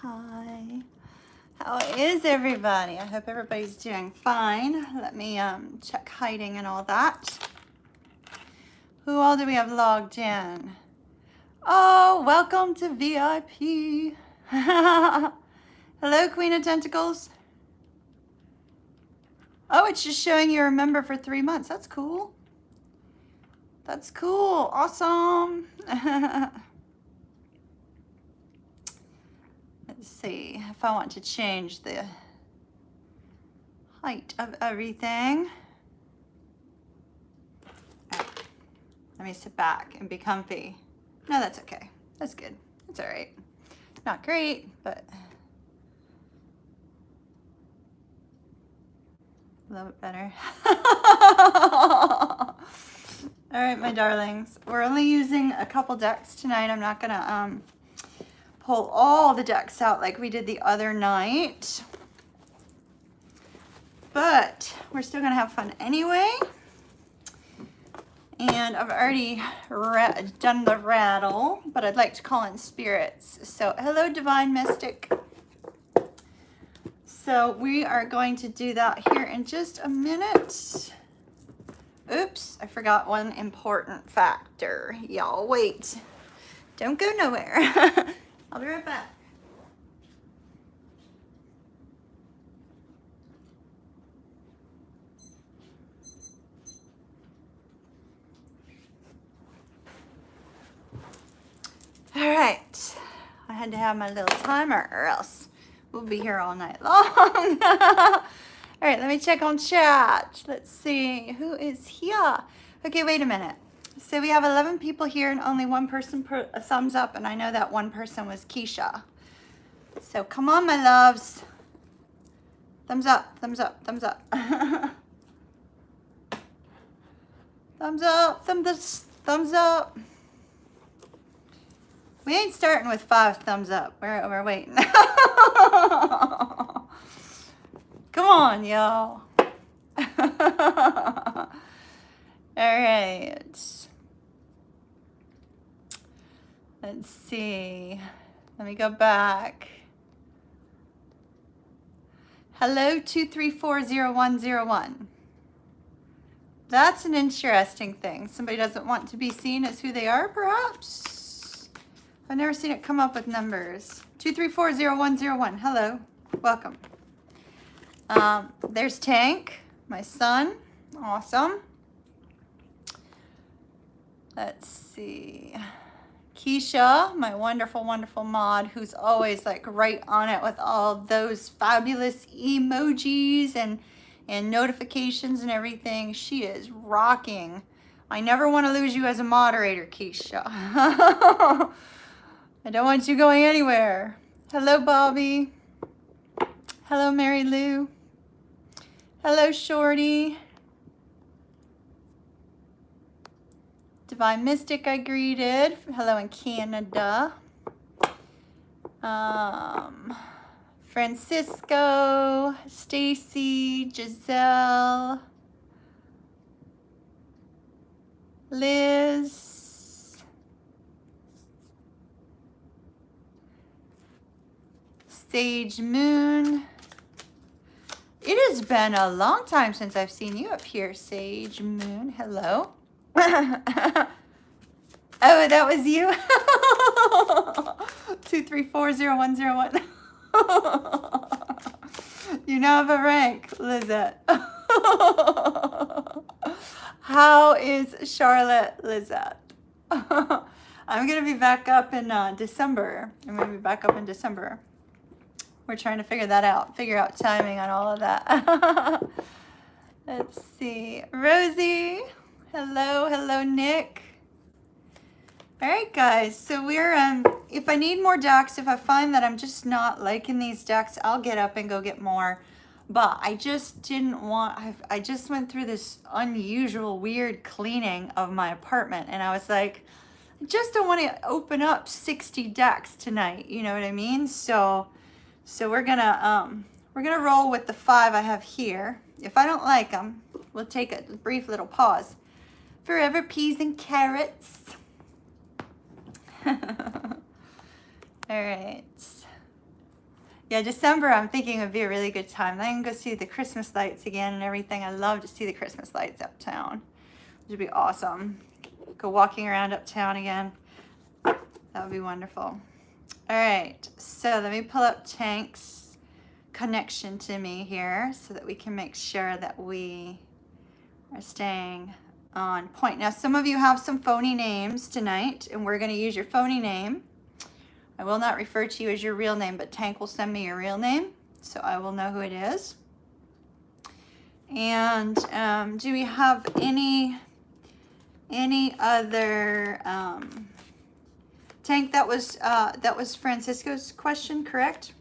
Hi, how is everybody? I hope everybody's doing fine. Let me check hiding and all that. Who all do we have logged in? Oh, welcome to VIP. Hello, Queen of Tentacles. Oh, it's just showing you're a member for 3 months. That's cool. That's cool. Awesome. Let's see if I want to change the height of everything. Oh, let me sit back and be comfy. No, that's okay. That's good. That's all right. Not great, but a little bit better. All right, my darlings. We're only using a couple decks tonight. I'm not gonna pull all the decks out like we did the other night, but we're still gonna have fun anyway. And I've already done the rattle, but I'd like to call in spirits. So hello, Divine Mystic. So we are going to do that here in just a minute. Oops, I forgot one important factor. Y'all wait. Don't go nowhere. I'll be right back. All right. I had to have my little timer or else we'll be here all night long. All right, let me check on chat. Let's see who is here. Okay, wait a minute. So we have 11 people here and only one person put a thumbs up, and I know that one person was Keisha. So come on, my loves. Thumbs up, thumbs up, thumbs up. Thumbs up, thumbs up. We ain't starting with 5 thumbs up. We're waiting. Come on, y'all. All right. Let's see. Let me go back. Hello, 2340101. That's an interesting thing. Somebody doesn't want to be seen as who they are, perhaps? I've never seen it come up with numbers. 2340101. Hello. Welcome. There's Tank, my son. Awesome. Let's see. Keisha, my wonderful, wonderful mod, who's always like right on it with all those fabulous emojis and notifications and everything. She is rocking. I never want to lose you as a moderator, Keisha. I don't want you going anywhere. Hello, Bobby. Hello, Mary Lou. Hello, Shorty. Divine Mystic I greeted. Hello in Canada. Francisco, Stacy, Giselle, Liz, Sage Moon. It has been a long time since I've seen you up here, Sage Moon. Hello. Oh, that was you? 2340101. You now have a rank, Lizette. How is Charlotte, Lizette? I'm going to be back up in December. I'm going to be back up in December. We're trying to figure that out, figure out timing on all of that. Let's see. Rosie. Hello, hello, Nick. All right, guys. So we're, if I need more decks, if I find that I'm just not liking these decks, I'll get up and go get more. But I just didn't want, I just went through this unusual, weird cleaning of my apartment. And I was like, I just don't want to open up 60 decks tonight. You know what I mean? So we're gonna roll with the 5 I have here. If I don't like them, we'll take a brief little pause. Forever peas and carrots. All right. Yeah, December I'm thinking would be a really good time. Then I can go see the Christmas lights again and everything. I love to see the Christmas lights uptown. It would be awesome. Go walking around uptown again. That would be wonderful. All right, so let me pull up Tank's connection to me here so that we can make sure that we are staying on point. Now, some of you have some phony names tonight, and we're going to use your phony name. I will not refer to you as your real name, but Tank will send me your real name, so I will know who it is. And do we have any other Tank? That was Francisco's question, correct?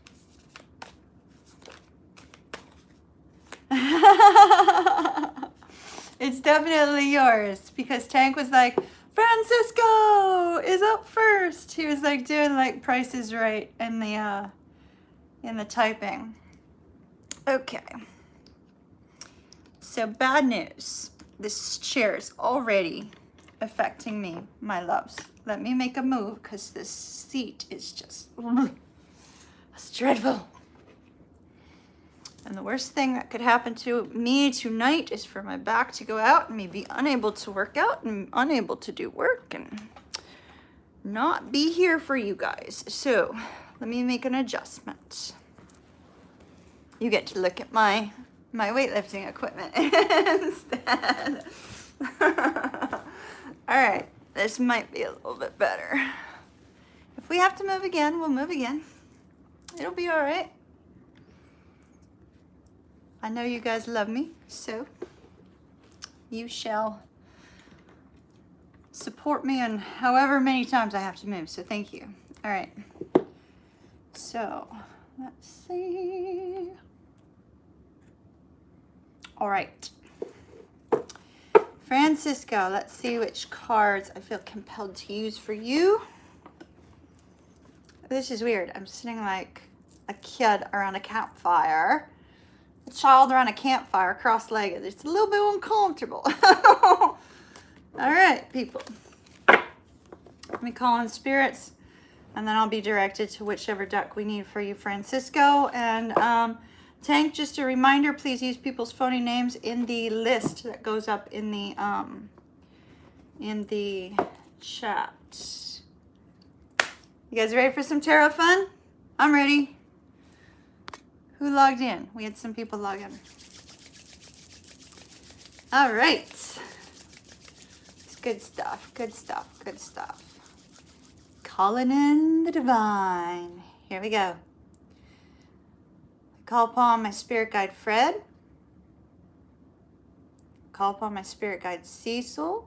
It's definitely yours because Tank was like, Francisco is up first. He was like doing like Price is Right in the typing. Okay. So bad news. This chair is already affecting me, my loves. Let me make a move because this seat is just, it's dreadful. And the worst thing that could happen to me tonight is for my back to go out and me be unable to work out and unable to do work and not be here for you guys. So let me make an adjustment. You get to look at my weightlifting equipment instead. All right, this might be a little bit better. If we have to move again, we'll move again. It'll be all right. I know you guys love me, so you shall support me in however many times I have to move, so thank you. All right, so let's see. All right, Francisco, let's see which cards I feel compelled to use for you. This is weird. I'm sitting like a kid around a campfire. A child around a campfire cross-legged. It's a little bit uncomfortable. All right, people. Let me call on spirits, and then I'll be directed to whichever deck we need for you, Francisco. And Tank, just a reminder, please use people's phony names in the list that goes up in the chat. You guys ready for some tarot fun? I'm ready. Who logged in? We had some people log in. All right. It's good stuff, good stuff, good stuff. Calling in the divine. Here we go. I call upon my spirit guide, Fred. Call upon my spirit guide, Cecil.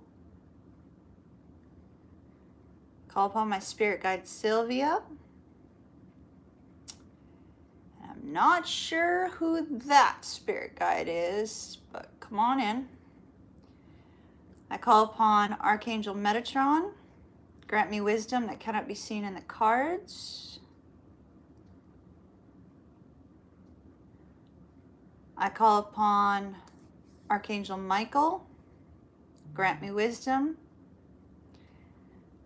Call upon my spirit guide, Sylvia. I'm not sure who that spirit guide is, but come on in. I call upon Archangel Metatron. Grant me wisdom that cannot be seen in the cards. I call upon Archangel Michael. Grant me wisdom.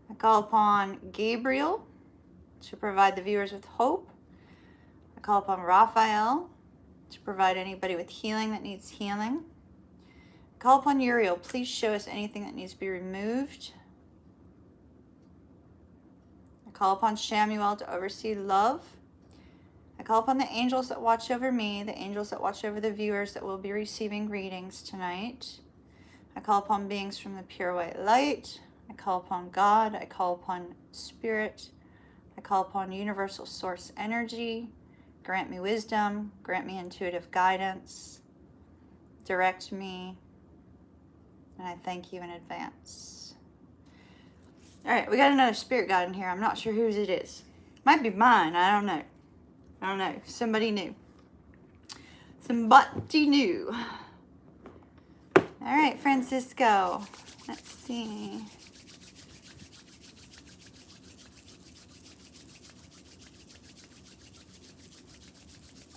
I call upon Gabriel to provide the viewers with hope. I call upon Raphael to provide anybody with healing that needs healing. I call upon Uriel. Please show us anything that needs to be removed. I call upon Shamuel to oversee love. I call upon the angels that watch over me, the angels that watch over the viewers that will be receiving readings tonight. I call upon beings from the pure white light. I call upon God. I call upon Spirit. I call upon universal source energy. Grant me wisdom. Grant me intuitive guidance. Direct me. And I thank you in advance. All right, we got another spirit guide in here. I'm not sure whose it is. Might be mine. I don't know. Somebody new. Somebody new. All right, Francisco. Let's see.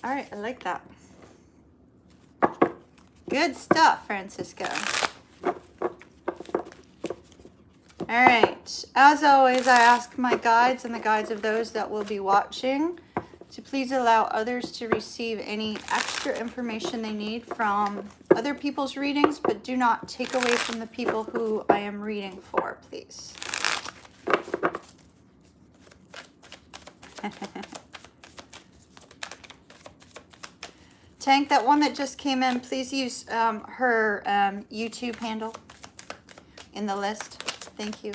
All right, I like that. Good stuff, Francisco. All right, as always, I ask my guides and the guides of those that will be watching So please allow others to receive any extra information they need from other people's readings, but do not take away from the people who I am reading for, please. Tank, that one that just came in, please use her YouTube handle in the list. Thank you.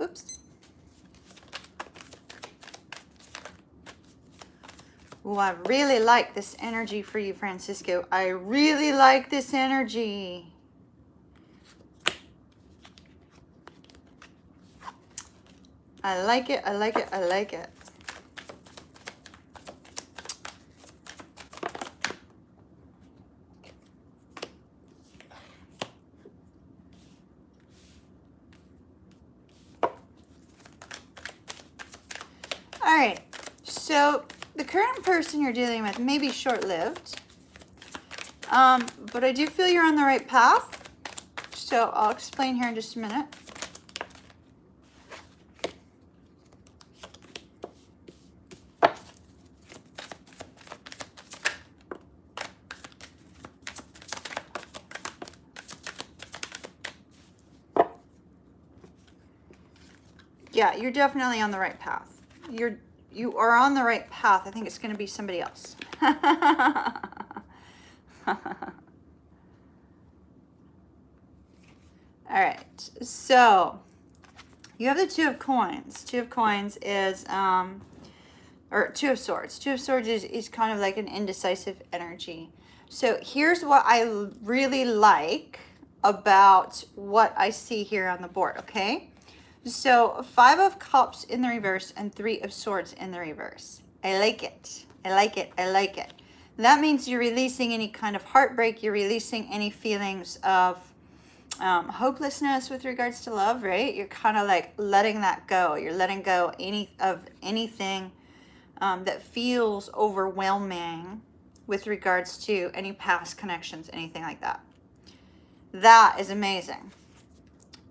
Oops. Oh, I really like this energy for you, Francisco. I really like this energy. I like it, I like it, I like it. All right, so the current person you're dealing with may be short-lived, but I do feel you're on the right path. So I'll explain here in just a minute. Yeah, you're definitely on the right path. You are on the right path. I think it's going to be somebody else. All right. So you have the Two of Coins. Two of Coins is or Two of Swords. Two of Swords is kind of like an indecisive energy. So here's what I really like about what I see here on the board, okay? So 5 of Cups in the reverse and 3 of Swords in the reverse. I like it. I like it. I like it. That means you're releasing any kind of heartbreak. You're releasing any feelings of hopelessness with regards to love, right? You're kind of like letting that go. You're letting go anything that feels overwhelming with regards to any past connections, anything like that. That is amazing.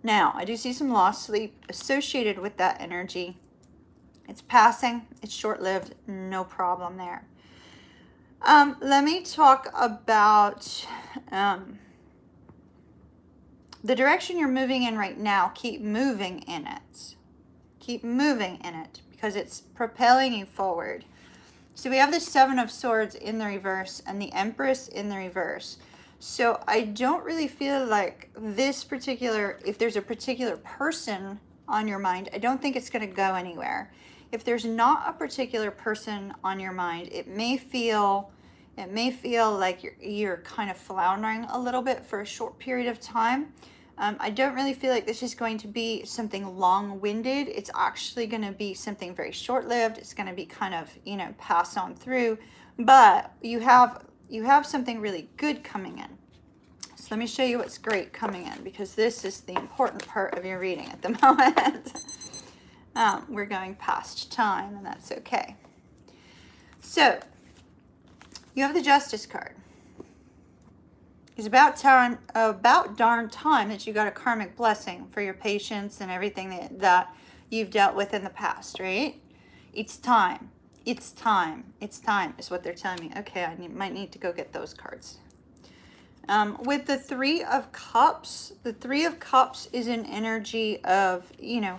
Now, I do see some lost sleep associated with that energy. It's passing. It's short-lived. No problem there. Let me talk about the direction you're moving in right now. Keep moving in it. Keep moving in it because it's propelling you forward. So we have the 7 of Swords in the reverse and the Empress in the reverse. So I don't really feel like this particular, if there's a particular person on your mind, I don't think it's going to go anywhere. If there's not a particular person on your mind, it may feel like you're kind of floundering a little bit for a short period of time. I don't really feel like this is going to be something long-winded. It's actually going to be something very short-lived. It's going to be kind of, pass on through. But you have something really good coming in. So let me show you what's great coming in, because this is the important part of your reading at the moment. We're going past time, and that's okay. So you have the Justice card. It's about darn time that you got a karmic blessing for your patience and everything that you've dealt with in the past, right? It's time. It's time. It's time is what they're telling me. Okay, I might need to go get those cards. With the 3 of Cups, the 3 of Cups is an energy of,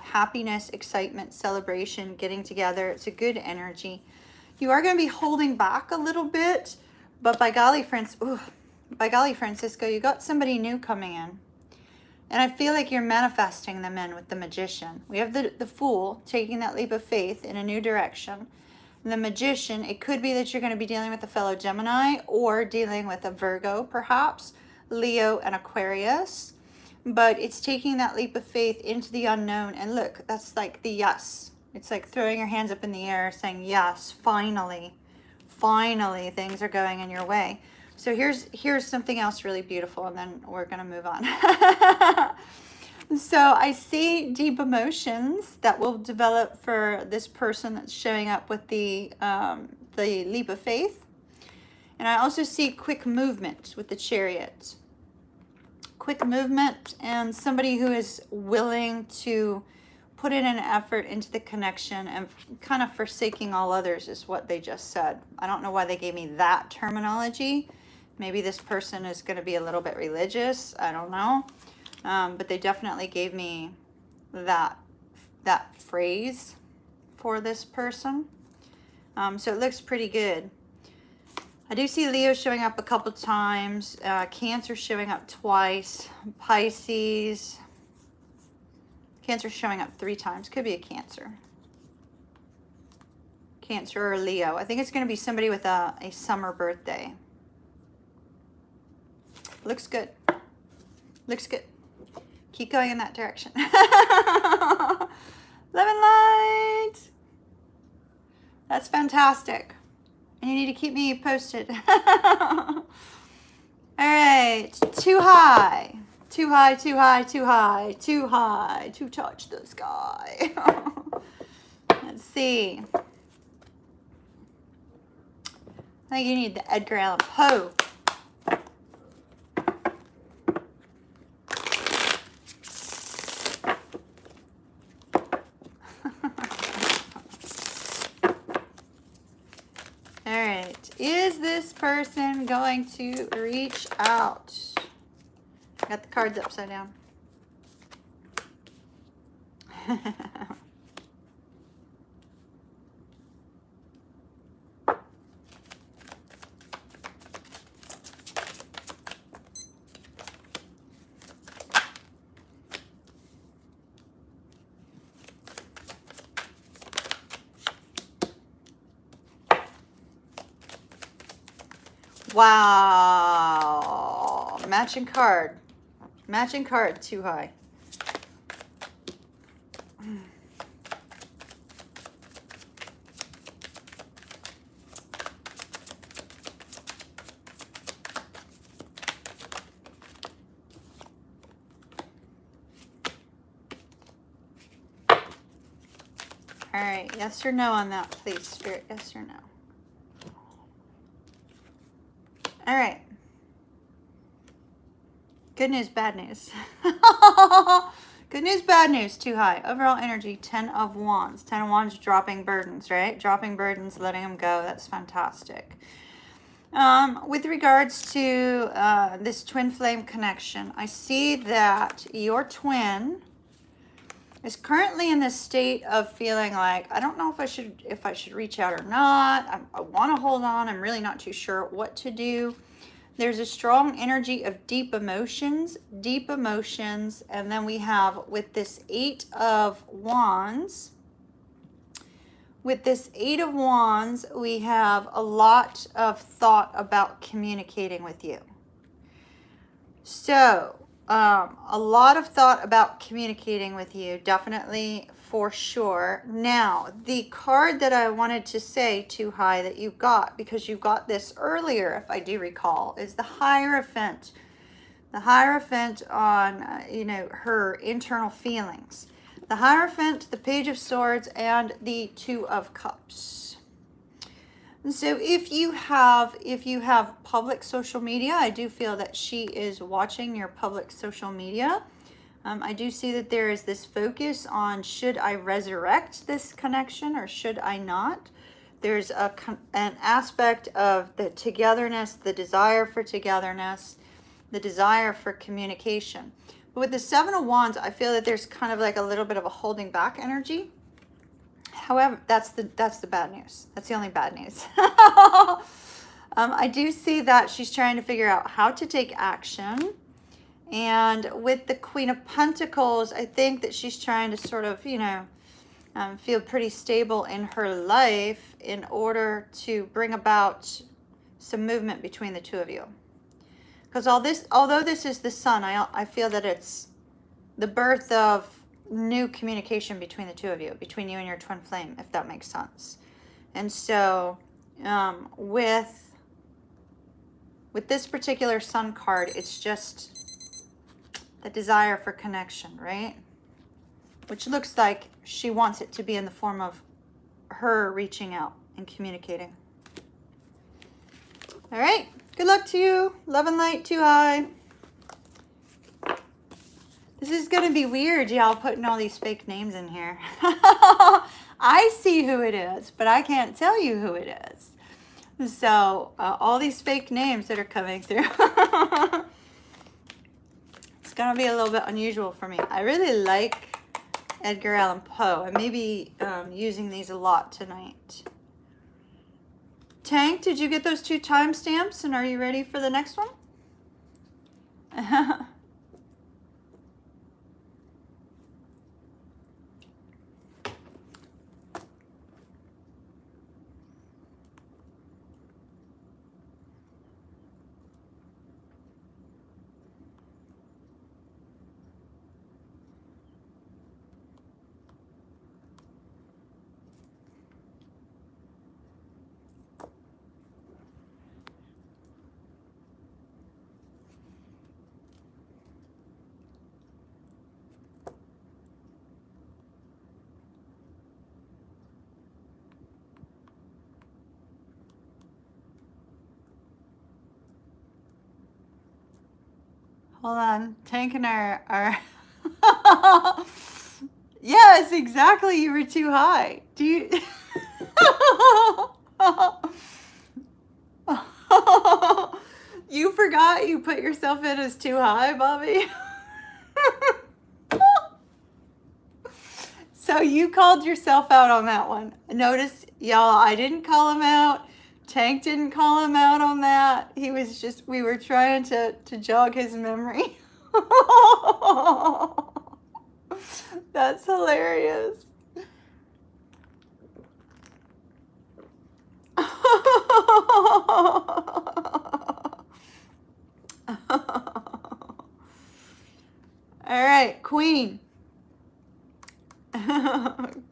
happiness, excitement, celebration, getting together. It's a good energy. You are going to be holding back a little bit, but by golly, Francisco, you got somebody new coming in. And I feel like you're manifesting them in with the Magician. We have the Fool taking that leap of faith in a new direction. The Magician, it could be that you're going to be dealing with a fellow Gemini or dealing with a Virgo, perhaps, Leo and Aquarius. But it's taking that leap of faith into the unknown. And look, that's like the yes. It's like throwing your hands up in the air saying, yes, finally, things are going in your way. So here's something else really beautiful, and then we're going to move on. So I see deep emotions that will develop for this person that's showing up with the leap of faith. And I also see quick movement with the Chariot. Quick movement and somebody who is willing to put in an effort into the connection and kind of forsaking all others is what they just said. I don't know why they gave me that terminology. Maybe this person is going to be a little bit religious. I don't know. But they definitely gave me that phrase for this person. So it looks pretty good. I do see Leo showing up a couple times. Cancer showing up twice. Pisces. Cancer showing up 3 times. Could be a Cancer. Cancer or Leo. I think it's going to be somebody with a summer birthday. Looks good. Looks good. Keep going in that direction. Love and light. That's fantastic. And you need to keep me posted. All right. Too high. Too high, too high, too high, too high to touch the sky. Let's see. I think you need the Edgar Allan Poe. All right. Is this person going to reach out? Got the cards upside down. Wow. Matching card. Matching card, too high. All right, yes or no on that, please, Spirit. Yes or no? All right. Good news, bad news. Good news, bad news, too high. Overall energy, 10 of Wands. 10 of Wands, dropping burdens, right? Dropping burdens, letting them go. That's fantastic. With regards to this twin flame connection, I see that your twin is currently in this state of feeling like, I don't know if I should reach out or not. I want to hold on. I'm really not too sure what to do. There's a strong energy of deep emotions, and then we have with this 8 of Wands. With this 8 of Wands, we have a lot of thought about communicating with you. So, a lot of thought about communicating with you, definitely for sure. Now, the card that I wanted to say too high that you got, because you got this earlier, if I do recall, is the Hierophant. The Hierophant on, her internal feelings. The Hierophant, the Page of Swords, and the 2 of Cups. And so if you have public social media, I do feel that she is watching your public social media. I do see that there is this focus on, should I resurrect this connection or should I not? There's an aspect of the togetherness, the desire for togetherness, the desire for communication. But with the 7 of Wands, I feel that there's kind of like a little bit of a holding back energy. However, that's the bad news. That's the only bad news. I do see that she's trying to figure out how to take action. And with the Queen of Pentacles, I think that she's trying to sort of, feel pretty stable in her life in order to bring about some movement between the two of you. Because although this is the Sun, I feel that it's the birth of new communication between the two of you, between you and your twin flame, if that makes sense. And so with this particular Sun card, it's just the desire for connection, right? Which looks like she wants it to be in the form of her reaching out and communicating. All right. Good luck to you. Love and light, too high. This is going to be weird, y'all, putting all these fake names in here. I see who it is, but I can't tell you who it is. So, all these fake names that are coming through. It's going to be a little bit unusual for me. I really like Edgar Allan Poe. I may be using these a lot tonight. Tank, did you get those 2 timestamps, and are you ready for the next one? Hold on. Tank and I are Yes, exactly. You were too high. Do you You forgot you put yourself in as too high, Bobby? So you called yourself out on that one. Notice, y'all, I didn't call him out. Tank didn't call him out on that. He was just, we were trying to jog his memory. That's hilarious. All right, Queen.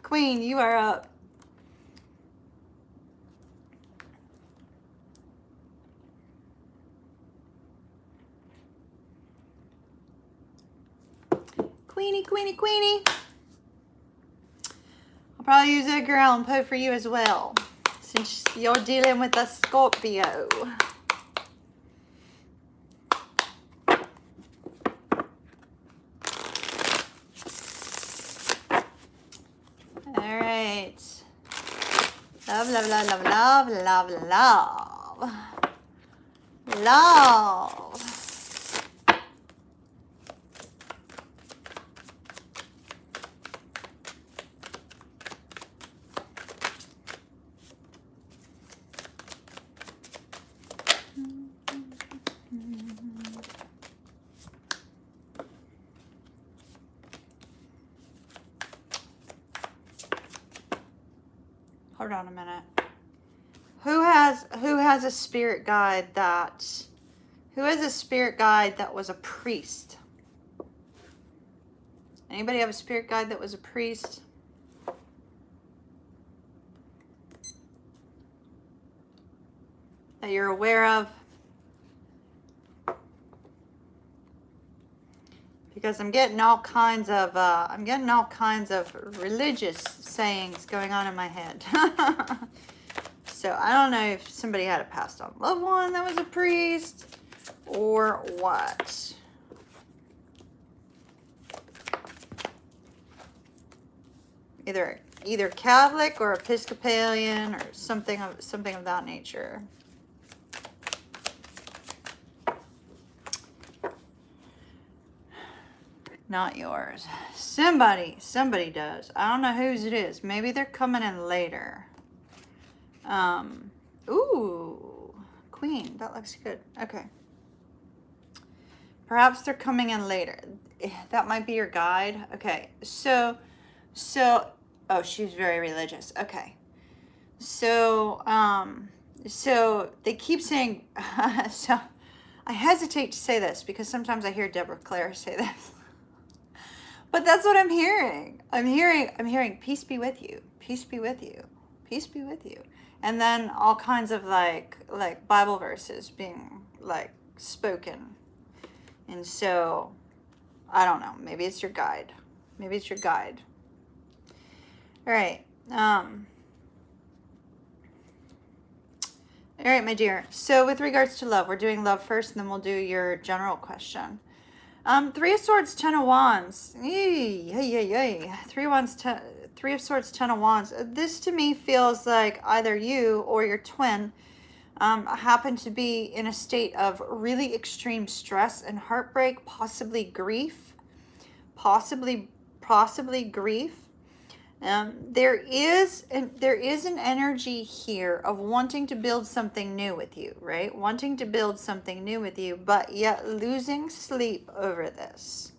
Queen, you are up. Queenie, Queenie, Queenie. I'll probably use Edgar Allan Poe for you as well, since you're dealing with a Scorpio. All right. Love, love, love, love, love, love, love. Love. Hold on a minute. Who has a spirit guide that was a priest? Anybody have a spirit guide that was a priest? That you're aware of? Because I'm getting all kinds of religious sayings going on in my head. So I don't know if somebody had a passed on loved one that was a priest or what. Either Catholic or Episcopalian or something of that nature. Not yours. Somebody does. I don't know whose it is. Maybe they're coming in later. Ooh, Queen. That looks good. Okay. Perhaps they're coming in later. That might be your guide. Okay. So, oh, she's very religious. Okay. So they keep saying, so I hesitate to say this because sometimes I hear Deborah Claire say this. But that's what I'm hearing. I'm hearing peace be with you. Peace be with you. Peace be with you. And then all kinds of like Bible verses being like spoken. And so I don't know. Maybe it's your guide. Maybe it's your guide. All right. All right, my dear. So with regards to love, we're doing love first, and then we'll do your general question. Three of Swords, Ten of Wands. Three of Swords, Ten of Wands. This to me feels like either you or your twin happen to be in a state of really extreme stress and heartbreak, possibly grief, possibly grief. There is an energy here of wanting to build something new with you, right? Wanting to build something new with you, but yet losing sleep over this.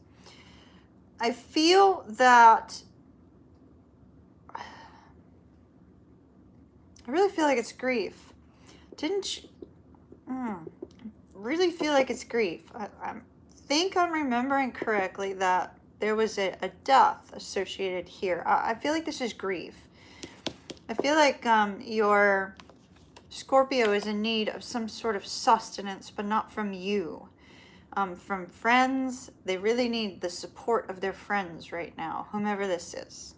I feel that I really feel like it's grief. Didn't you? Really feel like it's grief. I think I'm remembering correctly that there was a death associated here. I feel like this is grief. I feel like your Scorpio is in need of some sort of sustenance, but not from you. From friends. They really need the support of their friends right now, whomever this is.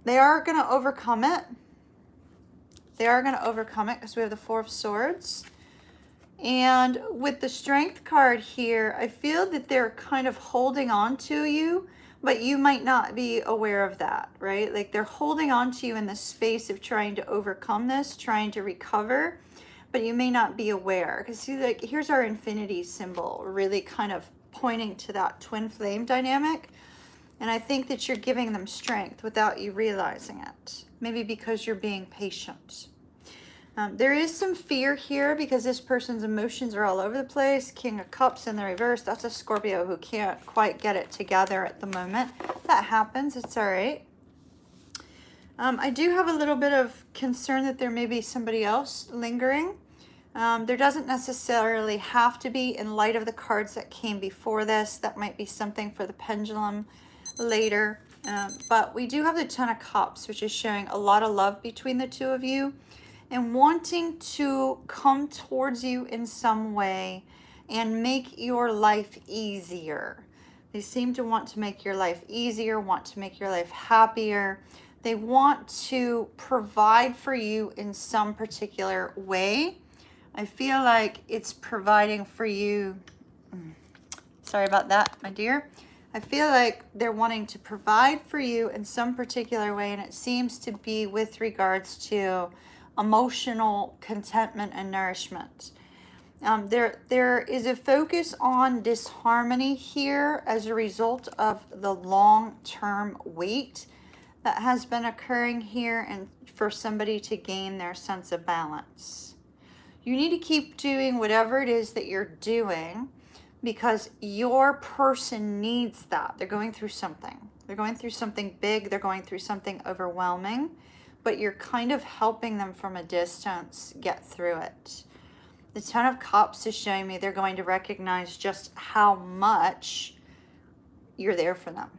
They are going to overcome it. They are going to overcome it because we have the Four of Swords. And with the Strength card here, I feel that they're kind of holding on to you, but you might not be aware of that, right? Like they're holding on to you in the space of trying to overcome this, trying to recover, but you may not be aware. Because see, like here's our infinity symbol, really kind of pointing to that twin flame dynamic. And I think that you're giving them strength without you realizing it. Maybe because you're being patient. There is some fear here because this person's emotions are all over the place. King of Cups in the reverse. That's a Scorpio who can't quite get it together at the moment. That happens. It's all right. I do have a little bit of concern that there may be somebody else lingering. There doesn't necessarily have to be in light of the cards that came before this. That might be something for the pendulum later. But we do have the Ten of Cups, which is showing a lot of love between the two of you. And wanting to come towards you in some way and make your life easier. They seem to want to make your life easier, want to make your life happier. They want to provide for you in some particular way. I feel like it's providing for you. Sorry about that, my dear. I feel like they're wanting to provide for you in some particular way, and it seems to be with regards to emotional contentment and nourishment. There is a focus on disharmony here as a result of the long-term wait that has been occurring here, and for somebody to gain their sense of balance. You need to keep doing whatever it is that you're doing because your person needs that. They're going through something. They're going through something big. They're going through something overwhelming. But you're kind of helping them from a distance get through it. The Ten of Cups is showing me they're going to recognize just how much you're there for them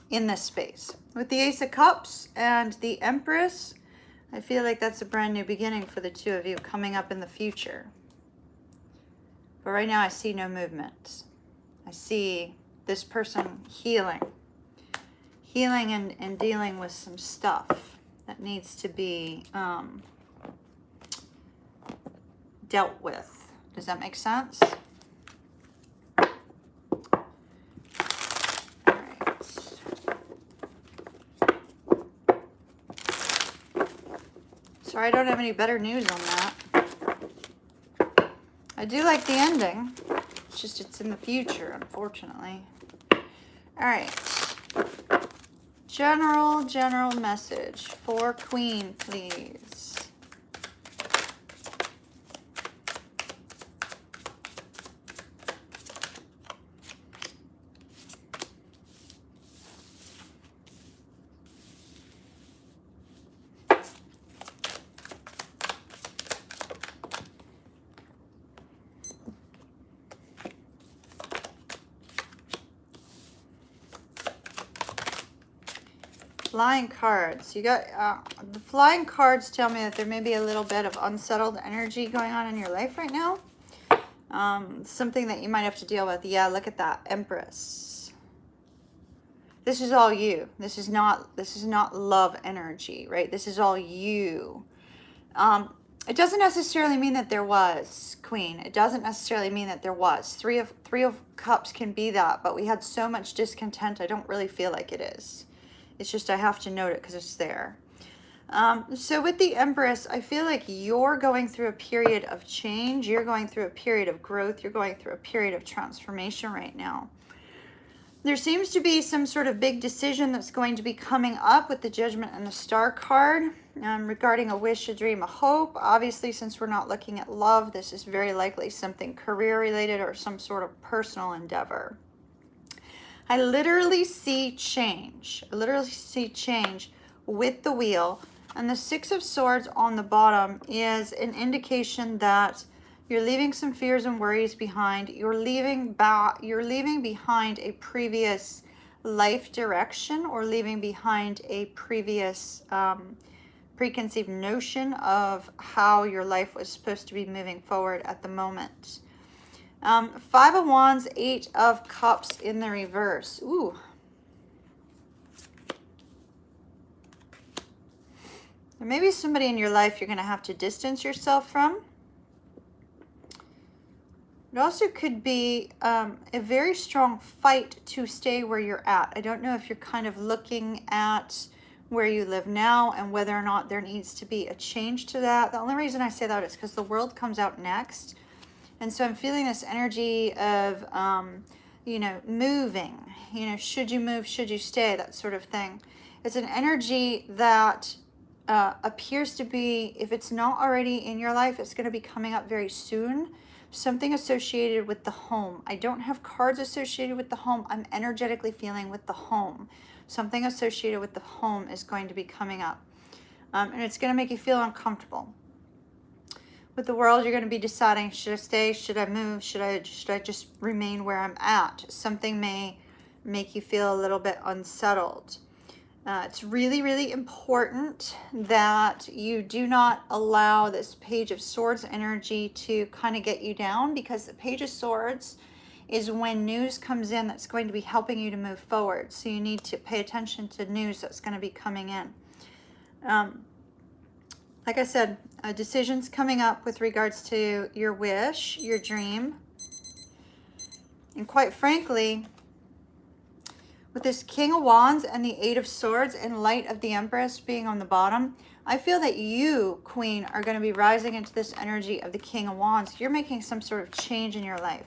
in this space. With the Ace of Cups and the Empress, I feel like that's a brand new beginning for the two of you coming up in the future. But right now I see no movement. I see this person healing and dealing with some stuff that needs to be dealt with. Does that make sense? All right. Sorry, I don't have any better news on that. I do like the ending. It's just it's in the future, unfortunately. All right. General message for Queen, please. Flying cards. You got the flying cards tell me that there may be a little bit of unsettled energy going on in your life right now. Something that you might have to deal with. Yeah, look at that, Empress. This is all you. This is not love energy, right? This is all you. It doesn't necessarily mean that there was, Queen. It doesn't necessarily mean that there was. Three of Cups can be that, but we had so much discontent, I don't really feel like it is. It's just I have to note it because it's there. So with the Empress, I feel like you're going through a period of change. You're going through a period of growth. You're going through a period of transformation right now. There seems to be some sort of big decision that's going to be coming up with the Judgment and the Star card regarding a wish, a dream, a hope. Obviously, since we're not looking at love, this is very likely something career related or some sort of personal endeavor. I literally see change. I literally see change with the Wheel. And the Six of Swords on the bottom is an indication that you're leaving some fears and worries behind. You're leaving behind a previous life direction, or leaving behind a previous preconceived notion of how your life was supposed to be moving forward at the moment. Five of Wands, Eight of Cups in the reverse. Ooh. There may be somebody in your life you're going to have to distance yourself from. It also could be a very strong fight to stay where you're at. I don't know if you're kind of looking at where you live now and whether or not there needs to be a change to that. The only reason I say that is because the World comes out next. And so I'm feeling this energy of, moving. Should you move? Should you stay? That sort of thing. It's an energy that appears to be, if it's not already in your life, it's going to be coming up very soon. Something associated with the home. I don't have cards associated with the home. I'm energetically feeling with the home. Something associated with the home is going to be coming up. And it's going to make you feel uncomfortable. With the World, you're going to be deciding, should I stay? Should I move? Should I just remain where I'm at? Something may make you feel a little bit unsettled. It's really, really important that you do not allow this Page of Swords energy to kind of get you down, because the Page of Swords is when news comes in that's going to be helping you to move forward. So you need to pay attention to news that's going to be coming in. Like I said, decisions coming up with regards to your wish, your dream. And quite frankly, with this King of Wands and the Eight of Swords in light of the Empress being on the bottom, I feel that you, Queen, are going to be rising into this energy of the King of Wands. You're making some sort of change in your life.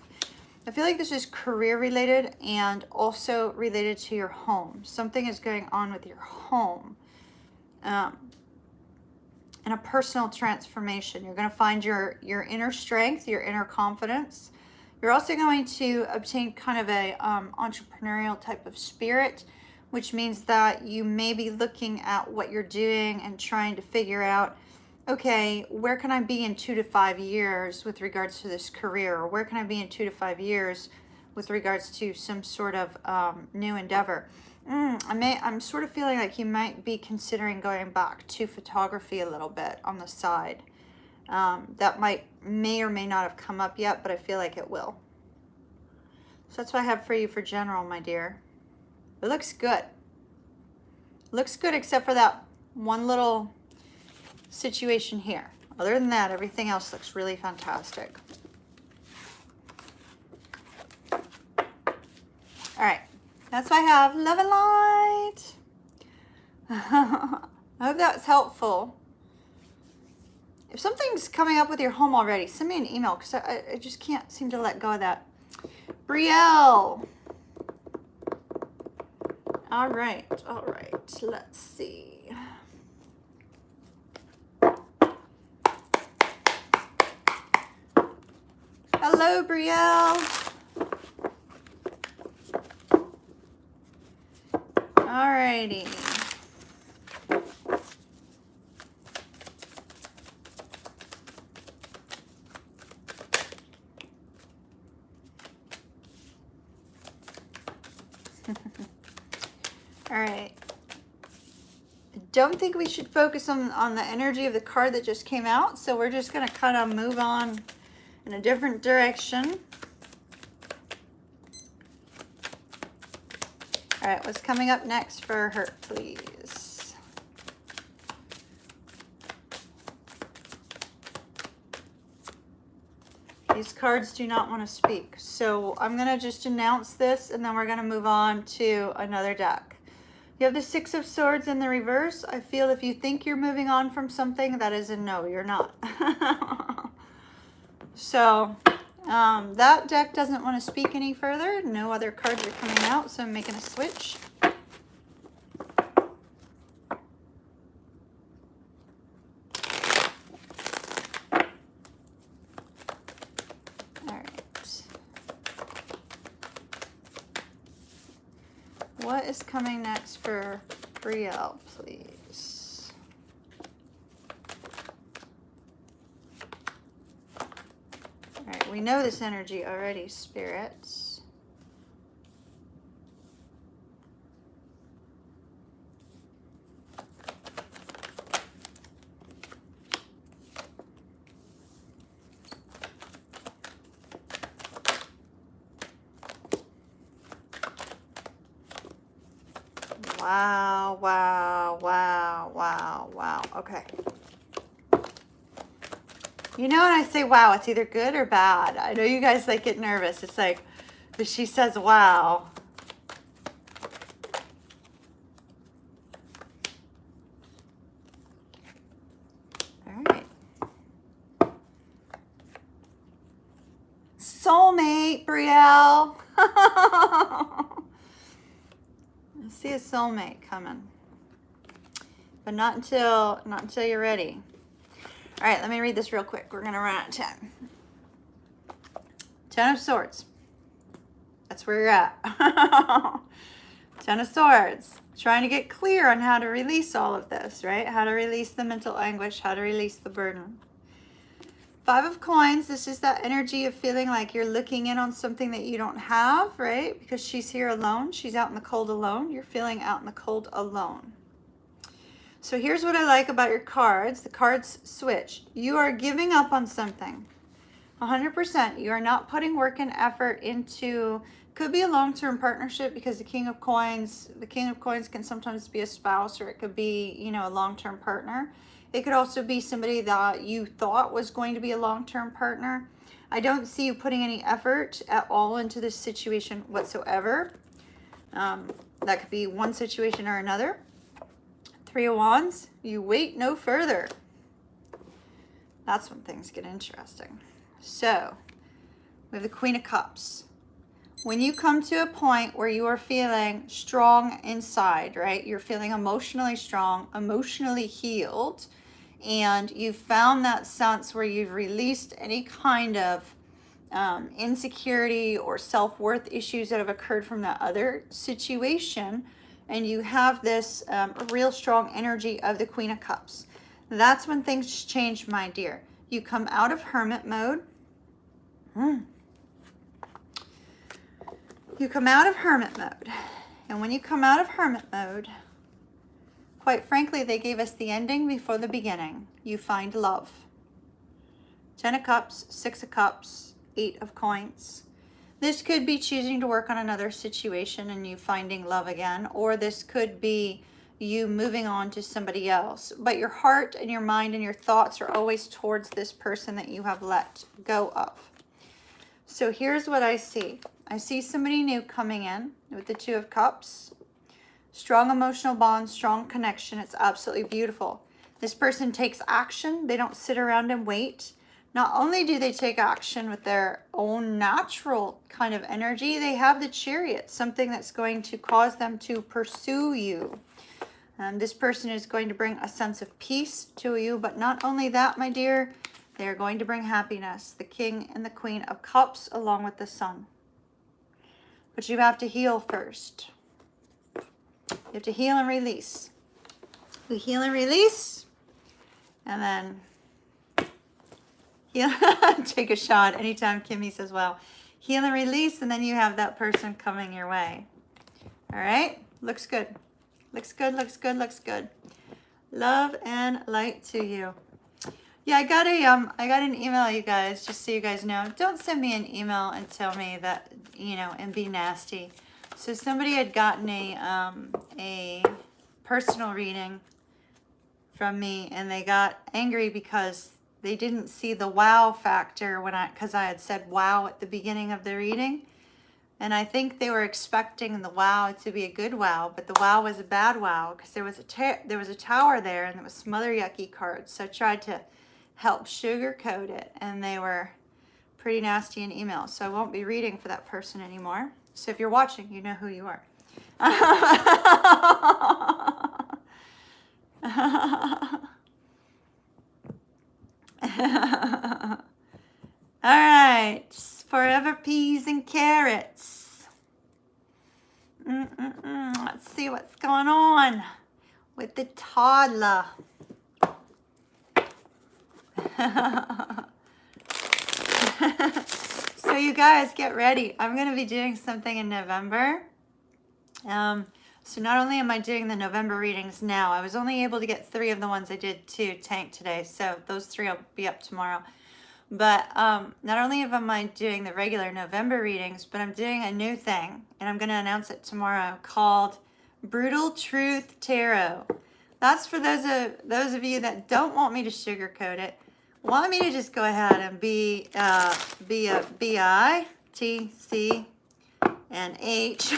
I feel like this is career related and also related to your home. Something is going on with your home. And a personal transformation. You're going to find your inner strength, your inner confidence. You're also going to obtain kind of a entrepreneurial type of spirit, which means that you may be looking at what you're doing and trying to figure out, okay, where can I be in 2 to 5 years with regards to this career? Or where can I be in 2 to 5 years with regards to some sort of new endeavor? I'm sort of feeling like you might be considering going back to photography a little bit on the side. That may or may not have come up yet, but I feel like it will. So that's what I have for you for general, my dear. It looks good. Looks good except for that one little situation here. Other than that, everything else looks really fantastic. All right. That's what I have. Love and light. I hope that's helpful. If something's coming up with your home already, send me an email, because I just can't seem to let go of that. Brielle. All right. Let's see. Hello, Brielle. Alrighty. All right. I don't think we should focus on the energy of the card that just came out, so we're just going to kind of move on in a different direction. All right, what's coming up next for her, please? These cards do not want to speak. So I'm going to just announce this, and then we're going to move on to another deck. You have the Six of Swords in the reverse. I feel if you think you're moving on from something, that is a no, you're not. So that deck doesn't want to speak any further. No other cards are coming out, so I'm making a switch. What is coming next for Brielle, please? All right, we know this energy already, spirits. Wow, wow, wow, wow, wow. Okay. You know when I say wow, it's either good or bad. I know you guys like get nervous. It's like, if she says wow. All right. Soulmate, Brielle. I see a soulmate coming, but not until you're ready. All right, let me read this real quick. We're gonna run out of time. Ten of Swords. That's where you're at. Ten of Swords. Trying to get clear on how to release all of this, right? How to release the mental anguish, how to release the burden. Five of Coins. This is that energy of feeling like you're looking in on something that you don't have, right? Because she's here alone. She's out in the cold alone. You're feeling out in the cold alone. So here's what I like about your cards. The cards switch. You are giving up on something. 100%. You are not putting work and effort into, could be a long-term partnership, because the King of Coins can sometimes be a spouse, or it could be, you know, a long-term partner. It could also be somebody that you thought was going to be a long-term partner. I don't see you putting any effort at all into this situation whatsoever. That could be one situation or another. Three of Wands, you wait no further. That's when things get interesting. So, we have the Queen of Cups. When you come to a point where you are feeling strong inside, right? You're feeling emotionally strong, emotionally healed, and you've found that sense where you've released any kind of insecurity or self-worth issues that have occurred from that other situation, and you have this real strong energy of the Queen of Cups. That's when things change, my dear. You come out of hermit mode. You come out of hermit mode. And when you come out of hermit mode, quite frankly, they gave us the ending before the beginning. You find love. 10 of Cups, 6 of Cups, 8 of Coins. This could be choosing to work on another situation and you finding love again, or this could be you moving on to somebody else. But your heart and your mind and your thoughts are always towards this person that you have let go of. So here's what I see. I see somebody new coming in with the 2 of Cups. Strong emotional bond, strong connection. It's absolutely beautiful. This person takes action. They don't sit around and wait. Not only do they take action with their own natural kind of energy, they have the Chariot, something that's going to cause them to pursue you. This person is going to bring a sense of peace to you, but not only that, my dear, they are going to bring happiness. The King and the Queen of Cups along with the Sun. But you have to heal first. You have to heal and release. We heal and release, and then heal. Take a shot anytime Kimmy says, well, heal and release, and then you have that person coming your way. All right? Looks good. Looks good, looks good, looks good. Love and light to you. Yeah, I got an email, you guys, just so you guys know. Don't send me an email and tell me that, you know, and be nasty. So somebody had gotten a personal reading from me, and they got angry because they didn't see the wow factor because I had said wow at the beginning of the reading. And I think they were expecting the wow to be a good wow, but the wow was a bad wow because there was a tower there and there was some other yucky cards. So I tried to help sugarcoat it, and they were pretty nasty in email. So I won't be reading for that person anymore. So if you're watching, you know who you are. All right, forever peas and carrots. Let's see what's going on with the toddler. So you guys get ready. I'm going to be doing something in November. So not only am I doing the November readings now, I was only able to get 3 of the ones I did to Tank today. So those 3 will be up tomorrow. But not only am I doing the regular November readings, but I'm doing a new thing. And I'm going to announce it tomorrow, called Brutal Truth Tarot. That's for those of you that don't want me to sugarcoat it. Want me to just go ahead and be a B-I, T, C, and H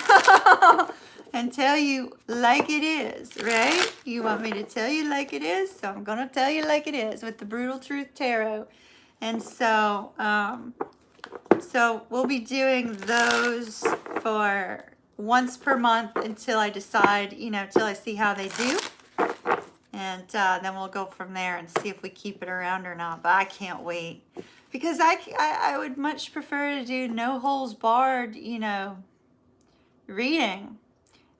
and tell you like it is, right? You want me to tell you like it is, so I'm going to tell you like it is with the Brutal Truth Tarot. And so, so we'll be doing those for once per month until I decide, until I see how they do. And then we'll go from there and see if we keep it around or not. But I can't wait. Because I would much prefer to do no holes barred, reading.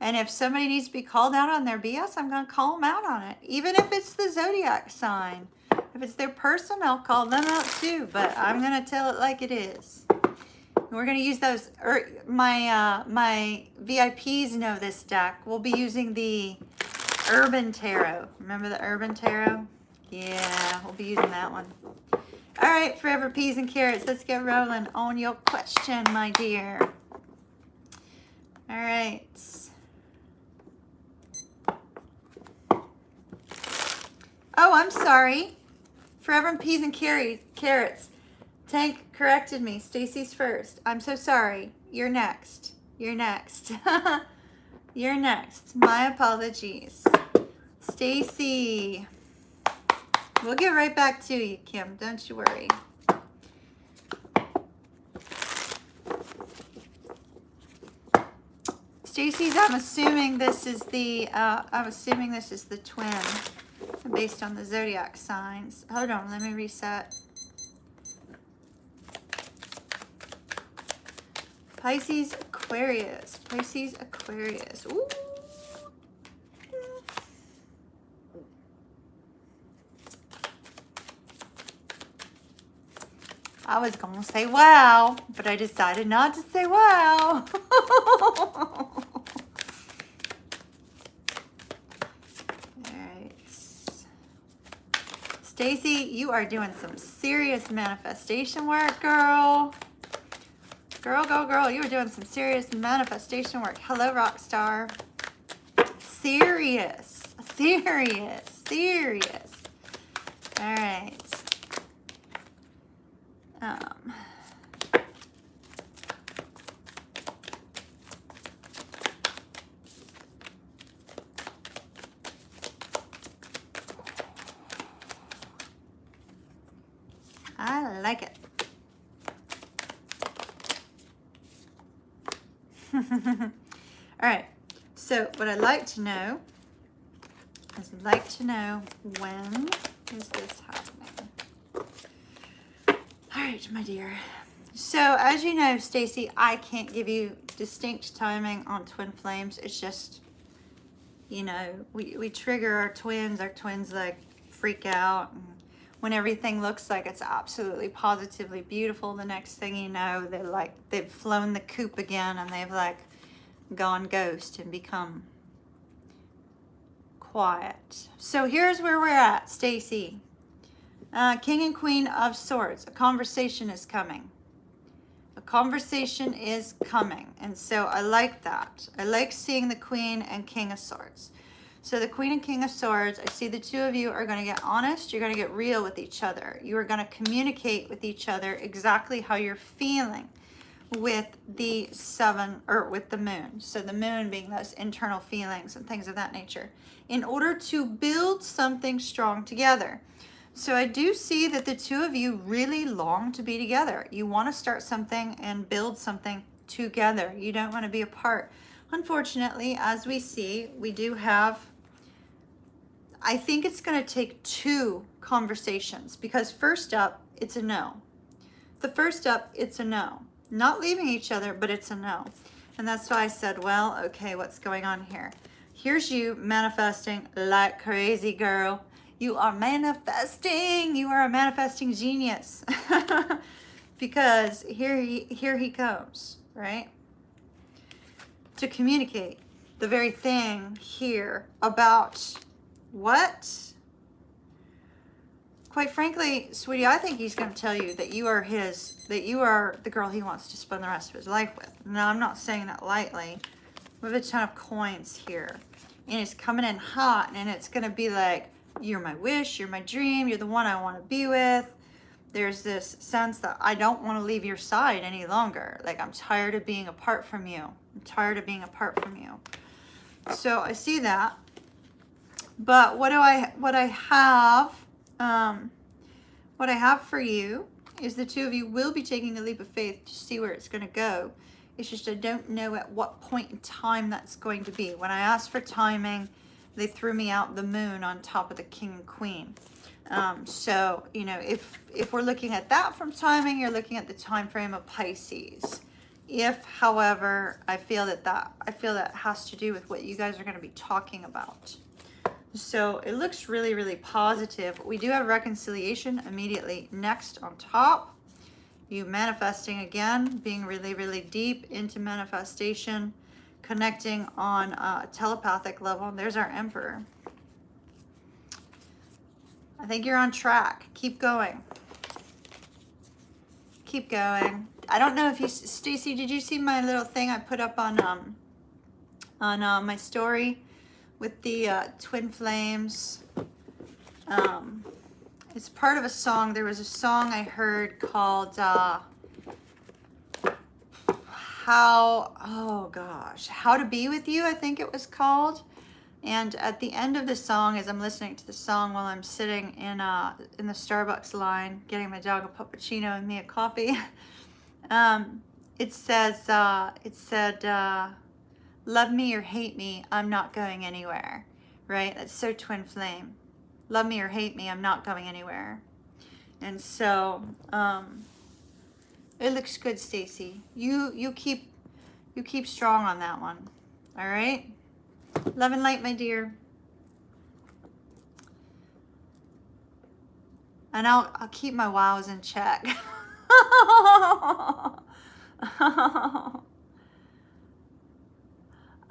And if somebody needs to be called out on their BS, I'm going to call them out on it. Even if it's the zodiac sign. If it's their person, I'll call them out too. But I'm going to tell it like it is. We're going to use those. My VIPs know this deck. We'll be using the Urban Tarot. Remember the Urban Tarot? Yeah, we'll be using that one. All right, forever peas and carrots. Let's get rolling on your question, my dear. All right. Oh, I'm sorry. Forever peas and carrots. Tank corrected me. Stacy's first. I'm so sorry. You're next. You're next. You're next. My apologies. Stacy. We'll get right back to you, Kim. Don't you worry. Stacy's, I'm assuming this is the twin based on the zodiac signs. Hold on, let me reset. Pisces, Aquarius. Pisces, Aquarius. Ooh. I was going to say wow, but I decided not to say wow. Stacy, you are doing some serious manifestation work, girl. Girl, you are doing some serious manifestation work. Hello, Rockstar. Serious. All right. I like it. All right. So what I'd like to know is when is this happening? All right, my dear. So as you know, Stacy, I can't give you distinct timing on twin flames. It's just, we trigger our twins like freak out. And when everything looks like it's absolutely positively beautiful, the next thing you know, they've flown the coop again and they've gone ghost and become quiet. So here's where we're at, Stacy. King and Queen of Swords. A conversation is coming. And so I like that. I like seeing the Queen and King of Swords. So the Queen and King of Swords, I see the two of you are going to get honest. You're going to get real with each other. You are going to communicate with each other exactly how you're feeling with the seven, or with the moon. So the moon being those internal feelings and things of that nature, in order to build something strong together. So I do see that the two of you really long to be together. You want to start something and build something together. You don't want to be apart. Unfortunately, as we see, we do have, I think it's going to take two conversations, because first up, it's a no. The first up, it's a no. Not leaving each other, but it's a no. And that's why I said, well, okay, what's going on here? Here's you manifesting like crazy, girl. You are manifesting. You are a manifesting genius. Because here he comes, right? To communicate the very thing here about what? Quite frankly, sweetie, I think he's going to tell you that you are that you are the girl he wants to spend the rest of his life with. Now, I'm not saying that lightly. We have a ton of coins here. And it's coming in hot, and it's going to be like, you're my wish, you're my dream, you're the one I want to be with. There's this sense that I don't want to leave your side any longer. Like, I'm tired of being apart from you. I'm tired of being apart from you. So I see that. But what I have for you is the two of you will be taking a leap of faith to see where it's going to go. It's just I don't know at what point in time that's going to be. When I asked for timing, they threw me out the moon on top of the king and queen. So, you know, if we're looking at that from timing, you're looking at the time frame of Pisces. If, however, I feel that has to do with what you guys are going to be talking about. So it looks really, really positive. We do have reconciliation immediately next on top. You manifesting again, being really, really deep into manifestation, connecting on a telepathic level. There's our Emperor. I think you're on track. Keep going. Keep going. I don't know if you, Stacy, did you see my little thing I put up on my story with the twin flames? It's part of a song. There was a song I heard called How to Be With You, I think it was called. And at the end of the song, as I'm listening to the song while I'm sitting in the Starbucks line, getting my dog a puppuccino and me a coffee, it said, love me or hate me, I'm not going anywhere, right? That's so twin flame. Love me or hate me, I'm not going anywhere. And so, it looks good, Stacy. You keep strong on that one. All right? Love and light, my dear. And I'll keep my wows in check.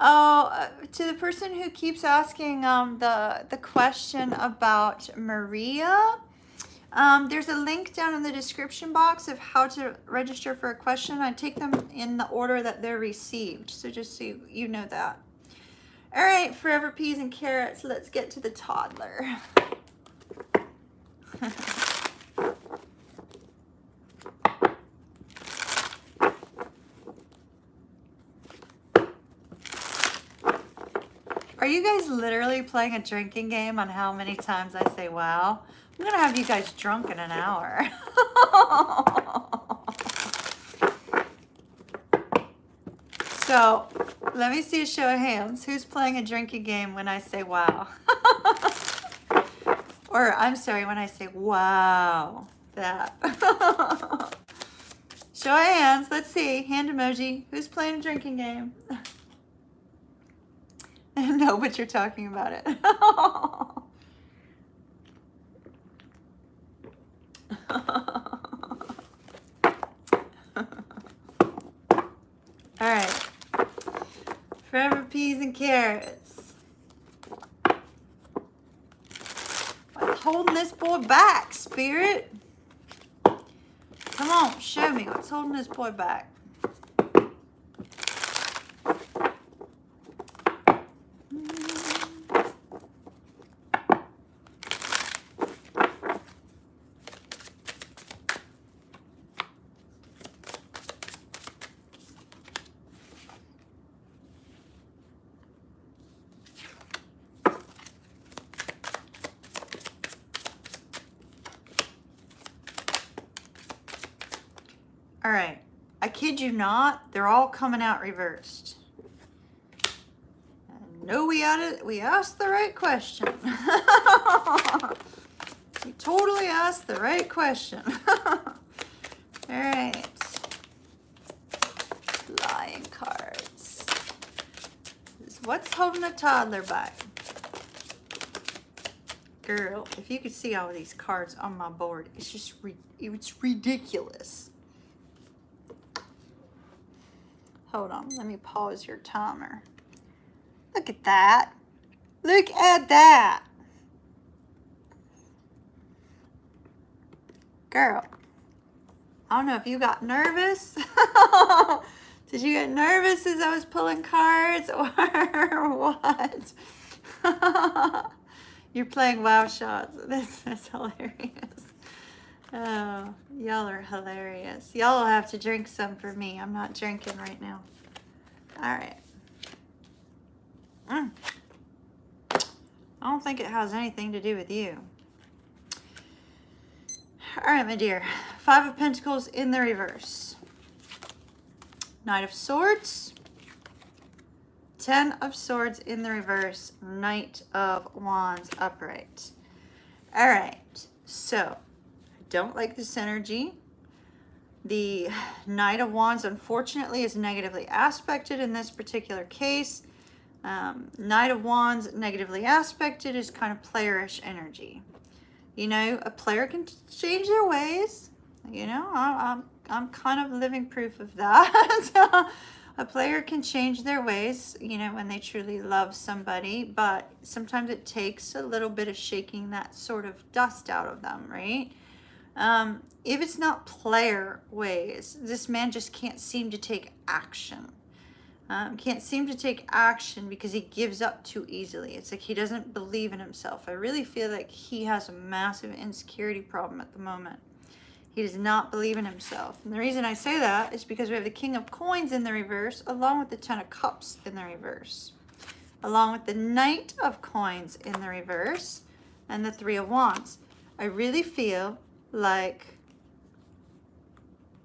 Oh, to the person who keeps asking the question about Maria, there's a link down in the description box of how to register for a question. I take them in the order that they're received, so just so you know that. All right, forever peas and carrots, let's get to the toddler. Are you guys literally playing a drinking game on how many times I say wow? I'm gonna have you guys drunk in an hour. So, let me see a show of hands. Who's playing a drinking game when I say wow? Or, I'm sorry, when I say wow. That. Show of hands. Let's see. Hand emoji. Who's playing a drinking game? No, but you're talking about it. All right. Forever peas and carrots. What's holding this boy back, Spirit? Come on, show me what's holding this boy back. All right. I kid you not, they're all coming out reversed. No, we asked the right question. We totally asked the right question. All right. Lying cards. What's holding a toddler back? Girl, if you could see all of these cards on my board, it's just it's ridiculous. Hold on, let me pause your timer. Look at that. Look at that. Girl, I don't know if you got nervous. Did you get nervous as I was pulling cards or what? You're playing wow shots. This is hilarious. Oh, y'all are hilarious. Y'all will have to drink some for me. I'm not drinking right now. All right. I don't think it has anything to do with you. All right, my dear. 5 of Pentacles in the reverse. Knight of Swords. 10 of Swords in the reverse. Knight of Wands upright. All right. So, I don't like this energy. The Knight of Wands, unfortunately, is negatively aspected in this particular case. Knight of Wands, negatively aspected, is kind of playerish energy. You know, a player can change their ways. You know, I'm kind of living proof of that. A player can change their ways, you know, when they truly love somebody, but sometimes it takes a little bit of shaking that sort of dust out of them, right? If it's not player ways, this man just can't seem to take action. Can't seem to take action because he gives up too easily. It's like he doesn't believe in himself. I really feel like he has a massive insecurity problem at the moment. He does not believe in himself. And the reason I say that is because we have the King of Coins in the reverse, along with the 10 of Cups in the reverse, along with the Knight of Coins in the reverse, and the 3 of Wands. I really feel like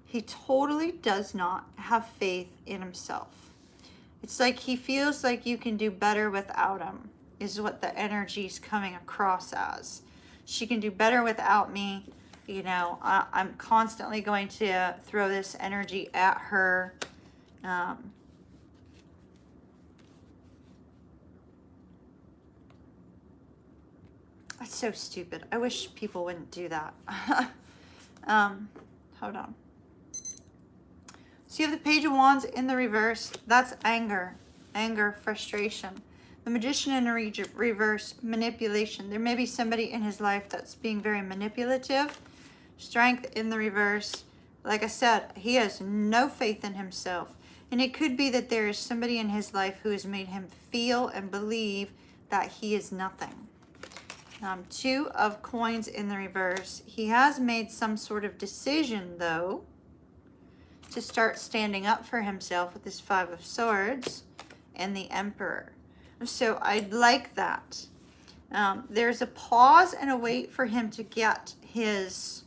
he totally does not have faith in himself. It's like he feels like you can do better without him, is what the energy is coming across as. She can do better without me. You know, I'm constantly going to throw this energy at her. That's so stupid. I wish people wouldn't do that. Hold on. So you have the Page of Wands in the reverse. That's anger, frustration. The Magician in the reverse, manipulation. There may be somebody in his life that's being very manipulative. Strength in the reverse. Like I said, he has no faith in himself. And it could be that there is somebody in his life who has made him feel and believe that he is nothing. 2 of Coins in the reverse. He has made some sort of decision, though, to start standing up for himself with this 5 of Swords and the Emperor. So I like that. There's a pause and a wait for him to get his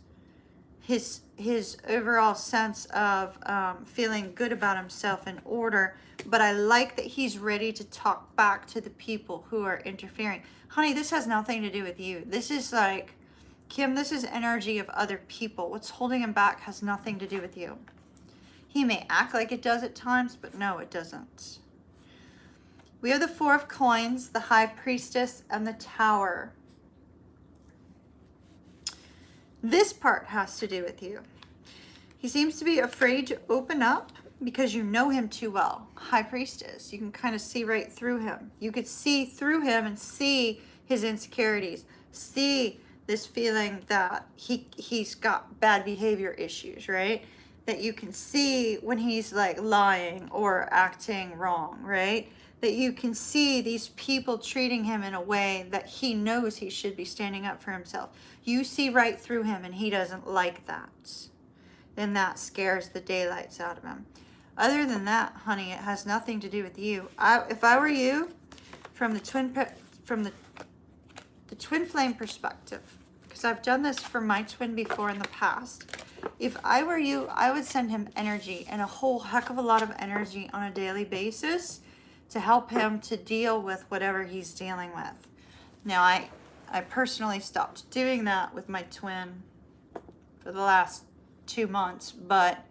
overall sense of feeling good about himself in order. But I like that he's ready to talk back to the people who are interfering. Honey, this has nothing to do with you. This is like, Kim, this is energy of other people. What's holding him back has nothing to do with you. He may act like it does at times, but no, it doesn't. We have the 4 of Coins, the High Priestess, and the Tower. This part has to do with you. He seems to be afraid to open up because you know him too well. High Priestess, you can kind of see right through him. You could see through him and see his insecurities, see this feeling that he's got bad behavior issues, right? That you can see when he's like lying or acting wrong, right? That you can see these people treating him in a way that he knows he should be standing up for himself. You see right through him and he doesn't like that. Then that scares the daylights out of him. Other than that, honey, it has nothing to do with you. If I were you, from the twin flame perspective, because I've done this for my twin before in the past, If I were you, I would send him energy, and a whole heck of a lot of energy on a daily basis to help him to deal with whatever he's dealing with. Now, I personally stopped doing that with my twin for the last 2 months, but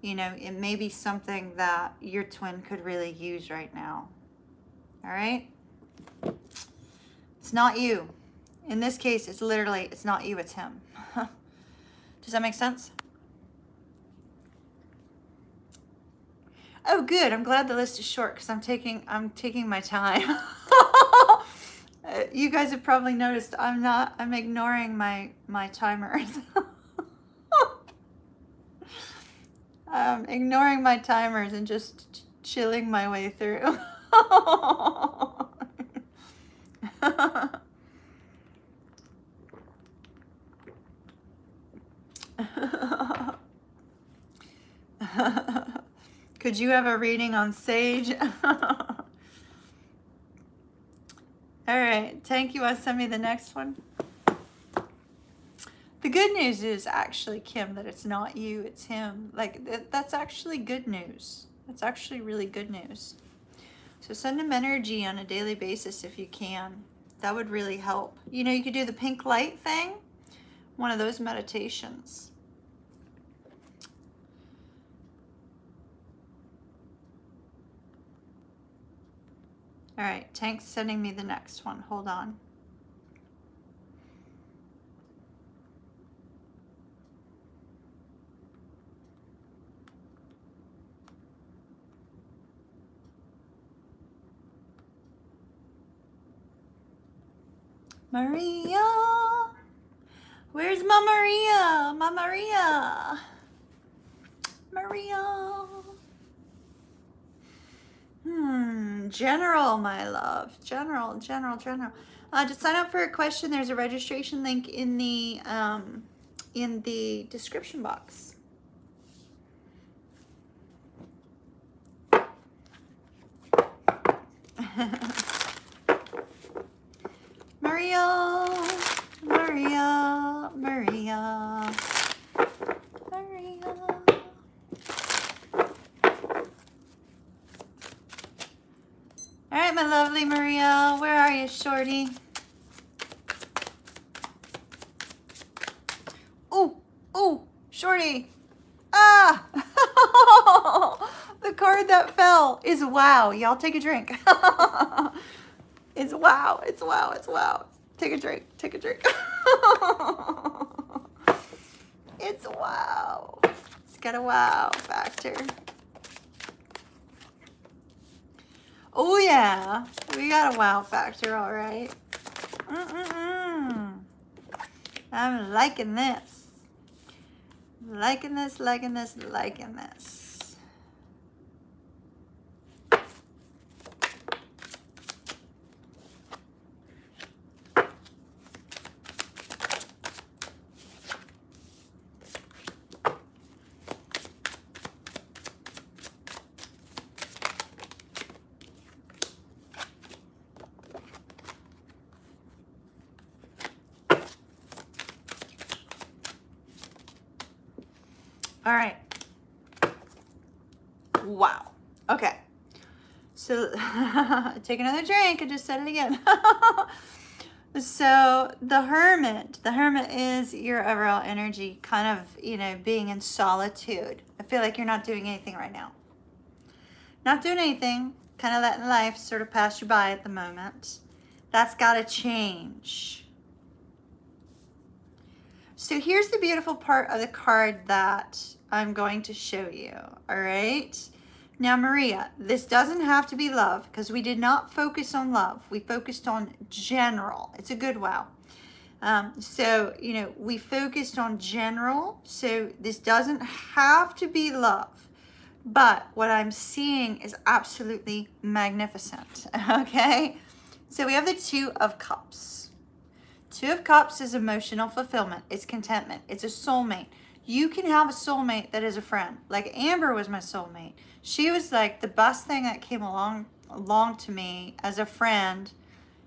you know, it may be something that your twin could really use right now. All right? It's not you. In this case, it's literally, it's not you, it's him. Does that make sense? Oh, good. I'm glad the list is short because I'm taking my time. You guys have probably noticed I'm ignoring my timers. Ignoring my timers and just chilling my way through. Could you have a reading on Sage? All right, thank you. Send me the next one. The good news is actually, Kim, that it's not you, it's him. Like, that's actually good news. That's actually really good news. So send him energy on a daily basis if you can. That would really help. You know, you could do the pink light thing, one of those meditations. All right, Tank's sending me the next one. Hold on. Maria, where's my Maria? My Maria, Maria. General, my love. General. To sign up for a question, there's a registration link in the description box. Maria. All right, my lovely Maria, where are you, shorty? Ooh, shorty. Ah! The card that fell is wow. Y'all take a drink. It's wow. Take a drink. It's wow. It's got a wow factor. Oh yeah, we got a wow factor, all right. I'm liking this. Liking this. All right. Wow. Okay. So take another drink. I just said it again. So the Hermit is your overall energy, kind of, you know, being in solitude. I feel like you're not doing anything right now. Not doing anything, kind of letting life sort of pass you by at the moment. That's got to change. So here's the beautiful part of the card that I'm going to show you, all right? Now, Maria, this doesn't have to be love because we did not focus on love. We focused on general. It's a good wow. So, you know, we focused on general. So this doesn't have to be love. But what I'm seeing is absolutely magnificent, okay? So we have the Two of Cups. Two of Cups is emotional fulfillment. It's contentment. It's a soulmate. You can have a soulmate that is a friend. Like Amber was my soulmate. She was like the best thing that came along to me as a friend,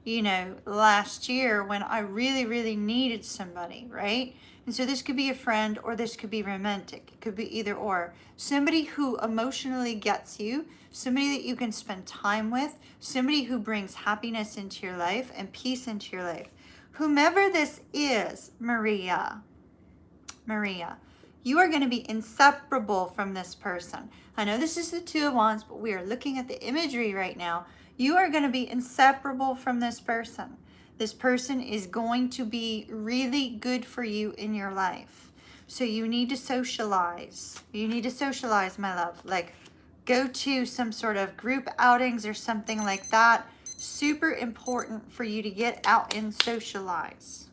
you know, last year when I really, really needed somebody, right? And so this could be a friend or this could be romantic. It could be either or. Somebody who emotionally gets you, somebody that you can spend time with, somebody who brings happiness into your life and peace into your life. Whomever this is, Maria, you are going to be inseparable from this person. I know this is the Two of Wands, but we are looking at the imagery right now. You are going to be inseparable from this person. This person is going to be really good for you in your life. So you need to socialize. You need to socialize, my love. Like, go to some sort of group outings or something like that. Super important for you to get out and socialize.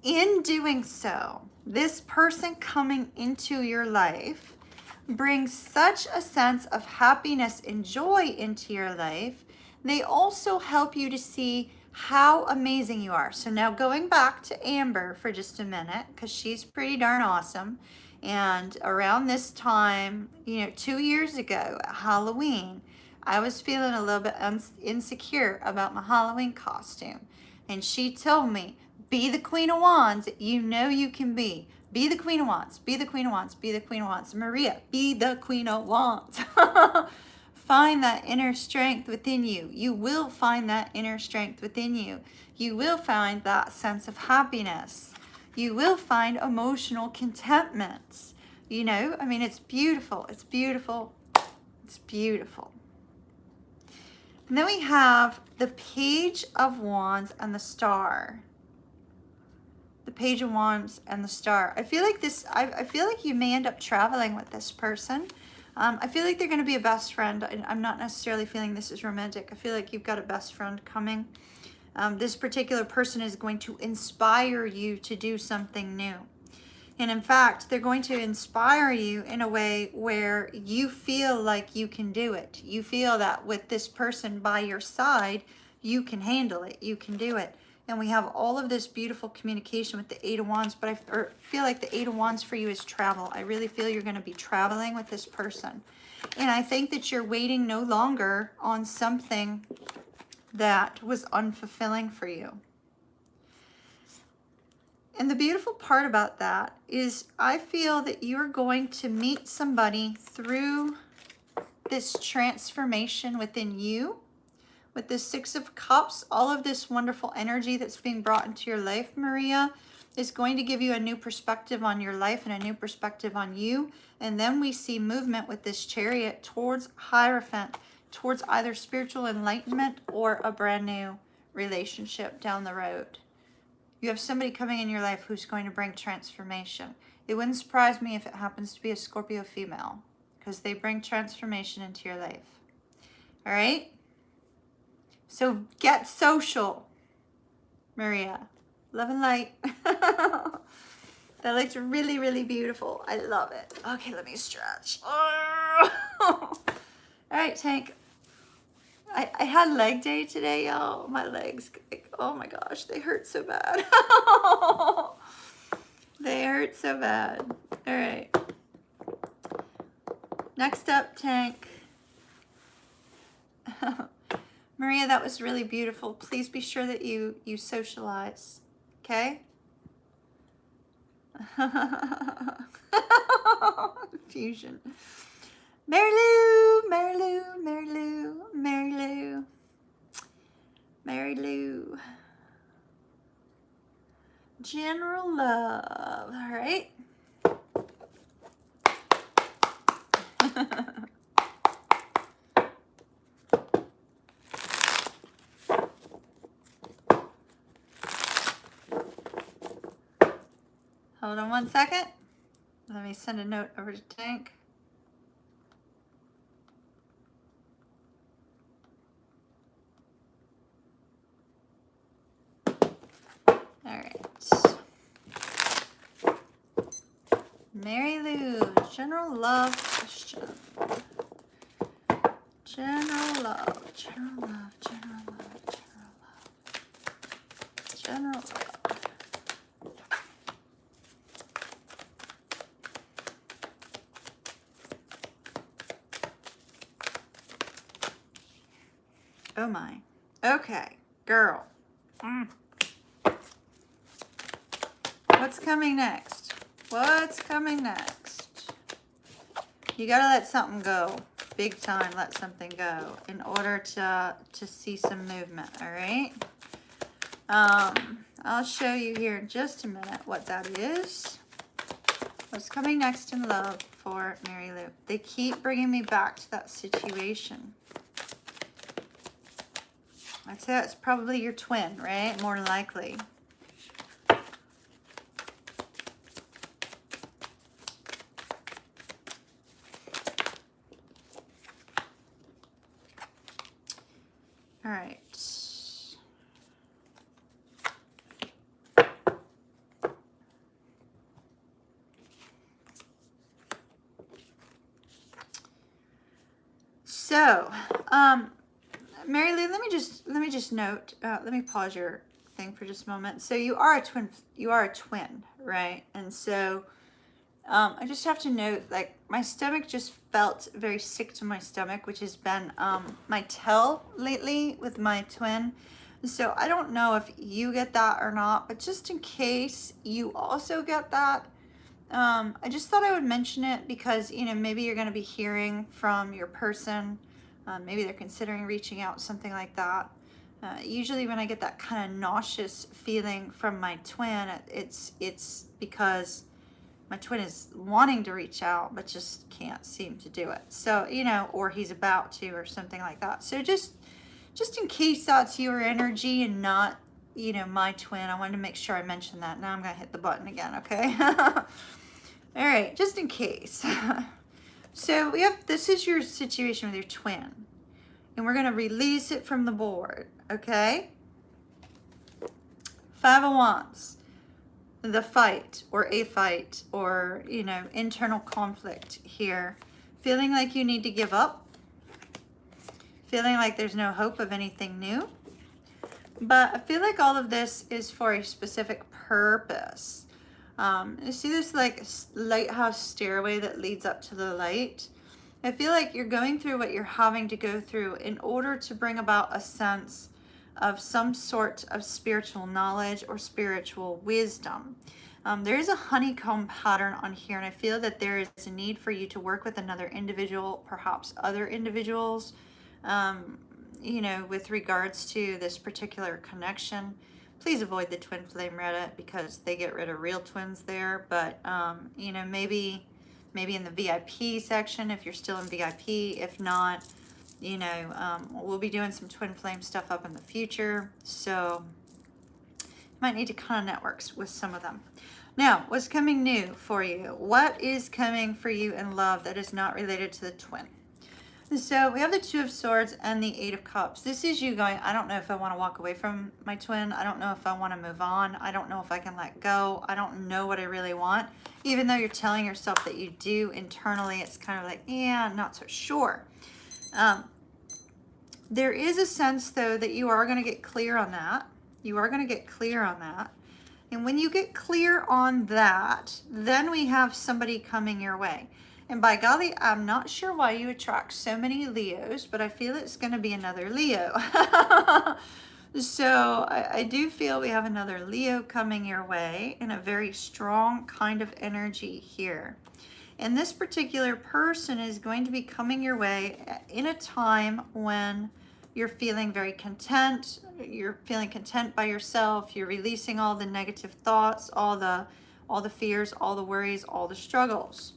In doing so, this person coming into your life brings such a sense of happiness and joy into your life. They also help you to see how amazing you are. So now going back to Amber for just a minute, because she's pretty darn awesome. And around this time, 2 years ago at Halloween, I was feeling a little bit insecure about my Halloween costume. And she told me, be the Queen of Wands you know you can be. Be the Queen of Wands. Be the Queen of Wands. Be the Queen of Wands. Maria, be the Queen of Wands. Find that inner strength within you. You will find that inner strength within you. You will find that sense of happiness. You will find emotional contentment. It's beautiful. It's beautiful. It's beautiful. And then we have the Page of Wands and the Star. The Page of Wands and the Star. I feel like you may end up traveling with this person. I feel like they're going to be a best friend. I'm not necessarily feeling this is romantic. I feel like you've got a best friend coming. This particular person is going to inspire you to do something new. And in fact, they're going to inspire you in a way where you feel like you can do it. You feel that with this person by your side, you can handle it. You can do it. And we have all of this beautiful communication with the Eight of Wands, but I feel like the Eight of Wands for you is travel. I really feel you're going to be traveling with this person. And I think that you're waiting no longer on something that was unfulfilling for you. And the beautiful part about that is I feel that you're going to meet somebody through this transformation within you. With this Six of Cups, all of this wonderful energy that's being brought into your life, Maria, is going to give you a new perspective on your life and a new perspective on you. And then we see movement with this Chariot towards Hierophant, towards either spiritual enlightenment or a brand new relationship down the road. You have somebody coming in your life who's going to bring transformation. It wouldn't surprise me if it happens to be a Scorpio female, because they bring transformation into your life. All right? So get social, Maria. Love and light. That looks really, really beautiful. I love it. Okay, let me stretch. All right, Tank. I had leg day today, y'all. My legs, oh my gosh, they hurt so bad. They hurt so bad. All right. Next up, Tank. Maria, that was really beautiful. Please be sure that you socialize, okay? Fusion. Mary Lou, Mary Lou, Mary Lou, Mary Lou, Mary Lou. General love, all right? Hold on one second. Let me send a note over to Tank. All right. Mary Lou, general love question. General love, general love, general love, general love. General love. Oh my. Okay, girl. What's coming next? What's coming next? You gotta let something go. Big time, let something go in order to see some movement, all right? I'll show you here in just a minute what that is. What's coming next in love for Mary Lou? They keep bringing me back to that situation. I'd say it's probably your twin, right? More likely. All right. So, Mary Lou, let me just note. Let me pause your thing for just a moment. So you are a twin. You are a twin, right? And so, I just have to note, like, my stomach just felt very sick to my stomach, which has been my tell lately with my twin. So I don't know if you get that or not, but just in case you also get that, I just thought I would mention it because, you know, maybe you're going to be hearing from your person. Maybe they're considering reaching out, something like that. Usually when I get that kind of nauseous feeling from my twin, it's because my twin is wanting to reach out, but just can't seem to do it. So, you know, or he's about to or something like that. So just in case that's your energy and not, you know, my twin, I wanted to make sure I mentioned that. Now I'm going to hit the button again, okay? All right, just in case. So this is your situation with your twin. And we're going to release it from the board, okay? Five of Wands. The fight or a fight or, you know, internal conflict here. Feeling like you need to give up. Feeling like there's no hope of anything new. But I feel like all of this is for a specific purpose. You see this like lighthouse stairway that leads up to the light? I feel like you're going through what you're having to go through in order to bring about a sense of some sort of spiritual knowledge or spiritual wisdom. There is a honeycomb pattern on here, and I feel that there is a need for you to work with another individual, perhaps other individuals, you know, with regards to this particular connection. Please avoid the twin flame Reddit because they get rid of real twins there. But, you know, maybe in the VIP section if you're still in VIP. If not, you know, we'll be doing some twin flame stuff up in the future. So you might need to kind of network with some of them. Now, what's coming new for you? What is coming for you in love that is not related to the twin? So we have the Two of Swords and the Eight of Cups. This is you going, I don't know if I want to walk away from my twin. I don't know if I want to move on. I don't know if I can let go. I don't know what I really want. Even though you're telling yourself that you do internally, it's kind of like, yeah, I'm not so sure. There is a sense, though, that you are going to get clear on that. You are going to get clear on that. And when you get clear on that, then we have somebody coming your way. And by golly, I'm not sure why you attract so many Leos, but I feel it's going to be another Leo. So I do feel we have another Leo coming your way in a very strong kind of energy here. And this particular person is going to be coming your way in a time when you're feeling very content. You're feeling content by yourself. You're releasing all the negative thoughts, all the fears, all the worries, all the struggles.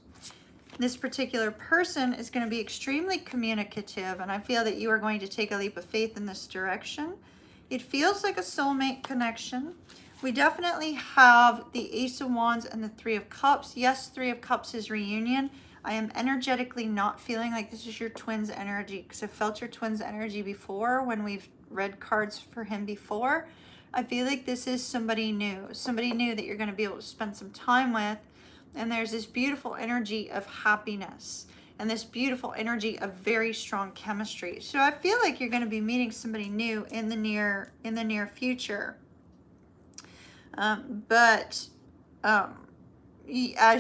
This particular person is going to be extremely communicative, and I feel that you are going to take a leap of faith in this direction. It feels like a soulmate connection. We definitely have the Ace of Wands and the Three of Cups. Yes, Three of Cups is reunion. I am energetically not feeling like this is your twin's energy because I felt your twin's energy before when we've read cards for him before. I feel like this is somebody new that you're going to be able to spend some time with. And there's this beautiful energy of happiness and this beautiful energy of very strong chemistry. So I feel like you're going to be meeting somebody new in the near future. As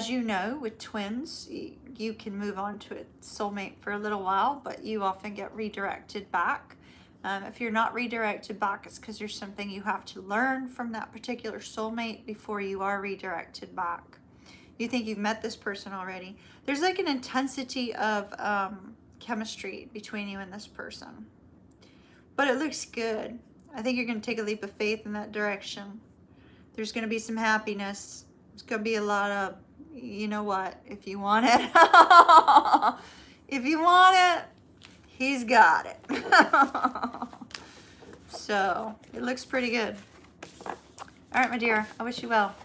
you know, with twins, you can move on to a soulmate for a little while, but you often get redirected back If you're not redirected back, it's because there's something you have to learn from that particular soulmate before you are redirected back. You think you've met this person already. There's like an intensity of chemistry between you and this person. But it looks good. I think you're going to take a leap of faith in that direction. There's going to be some happiness. There's going to be a lot of, you know what, if you want it. If you want it, he's got it. So, it looks pretty good. All right, my dear, I wish you well.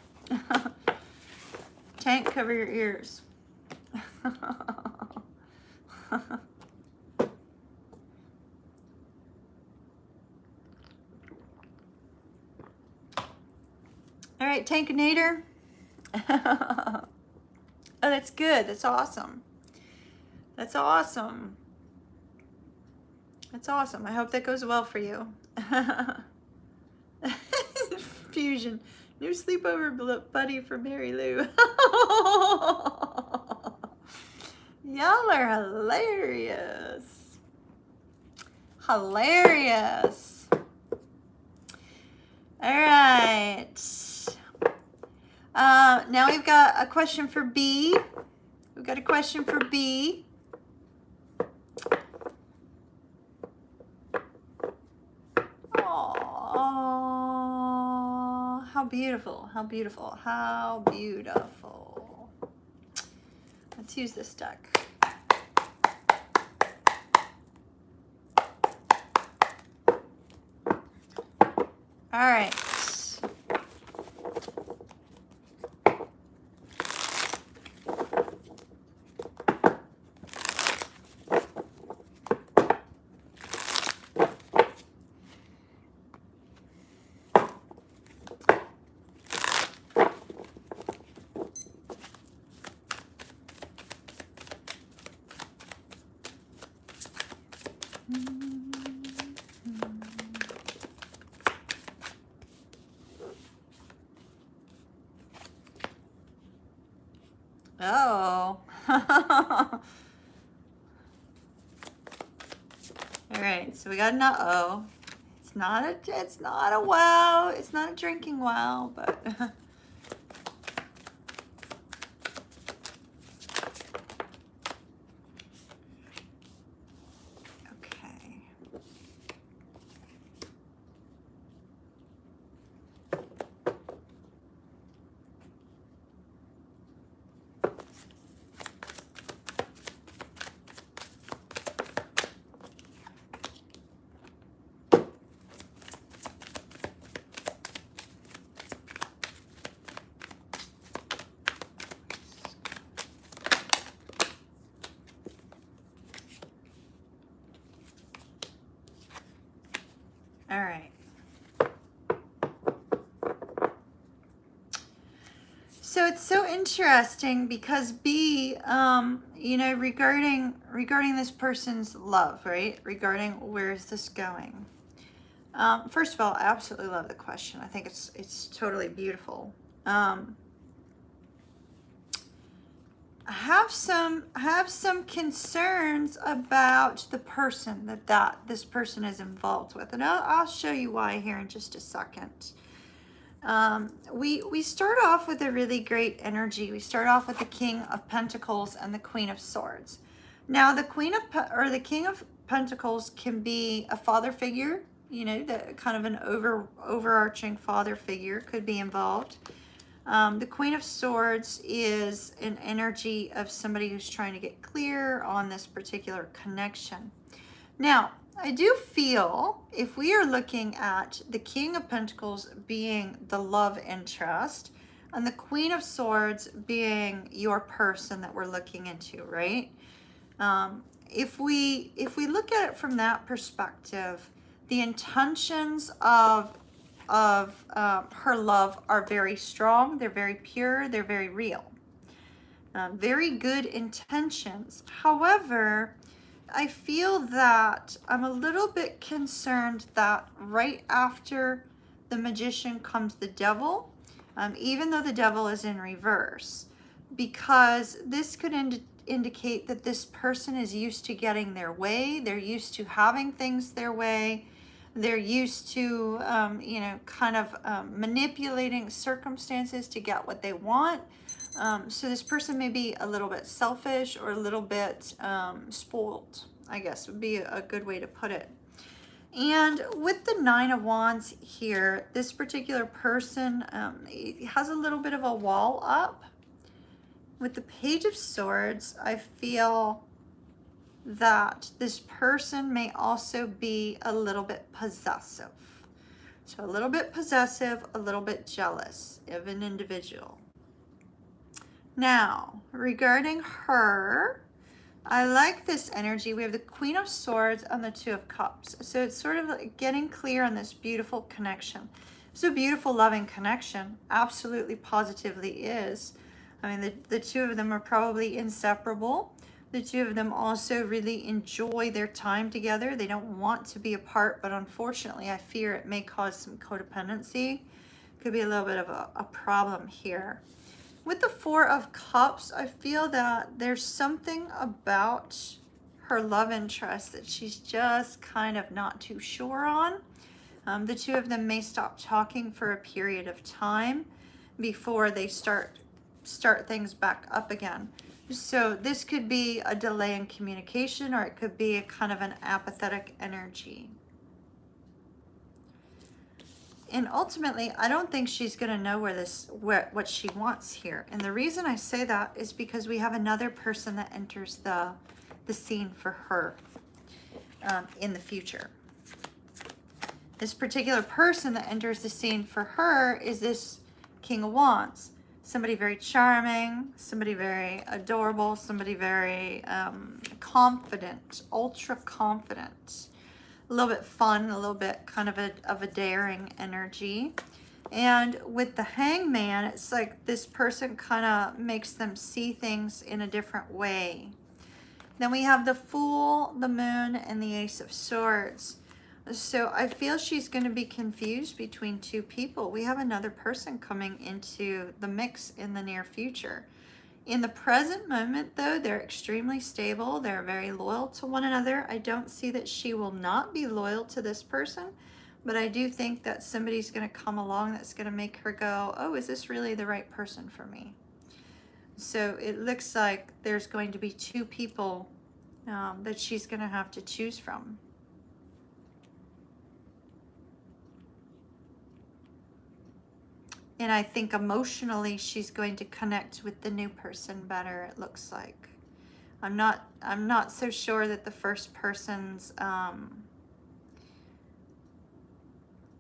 Tank, cover your ears. All right, Tankinator. Oh, that's good. That's awesome. That's awesome. That's awesome. I hope that goes well for you. Fusion. New sleepover buddy for Mary Lou. Y'all are hilarious. Hilarious. All right. Now we've got a question for B. We've got a question for B. Oh, how beautiful, how beautiful, how beautiful. Let's use this deck. All right. Oh. All right, so we got an uh-oh. It's not a wow. It's not a drinking wow, but okay. All right. So it's so interesting because B, you know, regarding this person's love, right? Regarding where is this going? First of all, I absolutely love the question. I think it's totally beautiful. I have some concerns about the person that this person is involved with, and I'll show you why here in just a second. We start off with a really great energy. We start off with the King of Pentacles and the Queen of Swords. Now, the the King of Pentacles can be a father figure. You know, the kind of an overarching father figure could be involved. The Queen of Swords is an energy of somebody who's trying to get clear on this particular connection. Now, I do feel if we are looking at the King of Pentacles being the love interest and the Queen of Swords being your person that we're looking into, right? If we look at it from that perspective, the intentions of her love are very strong, they're very pure, they're very real. Very good intentions. However, I feel that I'm a little bit concerned that right after the Magician comes the Devil, even though the Devil is in reverse, because this could indicate that this person is used to getting their way. They're used to having things their way. They're used to, you know, kind of manipulating circumstances to get what they want. So this person may be a little bit selfish or a little bit spoiled, I guess would be a good way to put it. And with the Nine of Wands here, this particular person has a little bit of a wall up. With the Page of Swords, I feel that this person may also be a little bit possessive. So a little bit possessive, a little bit jealous of an individual. Now, regarding her, I like this energy. We have the Queen of Swords and the Two of Cups. So it's sort of like getting clear on this beautiful connection. It's a beautiful, loving connection. Absolutely, positively is. I mean, the two of them are probably inseparable. The two of them also really enjoy their time together. They don't want to be apart, but unfortunately, I fear it may cause some codependency. Could be a little bit of a problem here. With the Four of Cups, I feel that there's something about her love interest that she's just kind of not too sure on. The two of them may stop talking for a period of time before they start things back up again. So this could be a delay in communication, or it could be a kind of an apathetic energy. And ultimately, I don't think she's going to know what she wants here. And the reason I say that is because we have another person that enters the scene for her in the future. This particular person that enters the scene for her is this King of Wands. Somebody very charming, somebody very adorable, somebody very confident, ultra confident. A little bit fun, a little bit kind of a daring energy. And with the Hangman, it's like this person kind of makes them see things in a different way. Then we have the Fool, the Moon, and the Ace of Swords. So I feel she's going to be confused between two people. We have another person coming into the mix in the near future. In the present moment, though, they're extremely stable. They're very loyal to one another. I don't see that she will not be loyal to this person, but I do think that somebody's going to come along that's going to make her go, oh, is this really the right person for me? So it looks like there's going to be two people that she's going to have to choose from. And I think emotionally she's going to connect with the new person better, it looks like. I'm not so sure that the first person's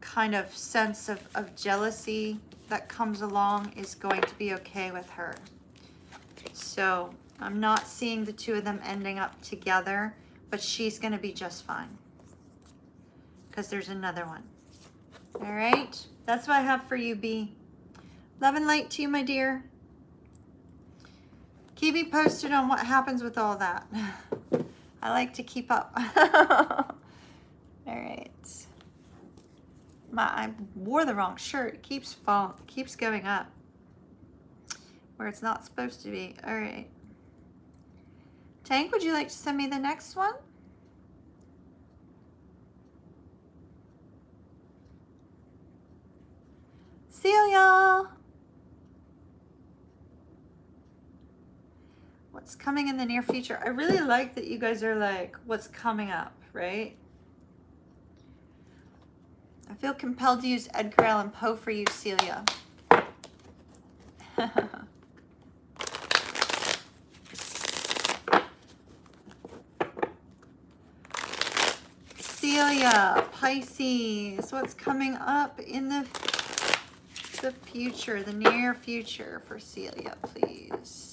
kind of sense of jealousy that comes along is going to be okay with her. So I'm not seeing the two of them ending up together, but she's going to be just fine. Because there's another one. All right? That's what I have for you, B. Love and light to you, my dear. Keep me posted on what happens with all that. I like to keep up. All right. I wore the wrong shirt. It keeps going up where it's not supposed to be. All right. Tank, would you like to send me the next one? Celia. What's coming in the near future? I really like that you guys are like, what's coming up, right? I feel compelled to use Edgar Allan Poe for you, Celia. Celia, Pisces, what's coming up in the future, the near future for Celia, please?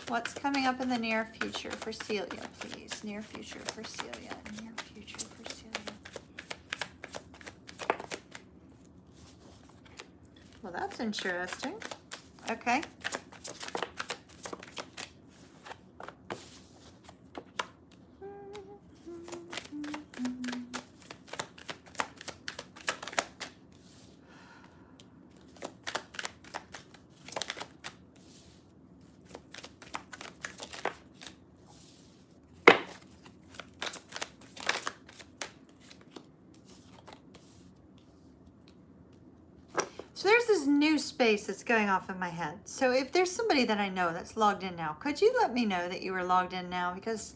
What's coming up in the near future for Celia, please? Near future for Celia. Near future for Celia. Well, that's interesting. Okay. So there's this new space that's going off in my head. So if there's somebody that I know that's logged in now, could you let me know that you were logged in now? Because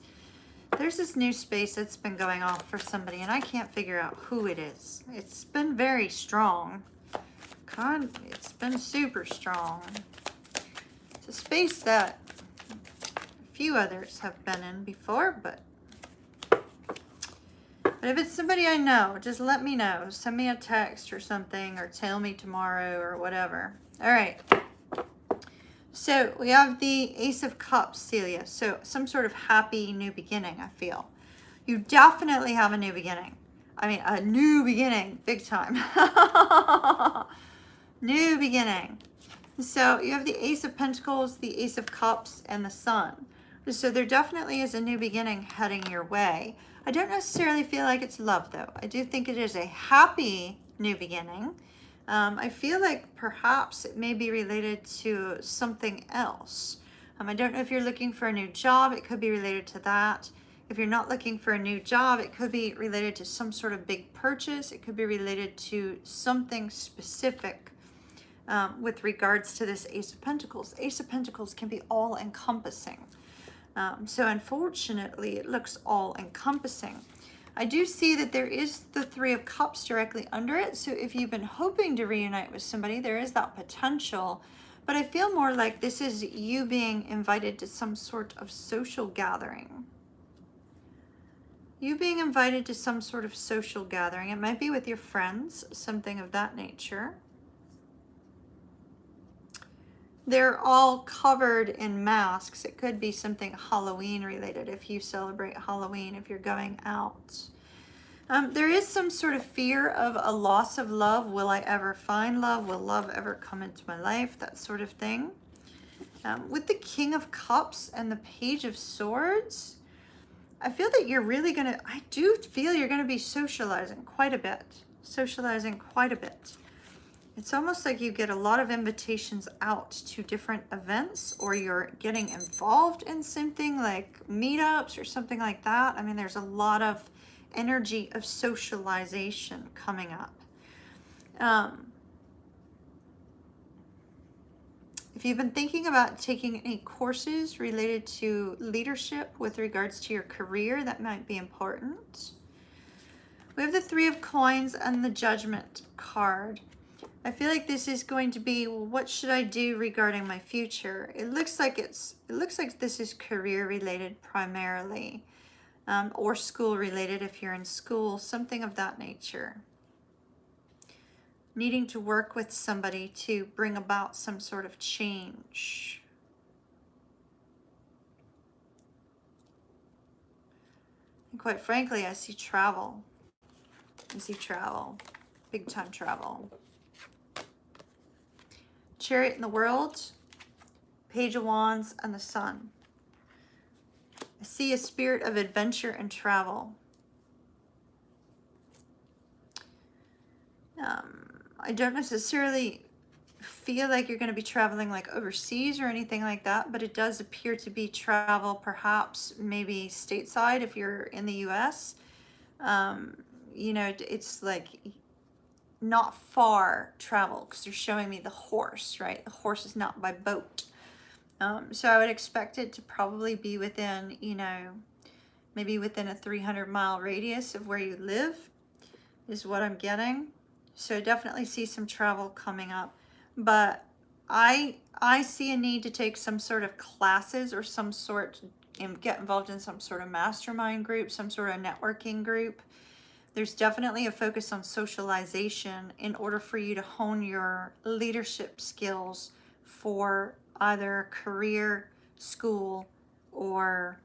there's this new space that's been going off for somebody and I can't figure out who it is. It's been very strong. It's been super strong. It's a space that a few others have been in before, but if it's somebody I know, just let me know. Send me a text or something, or tell me tomorrow or whatever. All right. So we have the Ace of Cups, Celia. So some sort of happy new beginning, I feel. You definitely have a new beginning. I mean, a new beginning, big time. New beginning. So you have the Ace of Pentacles, the Ace of Cups, and the Sun. So there definitely is a new beginning heading your way. I don't necessarily feel like it's love, though. I do think it is a happy new beginning. I feel like perhaps it may be related to something else. I don't know if you're looking for a new job. It could be related to that. If you're not looking for a new job, it could be related to some sort of big purchase. It could be related to something specific with regards to this Ace of Pentacles. Ace of Pentacles can be all-encompassing. So unfortunately, it looks all-encompassing. I do see that there is the Three of Cups directly under it. So if you've been hoping to reunite with somebody, there is that potential. But I feel more like this is you being invited to some sort of social gathering. You being invited to some sort of social gathering. It might be with your friends, something of that nature. They're all covered in masks. It could be something Halloween related if you celebrate Halloween, if you're going out. There is some sort of fear of a loss of love. Will I ever find love? Will love ever come into my life? That sort of thing. With the King of Cups and the Page of Swords, I feel that you're really going to, I do feel you're going to be socializing quite a bit. Socializing quite a bit. It's almost like you get a lot of invitations out to different events, or you're getting involved in something like meetups or something like that. I mean, there's a lot of energy of socialization coming up. If you've been thinking about taking any courses related to leadership with regards to your career, that might be important. We have the Three of Coins and the Judgment card. I feel like this is going to be, well, what should I do regarding my future? It looks like this is career related primarily, or school related if you're in school, something of that nature. Needing to work with somebody to bring about some sort of change. And quite frankly, I see travel. I see travel, big time travel. Chariot in the World, Page of Wands, and the Sun. I see a spirit of adventure and travel. I don't necessarily feel like you're going to be traveling like overseas or anything like that, but it does appear to be travel, perhaps maybe stateside if you're in the US. You know, it's like not far travel, because they're showing me the horse, right? The horse is not by boat. So I would expect it to probably be within, you know, maybe within a 300-mile radius of where you live is what I'm getting. So definitely see some travel coming up. But I see a need to take some sort of classes or some sort, and get involved in some sort of mastermind group, some sort of networking group. There's definitely a focus on socialization in order for you to hone your leadership skills for either career, school, or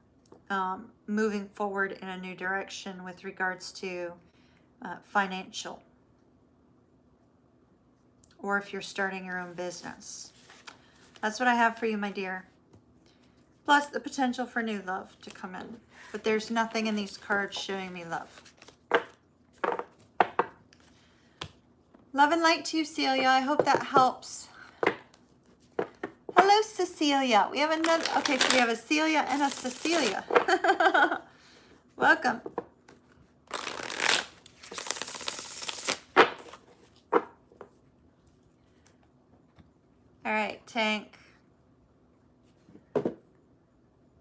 moving forward in a new direction with regards to financial. Or if you're starting your own business. That's what I have for you, my dear. Plus the potential for new love to come in. But there's nothing in these cards showing me love. Love and light to you, Celia. I hope that helps. Hello, Cecilia. We have another, okay, so we have a Celia and a Cecilia. Welcome. Tank.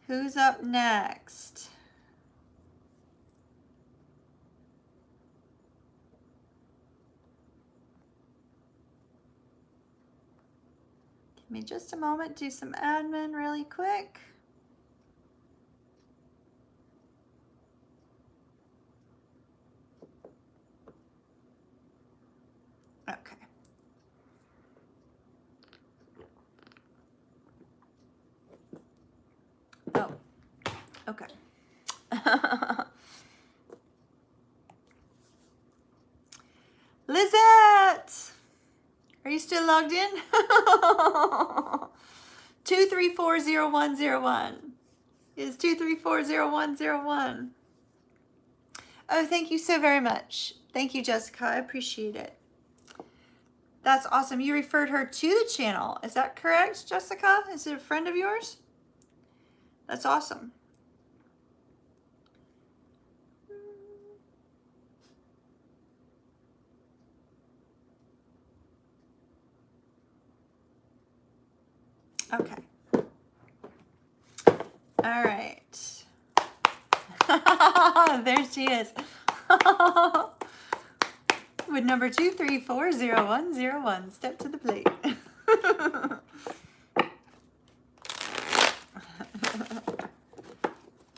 Who's up next? Give me just a moment, do some admin really quick. Okay. Oh, okay. Lizette! Are you still logged in? 2340101 is 2340101. Oh, thank you so very much. Thank you, Jessica. I appreciate it. That's awesome. You referred her to the channel. Is that correct, Jessica? Is it a friend of yours? That's awesome. Okay. All right. There she is. With number 2340101. Step to the plate.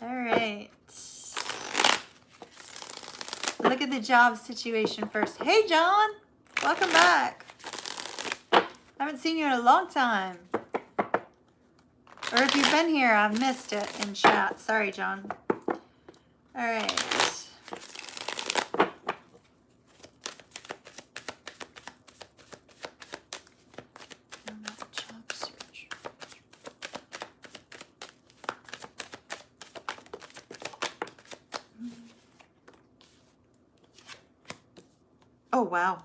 All right. Look at the job situation first. Hey, John. Welcome back. Haven't seen you in a long time. Or if you've been here, I've missed it in chat. Sorry, John. All right. Job search. Oh, wow.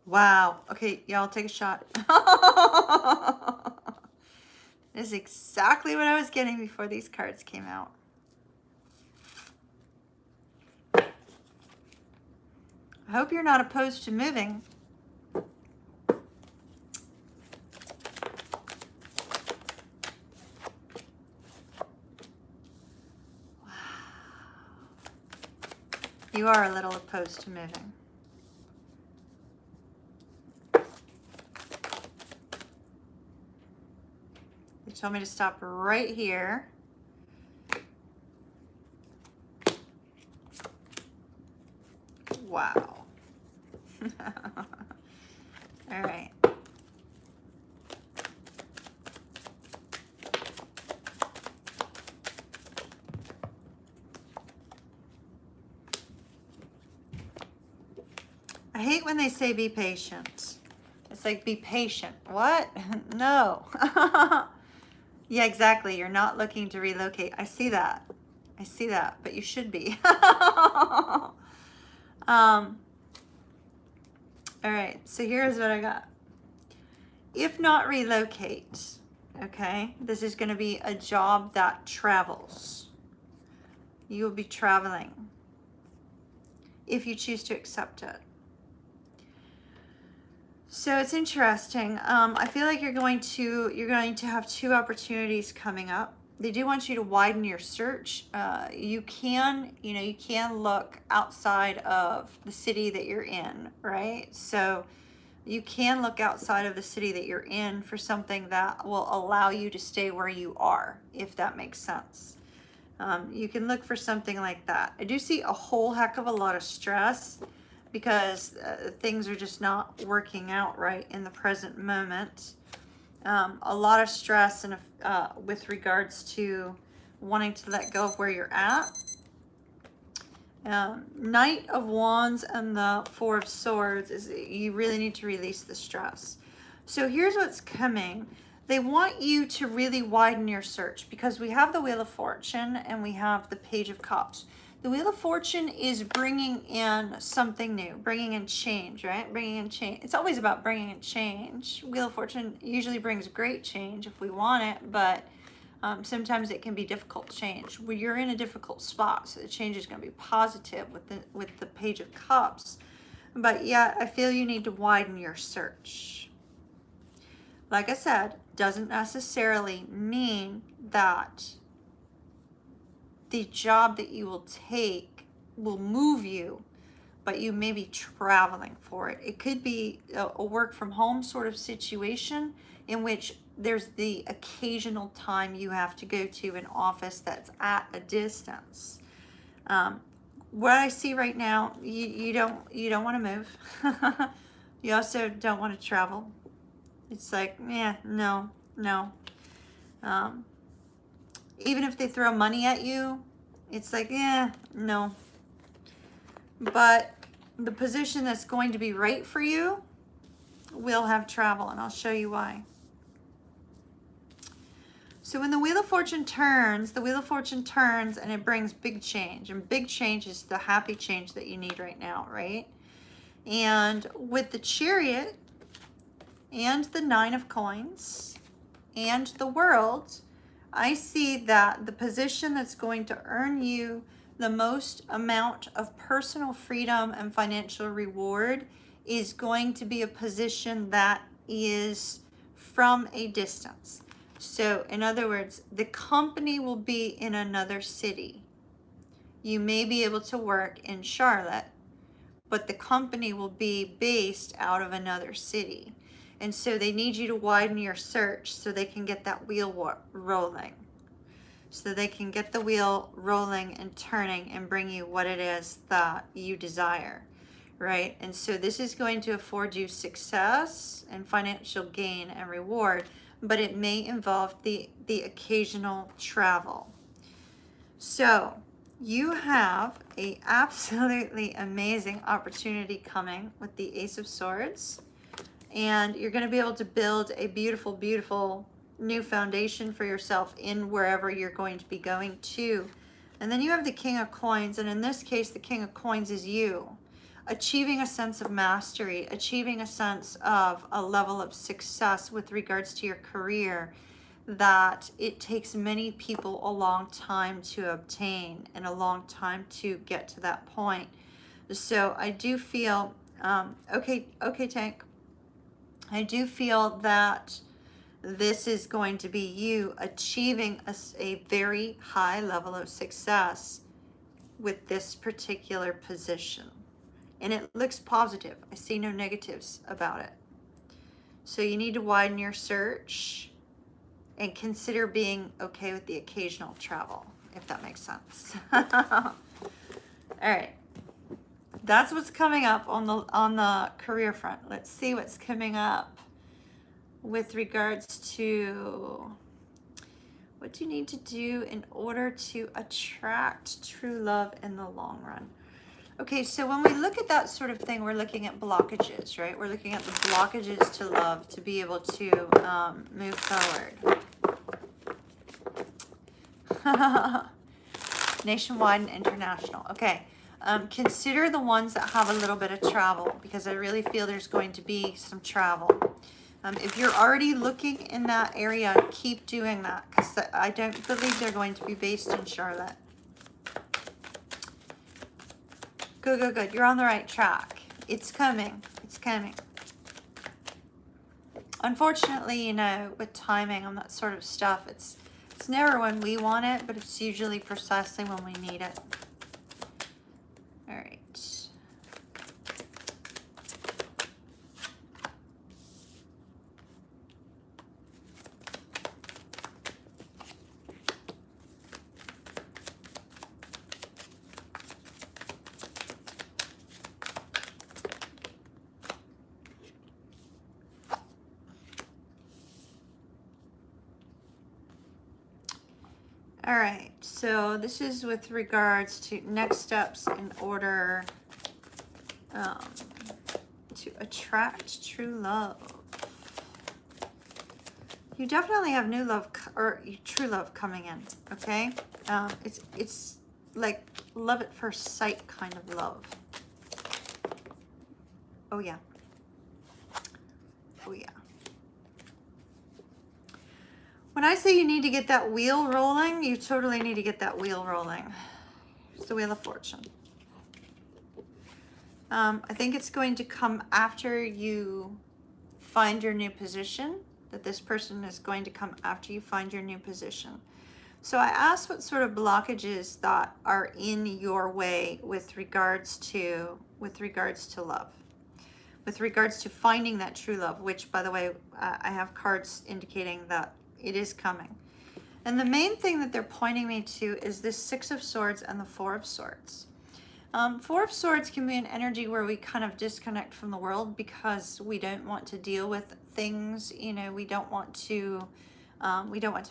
Wow. Okay, y'all take a shot. This is exactly what I was getting before these cards came out. I hope you're not opposed to moving. Wow. You are a little opposed to moving. They told me to stop right here. Wow. All right. I hate when they say be patient. It's like, be patient. What? No. Yeah, exactly. You're not looking to relocate. I see that. I see that, but you should be. All right, so here's what I got. If not relocate, okay, this is going to be a job that travels. You will be traveling if you choose to accept it. So it's interesting. I feel like you're going to have two opportunities coming up. They do want you to widen your search. You can look outside of the city that you're in, right? So you can look outside of the city that you're in for something that will allow you to stay where you are, if that makes sense. You can look for something like that. I do see a whole heck of a lot of stress because things are just not working out right in the present moment. A lot of stress and with regards to wanting to let go of where you're at. Knight of Wands and the Four of Swords is you really need to release the stress. So here's what's coming. They want you to really widen your search because we have the Wheel of Fortune and we have the Page of Cups. The Wheel of Fortune is bringing in something new, bringing in change, right? Bringing in change. It's always about bringing in change. Wheel of Fortune usually brings great change if we want it, but sometimes it can be difficult change. Well, you're in a difficult spot, so the change is going to be positive with the Page of Cups. But yeah, I feel you need to widen your search. like I said, doesn't necessarily mean that the job that you will take will move you, but you may be traveling for it. It could be a work from home sort of situation in which there's the occasional time you have to go to an office that's at a distance. What I see right now, you don't want to move. You also don't want to travel. It's like, no. Even if they throw money at you, it's like, no. But the position that's going to be right for you will have travel, and I'll show you why. So when the Wheel of Fortune turns, and it brings big change. And big change is the happy change that you need right now, right? And with the Chariot and the Nine of Coins and the World, I see that the position that's going to earn you the most amount of personal freedom and financial reward is going to be a position that is from a distance. So in other words, the company will be in another city. You may be able to work in Charlotte, but the company will be based out of another city. And so they need you to widen your search so they can get that wheel rolling. So they can get the wheel rolling and turning and bring you what it is that you desire, right? And so this is going to afford you success and financial gain and reward, but it may involve the occasional travel. So you have a absolutely amazing opportunity coming with the Ace of Swords, and you're going to be able to build a beautiful, beautiful new foundation for yourself in wherever you're going to be going to. And then you have the King of Coins, and in this case, the King of Coins is you. Achieving a sense of mastery, achieving a sense of a level of success with regards to your career that it takes many people a long time to obtain and a long time to get to that point. So I do feel, okay, Tank, I do feel that this is going to be you achieving a very high level of success with this particular position. And it looks positive. I see no negatives about it. So you need to widen your search and consider being okay with the occasional travel, if that makes sense. All right. That's what's coming up on the career front. Let's see what's coming up with regards to what you need to do in order to attract true love in the long run. Okay, so when we look at that sort of thing, we're looking at blockages, right? We're looking at the blockages to love to be able to move forward. Nationwide and international. Okay, consider the ones that have a little bit of travel, because I really feel there's going to be some travel. If you're already looking in that area, keep doing that, because I don't believe they're going to be based in Charlotte. Good. You're on the right track. It's coming. It's coming. Unfortunately, with timing on that sort of stuff, it's never when we want it, but it's usually precisely when we need it. All right. All right, so this is with regards to next steps in order to attract true love. You definitely have new love or true love coming in, okay? It's like love at first sight kind of love. Oh yeah. Oh yeah. When I say you need to get that wheel rolling, you totally need to get that wheel rolling. It's the Wheel of Fortune. I think it's going to come after you find your new position, that this person is going to come after you find your new position. So I asked what sort of blockages that are in your way with regards to love, with regards to finding that true love, which, by the way, I have cards indicating that it is coming. And the main thing that they're pointing me to is this Six of Swords and the Four of Swords. Four of Swords can be an energy where we kind of disconnect from the world because we don't want to deal with things. You know, we don't want to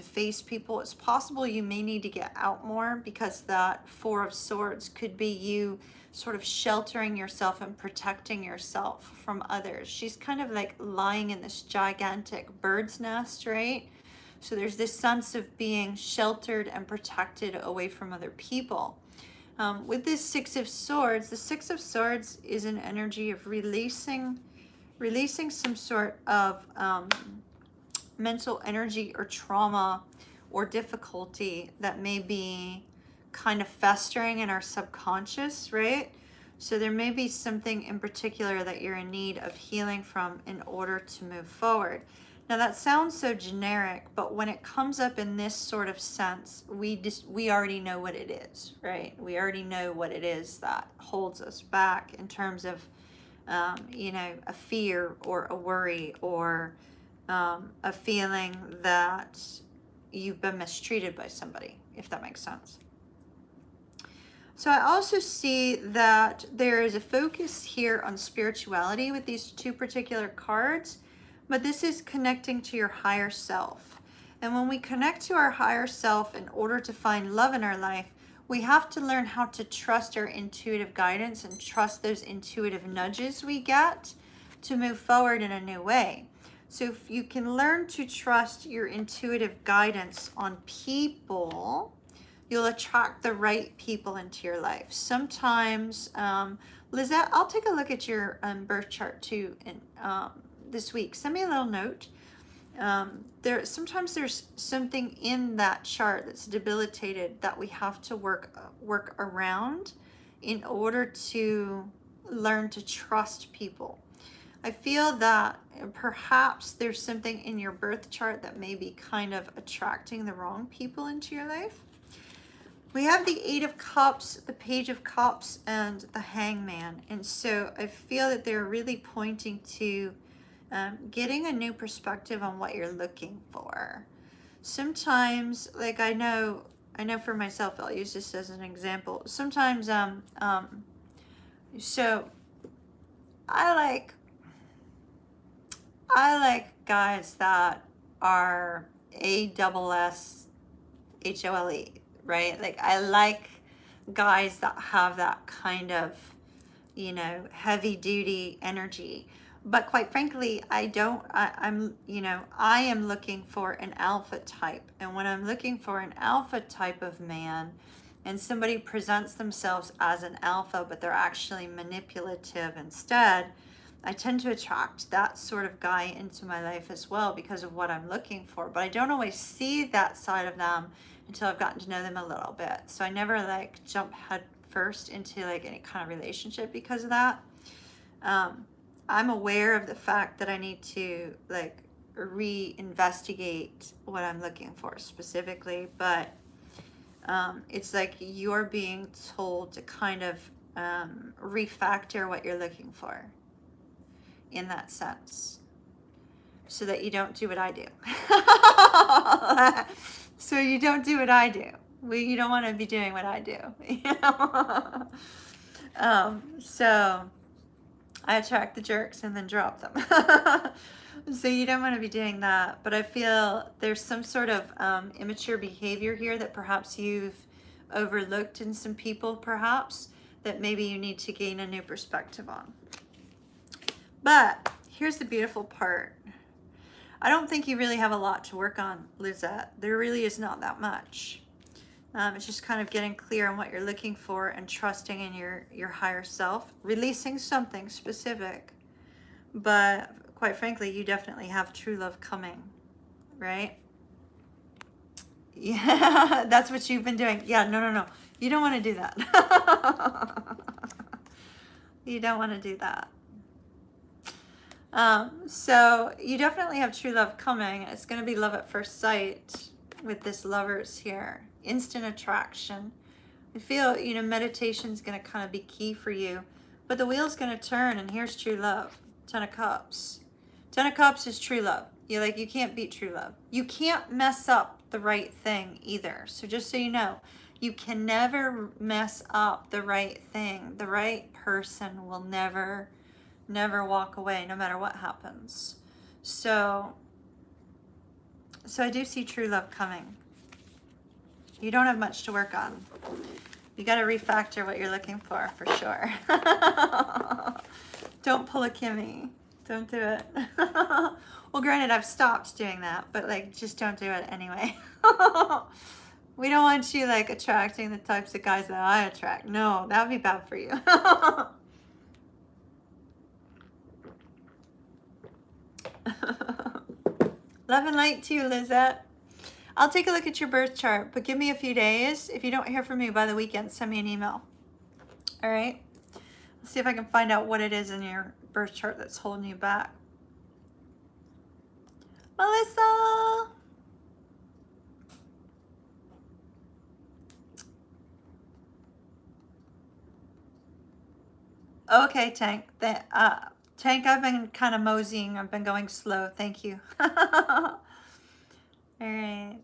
face people. It's possible you may need to get out more, because that Four of Swords could be you sort of sheltering yourself and protecting yourself from others. She's kind of like lying in this gigantic bird's nest, right? So there's this sense of being sheltered and protected away from other people. With this Six of Swords, the Six of Swords is an energy of releasing some sort of mental energy or trauma or difficulty that may be kind of festering in our subconscious, right? So there may be something in particular that you're in need of healing from in order to move forward. Now that sounds so generic, but when it comes up in this sort of sense, we already know what it is, right? We already know what it is that holds us back in terms of, you know, a fear or a worry or a feeling that you've been mistreated by somebody, if that makes sense. So I also see that there is a focus here on spirituality with these two particular cards. But this is connecting to your higher self. And when we connect to our higher self in order to find love in our life, we have to learn how to trust our intuitive guidance and trust those intuitive nudges we get to move forward in a new way. So if you can learn to trust your intuitive guidance on people, you'll attract the right people into your life. Sometimes, Lizette, I'll take a look at your birth chart too, and this week. Send me a little note. Sometimes there's something in that chart that's debilitated that we have to work around in order to learn to trust people. I feel that perhaps there's something in your birth chart that may be kind of attracting the wrong people into your life. We have the Eight of Cups, the Page of Cups, and the Hangman. And so I feel that they're really pointing to getting a new perspective on what you're looking for. Sometimes, like I know for myself, I'll use this as an example. Sometimes, so I like guys that are ASSHOLE, right? Like I like guys that have that kind of, you know, heavy duty energy. But quite frankly, I am looking for an alpha type. And when I'm looking for an alpha type of man and somebody presents themselves as an alpha, but they're actually manipulative instead, I tend to attract that sort of guy into my life as well because of what I'm looking for. But I don't always see that side of them until I've gotten to know them a little bit. So I never like jump head first into like any kind of relationship because of that. I'm aware of the fact that I need to like reinvestigate what I'm looking for specifically, but it's like you're being told to kind of refactor what you're looking for in that sense so that you don't do what I do. So you don't do what I do. You don't want to be doing what I do. You know? So I attract the jerks and then drop them. So you don't want to be doing that. But I feel there's some sort of immature behavior here that perhaps you've overlooked in some people, perhaps, that maybe you need to gain a new perspective on. But here's the beautiful part. I don't think you really have a lot to work on, Lizette. There really is not that much. It's just kind of getting clear on what you're looking for and trusting in your higher self, releasing something specific. But quite frankly, you definitely have true love coming, right? Yeah, that's what you've been doing. Yeah, no. You don't want to do that. You don't want to do that. So you definitely have true love coming. It's going to be love at first sight with this lovers here. Instant attraction. I feel, you know, meditation is going to kind of be key for you. But the wheel's going to turn, and here's true love. 10 of Cups. 10 of Cups is true love. You can't beat true love. You can't mess up the right thing either. So just so you know, you can never mess up the right thing. The right person will never walk away no matter what happens. So I do see true love coming. You don't have much to work on. You got to refactor what you're looking for sure. Don't pull a Kimmy. Don't do it. Well, granted, I've stopped doing that, but like, just don't do it anyway. We don't want you like attracting the types of guys that I attract. No, that would be bad for you. Love and light to you, Lizette. I'll take a look at your birth chart, but give me a few days. If you don't hear from me by the weekend, send me an email. All right? Let's see if I can find out what it is in your birth chart that's holding you back. Melissa! Okay, Tank. Tank, I've been kind of moseying. I've been going slow. Thank you. All right.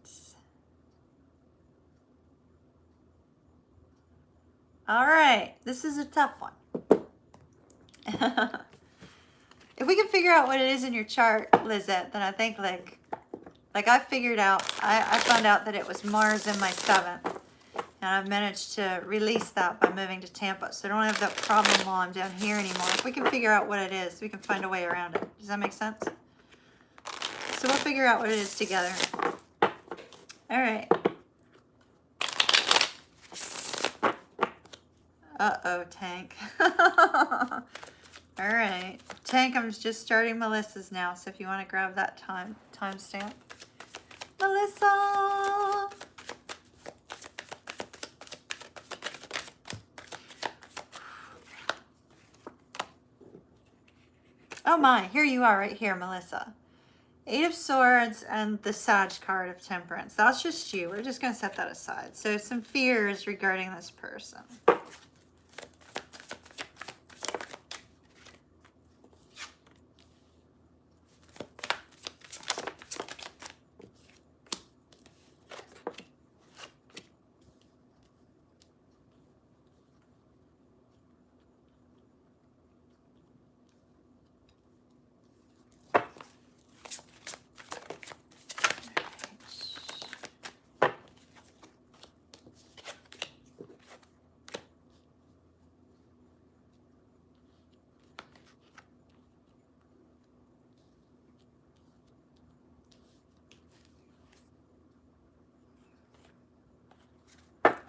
All right. This is a tough one. If we can figure out what it is in your chart, Lizette, then I think like I figured out, I found out that it was Mars in my 7th. And I've managed to release that by moving to Tampa. So I don't have that problem while I'm down here anymore. If we can figure out what it is, we can find a way around it. Does that make sense? So we'll figure out what it is together. All right. Uh-oh, Tank. All right. Tank, I'm just starting Melissa's now. So if you want to grab that timestamp. Melissa! Oh my, here you are right here, Melissa. 8 of Swords and the Sag card of Temperance. That's just you. We're just going to set that aside. So some fears regarding this person.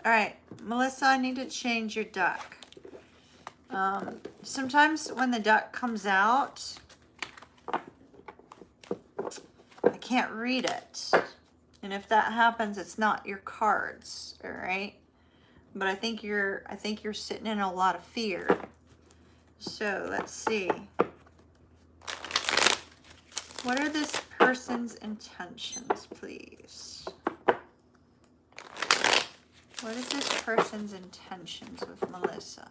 All right, Melissa, I need to change your deck. Sometimes when the deck comes out, I can't read it. And if that happens, it's not your cards, all right? But I think you're sitting in a lot of fear. So let's see. What are this person's intentions, please? What is this person's intentions with Melissa?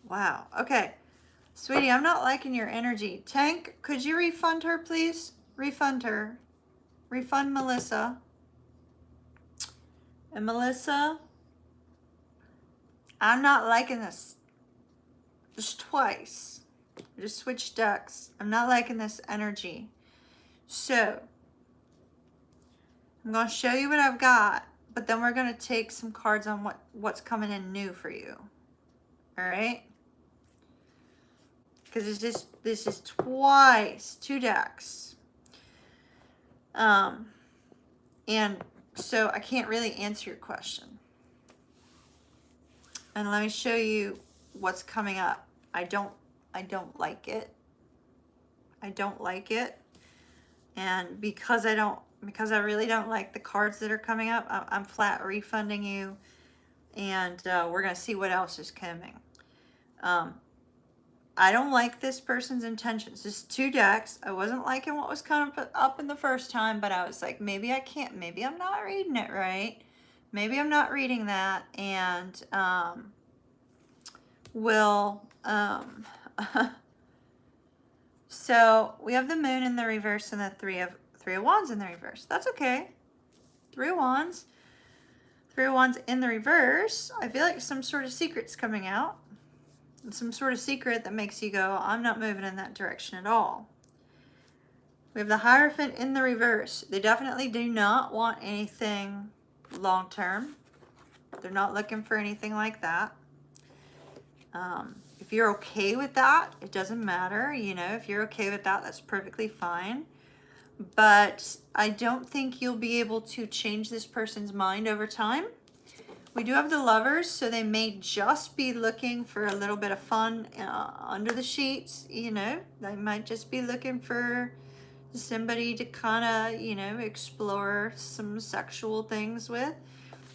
Wow. Okay. Sweetie, I'm not liking your energy. Tank, could you refund her, please? Refund her. Refund Melissa. And Melissa, I'm not liking this. Just twice. I just switched decks. I'm not liking this energy. So, I'm going to show you what I've got, but then we're going to take some cards on what's coming in new for you. All right? Because this is twice, 2 decks. And So I can't really answer your question. And let me show you what's coming up. I don't like it. I don't like it. And because I really don't like the cards that are coming up, I'm flat refunding you. And we're going to see what else is coming. I don't like this person's intentions. This is 2 decks. I wasn't liking what was coming up in the first time, but I was like, maybe I can't, maybe I'm not reading it right. Maybe I'm not reading that. And so we have the moon in the reverse and the three of wands in the reverse. That's okay. 3 of wands. 3 of wands in the reverse. I feel like some sort of secret's coming out. Some sort of secret that makes you go, I'm not moving in that direction at all. We have the Hierophant in the reverse. They definitely do not want anything long term. They're not looking for anything like that. If you're okay with that, it doesn't matter. You know, if you're okay with that, that's perfectly fine. But I don't think you'll be able to change this person's mind over time. We do have the Lovers, so they may just be looking for a little bit of fun under the sheets, you know. They might just be looking for somebody to kind of, you know, explore some sexual things with.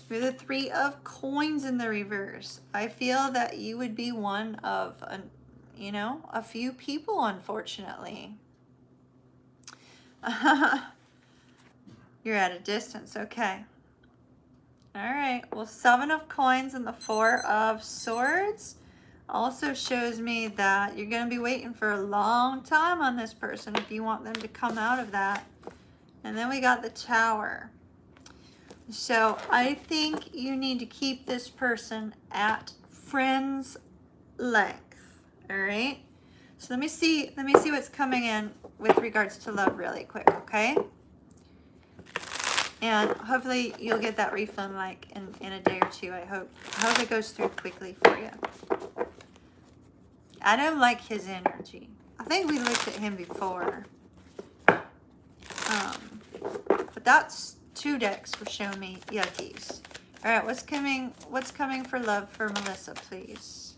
We have the 3 of Coins in the reverse. I feel that you would be one of, you know, a few people, unfortunately. You're at a distance, okay. All right, well, 7 of Coins and the 4 of Swords also shows me that you're going to be waiting for a long time on this person if you want them to come out of that. And then we got the Tower. So I think you need to keep this person at friend's length, all right? So let me see what's coming in with regards to love really quick, okay? And hopefully you'll get that refund like in a day or two. I hope it goes through quickly for you. I don't like his energy. I think we looked at him before. But that's 2 decks for Show Me Yuckies. All right, what's coming for love for Melissa, please?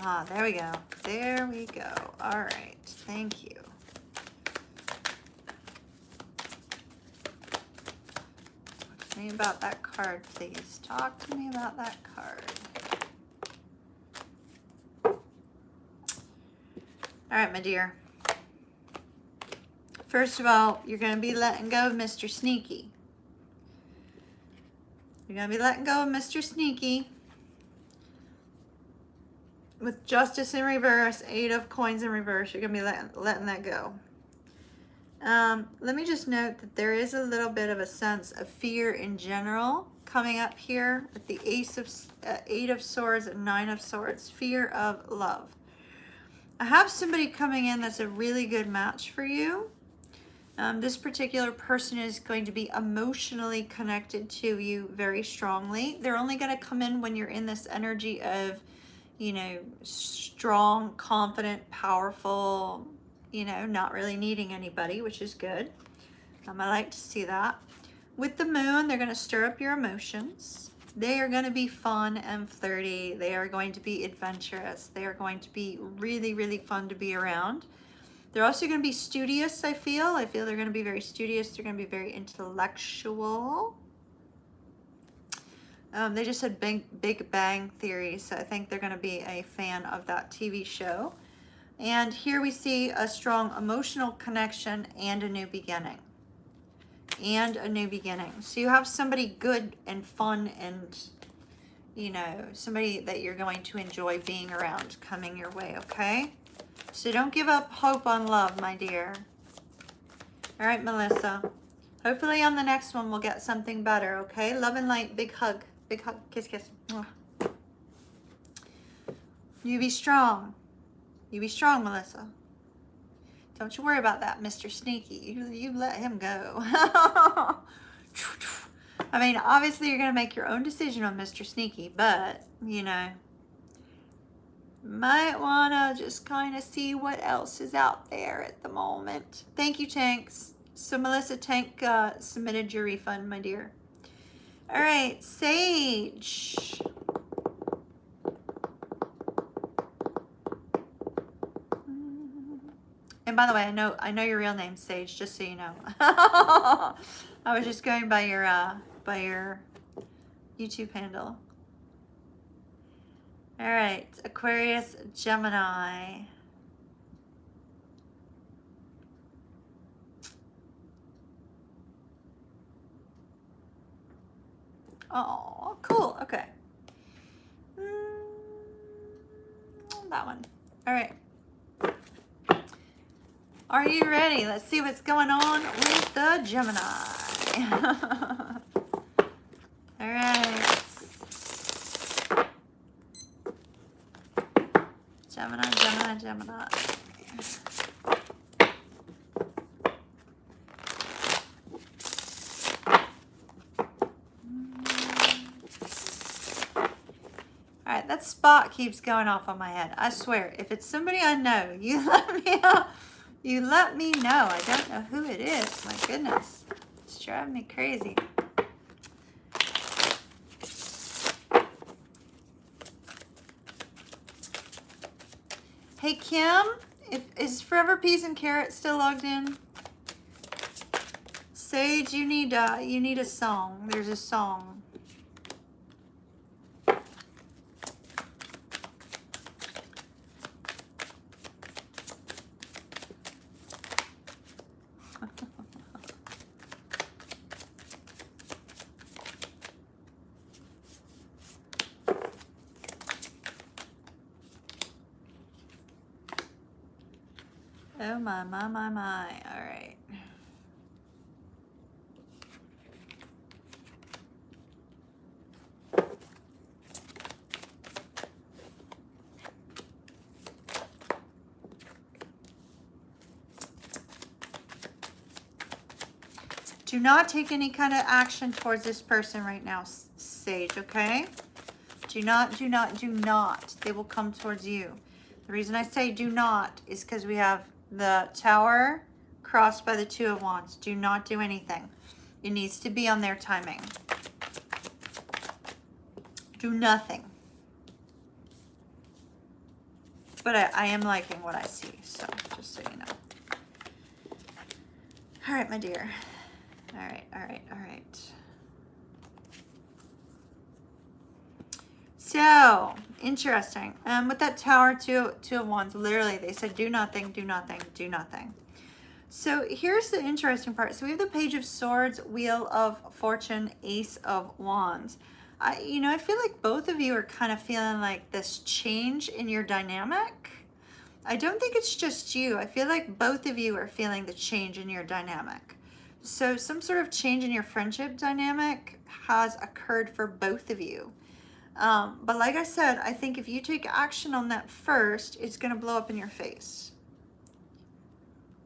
Ah, there we go. There we go. All right. Thank you. Talk to me about that card, please. Talk to me about that card. All right, my dear. First of all, you're going to be letting go of Mr. Sneaky. You're going to be letting go of Mr. Sneaky. With Justice in reverse, 8 of Coins in reverse, you're going to be letting that go. Let me just note that there is a little bit of a sense of fear in general coming up here with the 8 of Swords and 9 of Swords. Fear of love. I have somebody coming in that's a really good match for you. This particular person is going to be emotionally connected to you very strongly. They're only going to come in when you're in this energy of, you know, strong, confident, powerful, you know, not really needing anybody, which is good. I like to see that. With the moon, they're going to stir up your emotions. They are going to be fun and flirty. They are going to be adventurous. They are going to be really, really fun to be around. They're also going to be studious, I feel. I feel they're going to be very studious. They're going to be very intellectual. They just said Big Bang Theory, so I think they're going to be a fan of that TV show. And here we see a strong emotional connection and a new beginning. And a new beginning. So you have somebody good and fun and, you know, somebody that you're going to enjoy being around coming your way, okay? So don't give up hope on love, my dear. All right, Melissa. Hopefully on the next one we'll get something better, okay? Love and light, big hug. Big hug, kiss, kiss. You be strong. You be strong, Melissa. Don't you worry about that, Mr. Sneaky. You let him go. I mean, obviously you're going to make your own decision on Mr. Sneaky, but, you know, might want to just kind of see what else is out there at the moment. Thank you, Tanks. So Melissa Tank submitted your refund, my dear. All right, Sage. And by the way, I know your real name, Sage, just so you know. I was just going by your YouTube handle. All right, Aquarius, Gemini. Oh, cool. Okay. That one. All right. Are you ready? Let's see what's going on with the Gemini. All right. Gemini, Gemini, Gemini. All right, that spot keeps going off on my head. I swear, if it's somebody I know, you let me know. You let me know. I don't know who it is. My goodness. It's driving me crazy. Hey, Kim, is Forever Peas and Carrots still logged in? Sage, you need a song. There's a song. Oh my. All right. Do not take any kind of action towards this person right now, Sage, okay? Do not. They will come towards you. The reason I say do not is because we have the Tower crossed by the Two of Wands. Do not do anything. It needs to be on their timing. Do nothing. But I am liking what I see, so just so you know. All right, my dear. All right. So, interesting. With that Tower, two of Wands, literally, they said do nothing. So, here's the interesting part. So, we have the Page of Swords, Wheel of Fortune, Ace of Wands. I feel like both of you are kind of feeling like this change in your dynamic. I don't think it's just you. I feel like both of you are feeling the change in your dynamic. So, some sort of change in your friendship dynamic has occurred for both of you. But like I said, I think if you take action on that first, it's going to blow up in your face.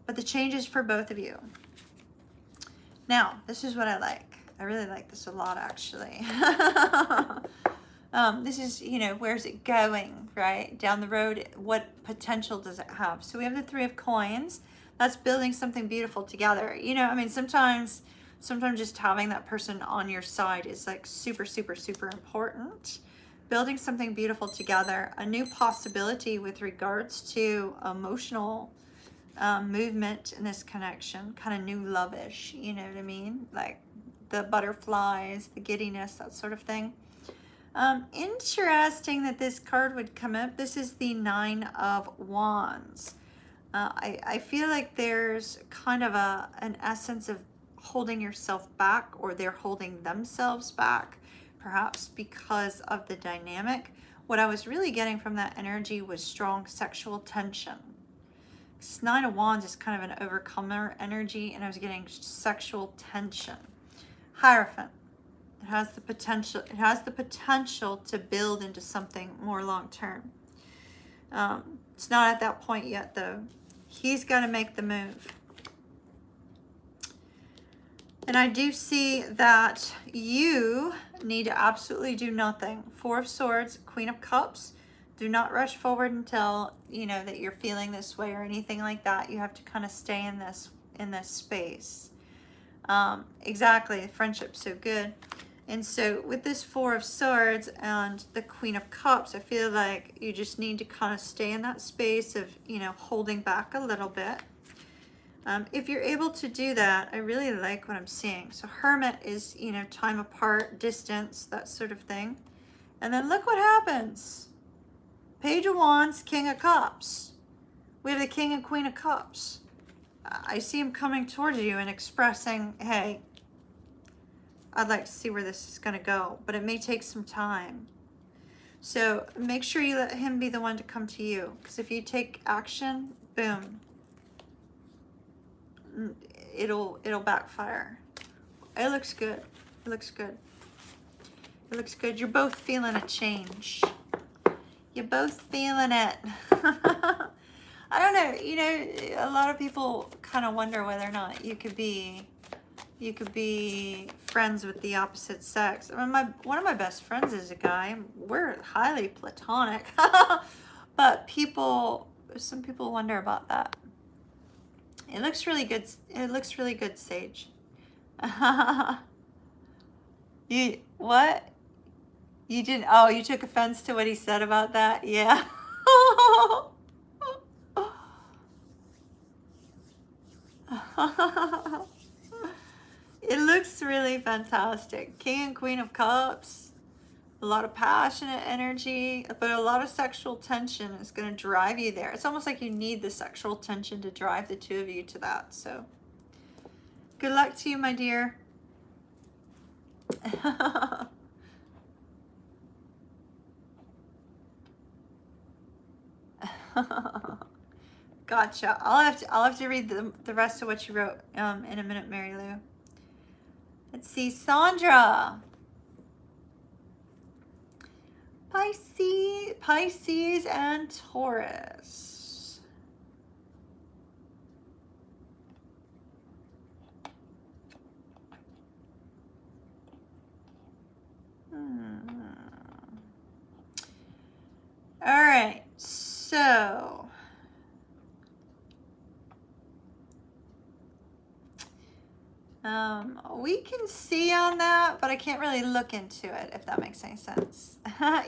But the change is for both of you. Now, this is what I like. I really like this a lot, actually. This is, where's it going, right? Down the road, what potential does it have? So we have the Three of Coins. That's building something beautiful together. Sometimes just having that person on your side is like super, super, super important. Building something beautiful together, a new possibility with regards to emotional movement in this connection, kind of new love-ish, you know what I mean? Like the butterflies, the giddiness, that sort of thing. Interesting that this card would come up. This is the Nine of Wands. I feel like there's kind of an essence of holding yourself back, or they're holding themselves back, perhaps because of the dynamic. What I was really getting from that energy was strong sexual tension. This Nine of Wands is kind of an overcomer energy, and I was getting sexual tension. Hierophant. It has the potential. It has the potential to build into something more long term. It's not at that point yet, though. He's got to make the move. And I do see that you need to absolutely do nothing. Four of Swords, Queen of Cups. Do not rush forward until, you know, that you're feeling this way or anything like that. You have to kind of stay in this space. Exactly, friendship's so good. And so with this Four of Swords and the Queen of Cups, I feel like you just need to kind of stay in that space of, you know, holding back a little bit. If you're able to do that, I really like what I'm seeing. So Hermit is, you know, time apart, distance, that sort of thing. And then look what happens. Page of Wands, King of Cups. We have the King and Queen of Cups. I see him coming towards you and expressing, hey, I'd like to see where this is going to go, but it may take some time. So make sure you let him be the one to come to you. Because if you take action, boom, it'll backfire. It looks good. It looks good. It looks good. You're both feeling a change. You're both feeling it. I don't know. You know, a lot of people kind of wonder whether or not you could be friends with the opposite sex. I mean, one of my best friends is a guy. We're highly platonic, but some people wonder about that. It looks really good. It looks really good, Sage. What? You didn't? Oh, you took offense to what he said about that? Yeah. It looks really fantastic. King and Queen of Cups. A lot of passionate energy, but a lot of sexual tension is going to drive you there. It's almost like you need the sexual tension to drive the two of you to that. So good luck to you, my dear. Gotcha. I'll have to read the rest of what you wrote in a minute, Mary Lou. Let's see, Sandra. Pisces and Taurus. All right, so we can see on that, but I can't really look into it, if that makes any sense.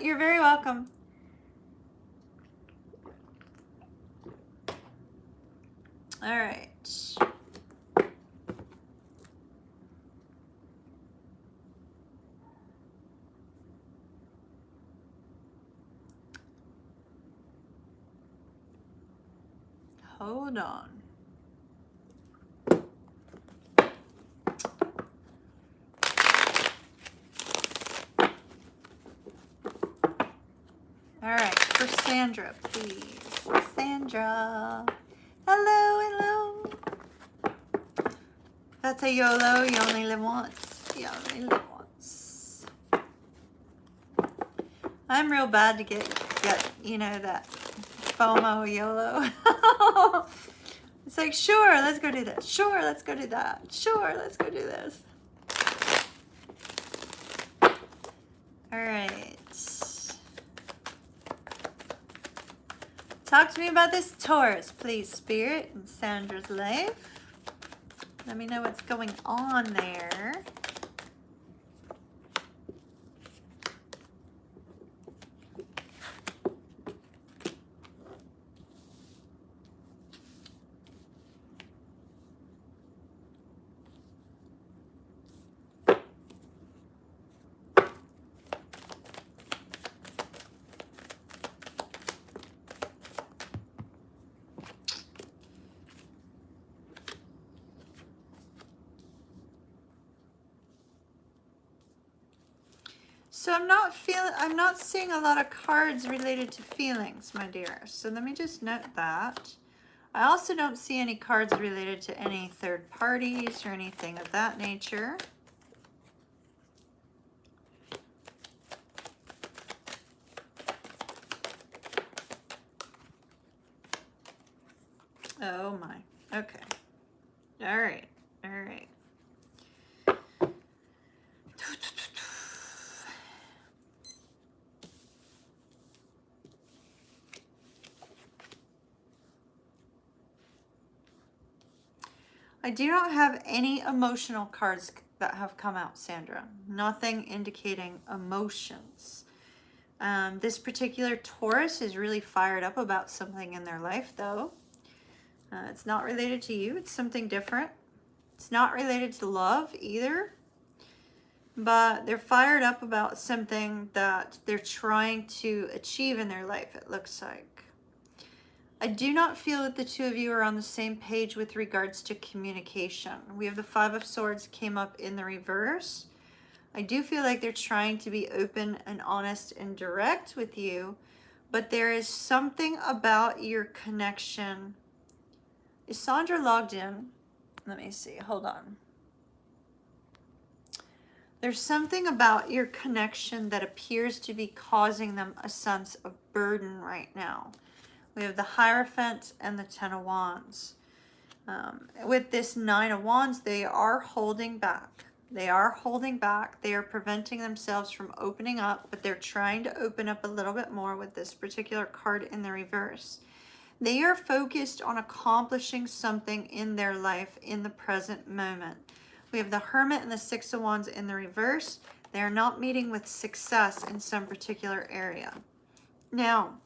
You're very welcome. All right. Hold on. All right, for Sandra, please. Sandra. Hello, hello. That's a YOLO. You only live once. You only live once. I'm real bad to get you know, that FOMO YOLO. It's like, sure, let's go do this. Sure, let's go do that. Sure, let's go do this. All right. Talk to me about this Taurus, please, Spirit, in Sandra's life. Let me know what's going on there. So I'm not seeing a lot of cards related to feelings, my dear. So let me just note that. I also don't see any cards related to any third parties or anything of that nature. Oh my. Okay. All right. All right. I do not have any emotional cards that have come out, Sandra. Nothing indicating emotions. This particular Taurus is really fired up about something in their life, though. It's not related to you. It's something different. It's not related to love either. But they're fired up about something that they're trying to achieve in their life, it looks like. I do not feel that the two of you are on the same page with regards to communication. We have the Five of Swords came up in the reverse. I do feel like they're trying to be open and honest and direct with you, but there is something about your connection. Is Sandra logged in? Let me see. Hold on. There's something about your connection that appears to be causing them a sense of burden right now. We have the Hierophant and the Ten of Wands. With this Nine of Wands, they are holding back. They are holding back. They are preventing themselves from opening up, but they're trying to open up a little bit more with this particular card in the reverse. They are focused on accomplishing something in their life in the present moment. We have the Hermit and the Six of Wands in the reverse. They are not meeting with success in some particular area. Now,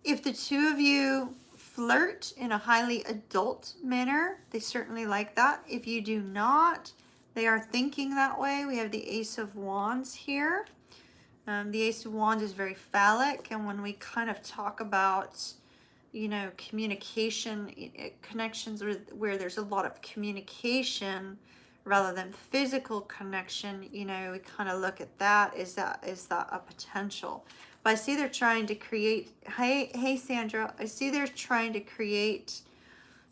if the two of you flirt in a highly adult manner, they certainly like that. If you do not, they are thinking that way. We have the Ace of Wands here. The Ace of Wands is very phallic, and when we kind of talk about, you know, communication, connections where there's a lot of communication rather than physical connection, you know, we kind of look at that. Is that a potential? But I see they're trying to create, hey Sandra, I see they're trying to create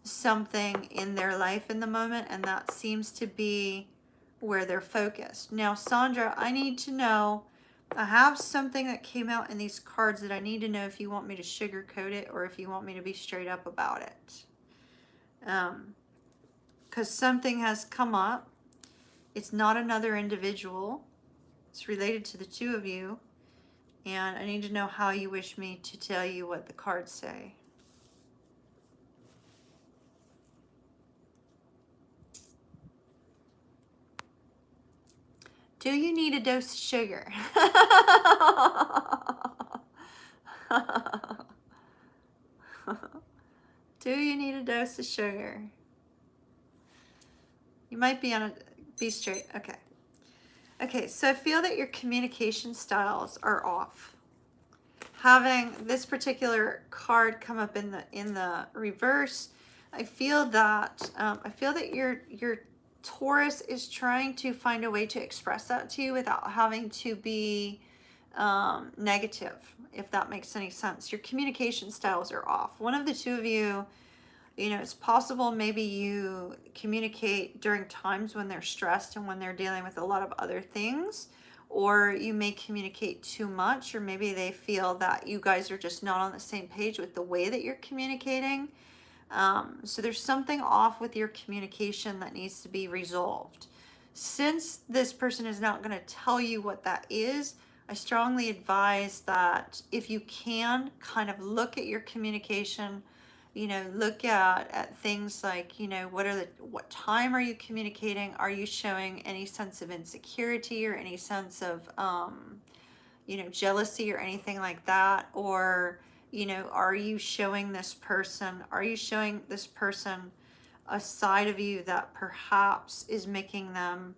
something in their life in the moment, and that seems to be where they're focused. Now, Sandra, I need to know, I have something that came out in these cards that I need to know if you want me to sugarcoat it or if you want me to be straight up about it. Because something has come up. It's not another individual. It's related to the two of you. And I need to know how you wish me to tell you what the cards say. Do you need a dose of sugar? Do you need a dose of sugar? You might be on a, be straight, okay. Okay, so I feel that your communication styles are off. Having this particular card come up in the reverse, I feel that your Taurus is trying to find a way to express that to you without having to be negative, if that makes any sense. Your communication styles are off. One of the two of you, you know, it's possible maybe you communicate during times when they're stressed and when they're dealing with a lot of other things, or you may communicate too much, or maybe they feel that you guys are just not on the same page with the way that you're communicating. So there's something off with your communication that needs to be resolved. Since this person is not going to tell you what that is, I strongly advise that if you can, kind of look at your communication, you know, look at things like, you know, what time are you communicating? Are you showing any sense of insecurity or any sense of, you know, jealousy or anything like that? Or, you know, are you showing this person a side of you that perhaps is making them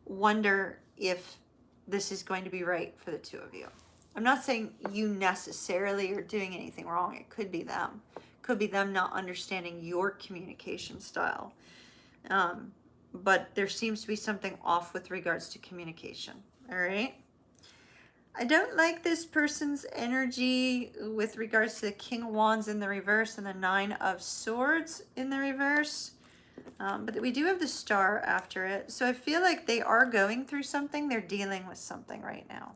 wonder if this is going to be right for the two of you? I'm not saying you necessarily are doing anything wrong. It could be them. Could be them not understanding your communication style. But there seems to be something off with regards to communication. All right. I don't like this person's energy with regards to the King of Wands in the reverse and the Nine of Swords in the reverse. But we do have the Star after it. So I feel like they are going through something. They're dealing with something right now.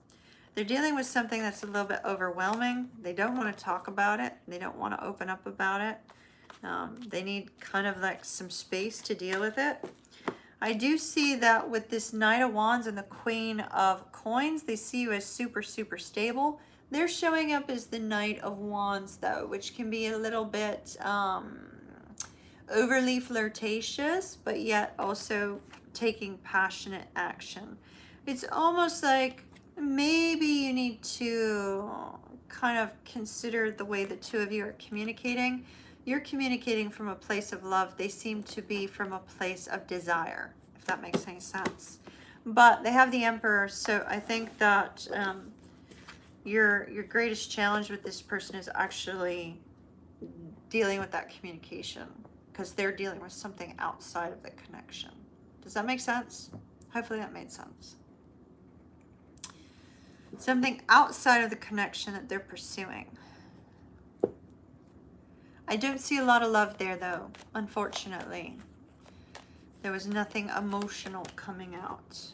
They're dealing with something that's a little bit overwhelming. They don't want to talk about it. They don't want to open up about it. They need kind of like some space to deal with it. I do see that with this Knight of Wands and the Queen of Coins, they see you as super, super stable. They're showing up as the Knight of Wands, though, which can be a little bit overly flirtatious, but yet also taking passionate action. It's almost like maybe you need to kind of consider the way the two of you are communicating. You're communicating from a place of love. They seem to be from a place of desire, if that makes any sense. But they have the Emperor, so I think that your greatest challenge with this person is actually dealing with that communication, because they're dealing with something outside of the connection. Does that make sense? Hopefully that made sense. Something outside of the connection that they're pursuing. I don't see a lot of love there, though, unfortunately. There was nothing emotional coming out.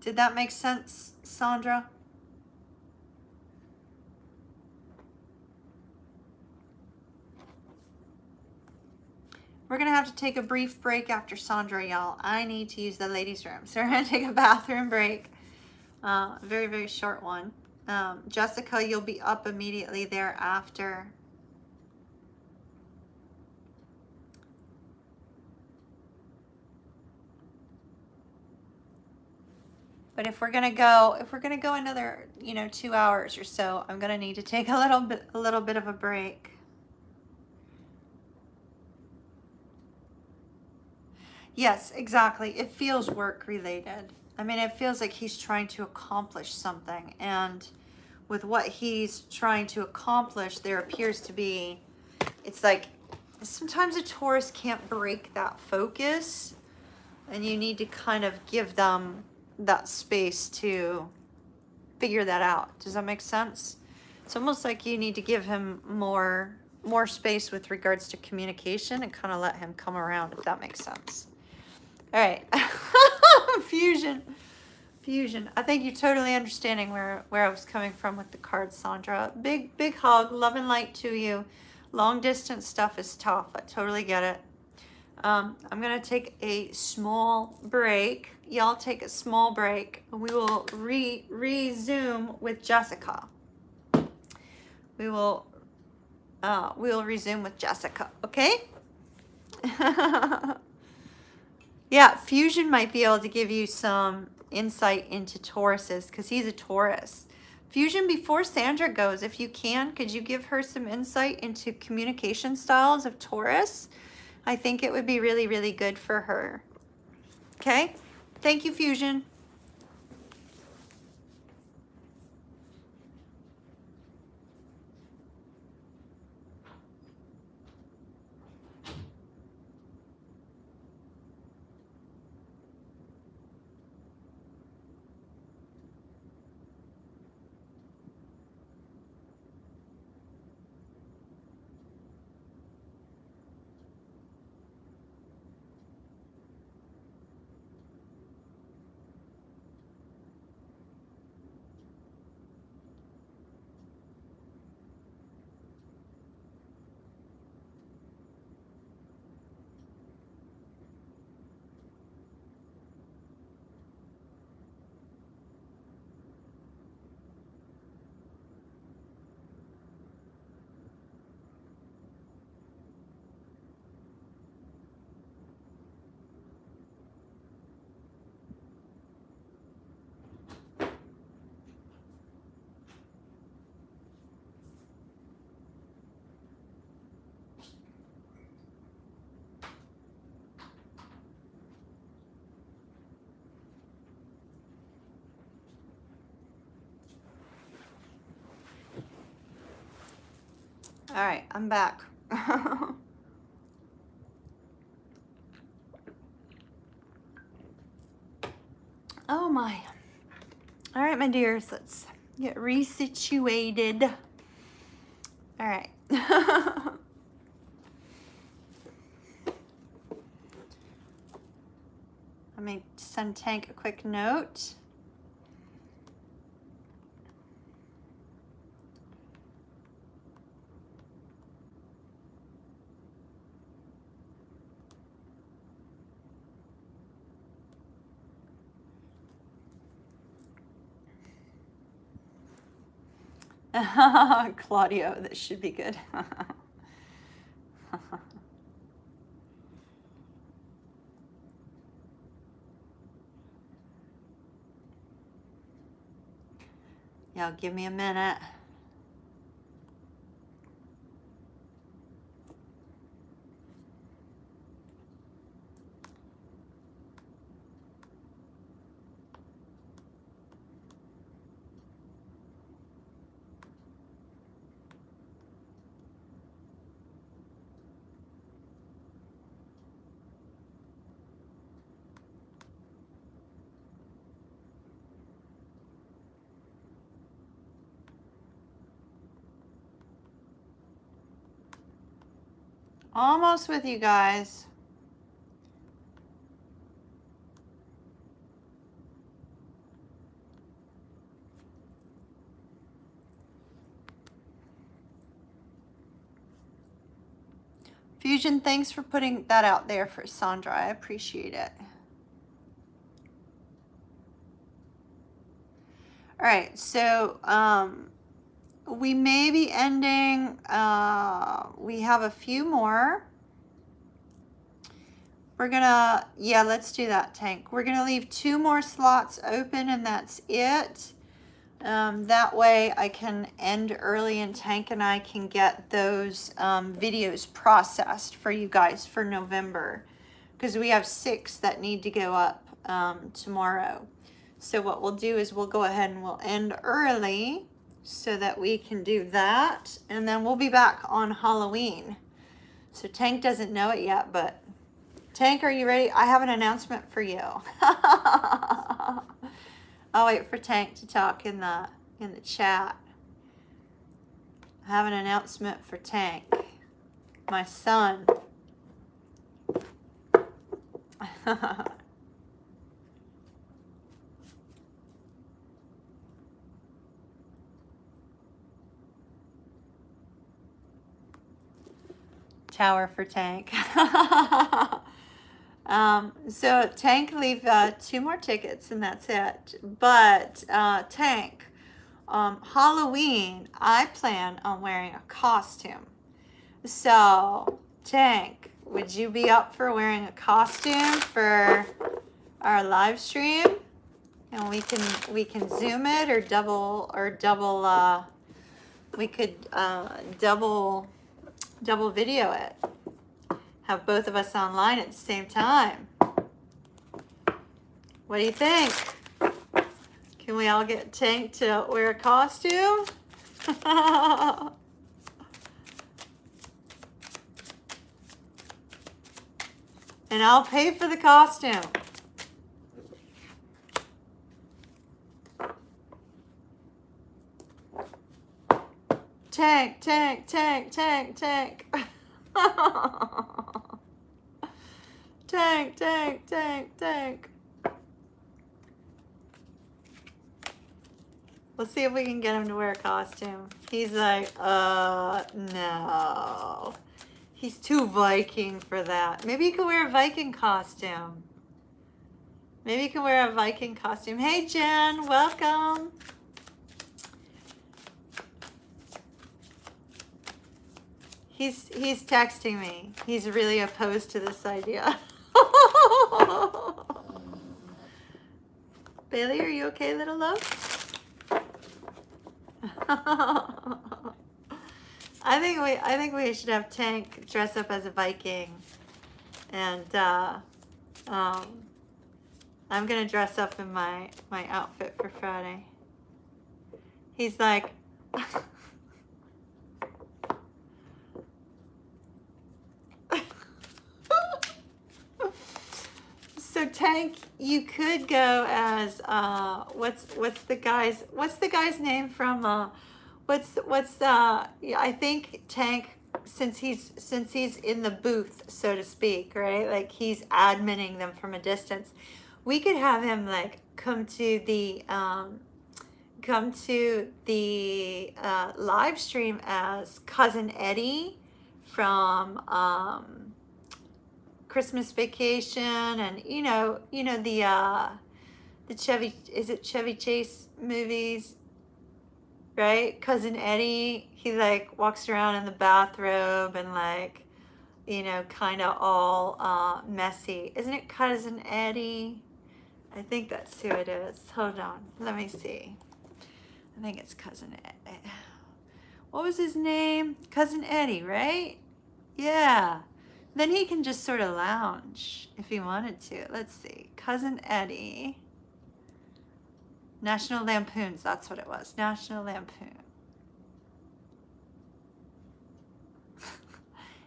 Did that make sense, Sandra? We're going to have to take a brief break after Sandra, y'all. I need to use the ladies' room. So we're going to take a bathroom break. Very, very short one. Jessica, you'll be up immediately thereafter. But if we're gonna go another, 2 hours or so, I'm gonna need to take a little bit of a break. Yes, exactly. It feels work related. I mean, it feels like he's trying to accomplish something, and with what he's trying to accomplish, there appears to be, it's like sometimes a Taurus can't break that focus, and you need to kind of give them that space to figure that out. Does that make sense? It's almost like you need to give him more space with regards to communication and kind of let him come around, if that makes sense. All right. Fusion. I think you're totally understanding where I was coming from with the cards, Sandra. Big hug, love and light to you. Long distance stuff is tough. I totally get it. I'm going to take a small break. Y'all take a small break. We will resume with Jessica. We'll resume with Jessica, okay? Yeah, Fusion might be able to give you some insight into Tauruses, because he's a Taurus. Fusion, before Sandra goes, if you can, could you give her some insight into communication styles of Taurus? I think it would be really, really good for her. Okay? Thank you, Fusion. All right, I'm back. Oh my. All right, my dears, let's get resituated. All right. Let me send Tank a quick note. Claudio, that should be good. Y'all give me a minute. Almost with you guys. Fusion, thanks for putting that out there for Sandra. I appreciate it. All right, so we may be ending. We have a few more. We're gonna, yeah, let's do that, Tank. We're gonna leave 2 more slots open and that's it. That way I can end early and Tank and I can get those videos processed for you guys for November. Because we have 6 that need to go up tomorrow. So what we'll do is we'll go ahead and we'll end early so that we can do that. And then we'll be back on Halloween. So Tank doesn't know it yet, but Tank, are you ready? I have an announcement for you. I'll wait for Tank to talk in the chat. I have an announcement for Tank, my son. Tower for Tank. So Tank, leave 2 more tickets and that's it. But Tank, Halloween, I plan on wearing a costume. So Tank, would you be up for wearing a costume for our live stream? And we can zoom it or double we could double video it. Have both of us online at the same time. What do you think? Can we all get Tank to wear a costume? And I'll pay for the costume. Tank, Tank, Tank, Tank, Tank. Tank, Tank, Tank, Tank. Let's see if we can get him to wear a costume. He's like, no. He's too Viking for that. Maybe you can wear a Viking costume. Maybe you can wear a Viking costume. Hey, Jen, welcome. He's texting me. He's really opposed to this idea. Bailey, are you okay, little love? I think we should have Tank dress up as a Viking, and I'm gonna dress up in my outfit for Friday. He's like. So Tank, you could go as what's the guy's name from I think Tank, since he's in the booth, so to speak, right? Like he's adminning them from a distance. We could have him like come to the live stream as Cousin Eddie from Christmas Vacation, and you know the Chevy Chase movies. right? Cousin Eddie, he like walks around in the bathrobe and like, you know, kind of all messy. Isn't it Cousin Eddie? I think that's who it is. Hold on, let me see. I think it's Cousin Eddie. What was his name? Cousin Eddie, right? Yeah. Then he can just sort of lounge if he wanted to. Let's see. Cousin Eddie. National Lampoons, that's what it was. National Lampoon.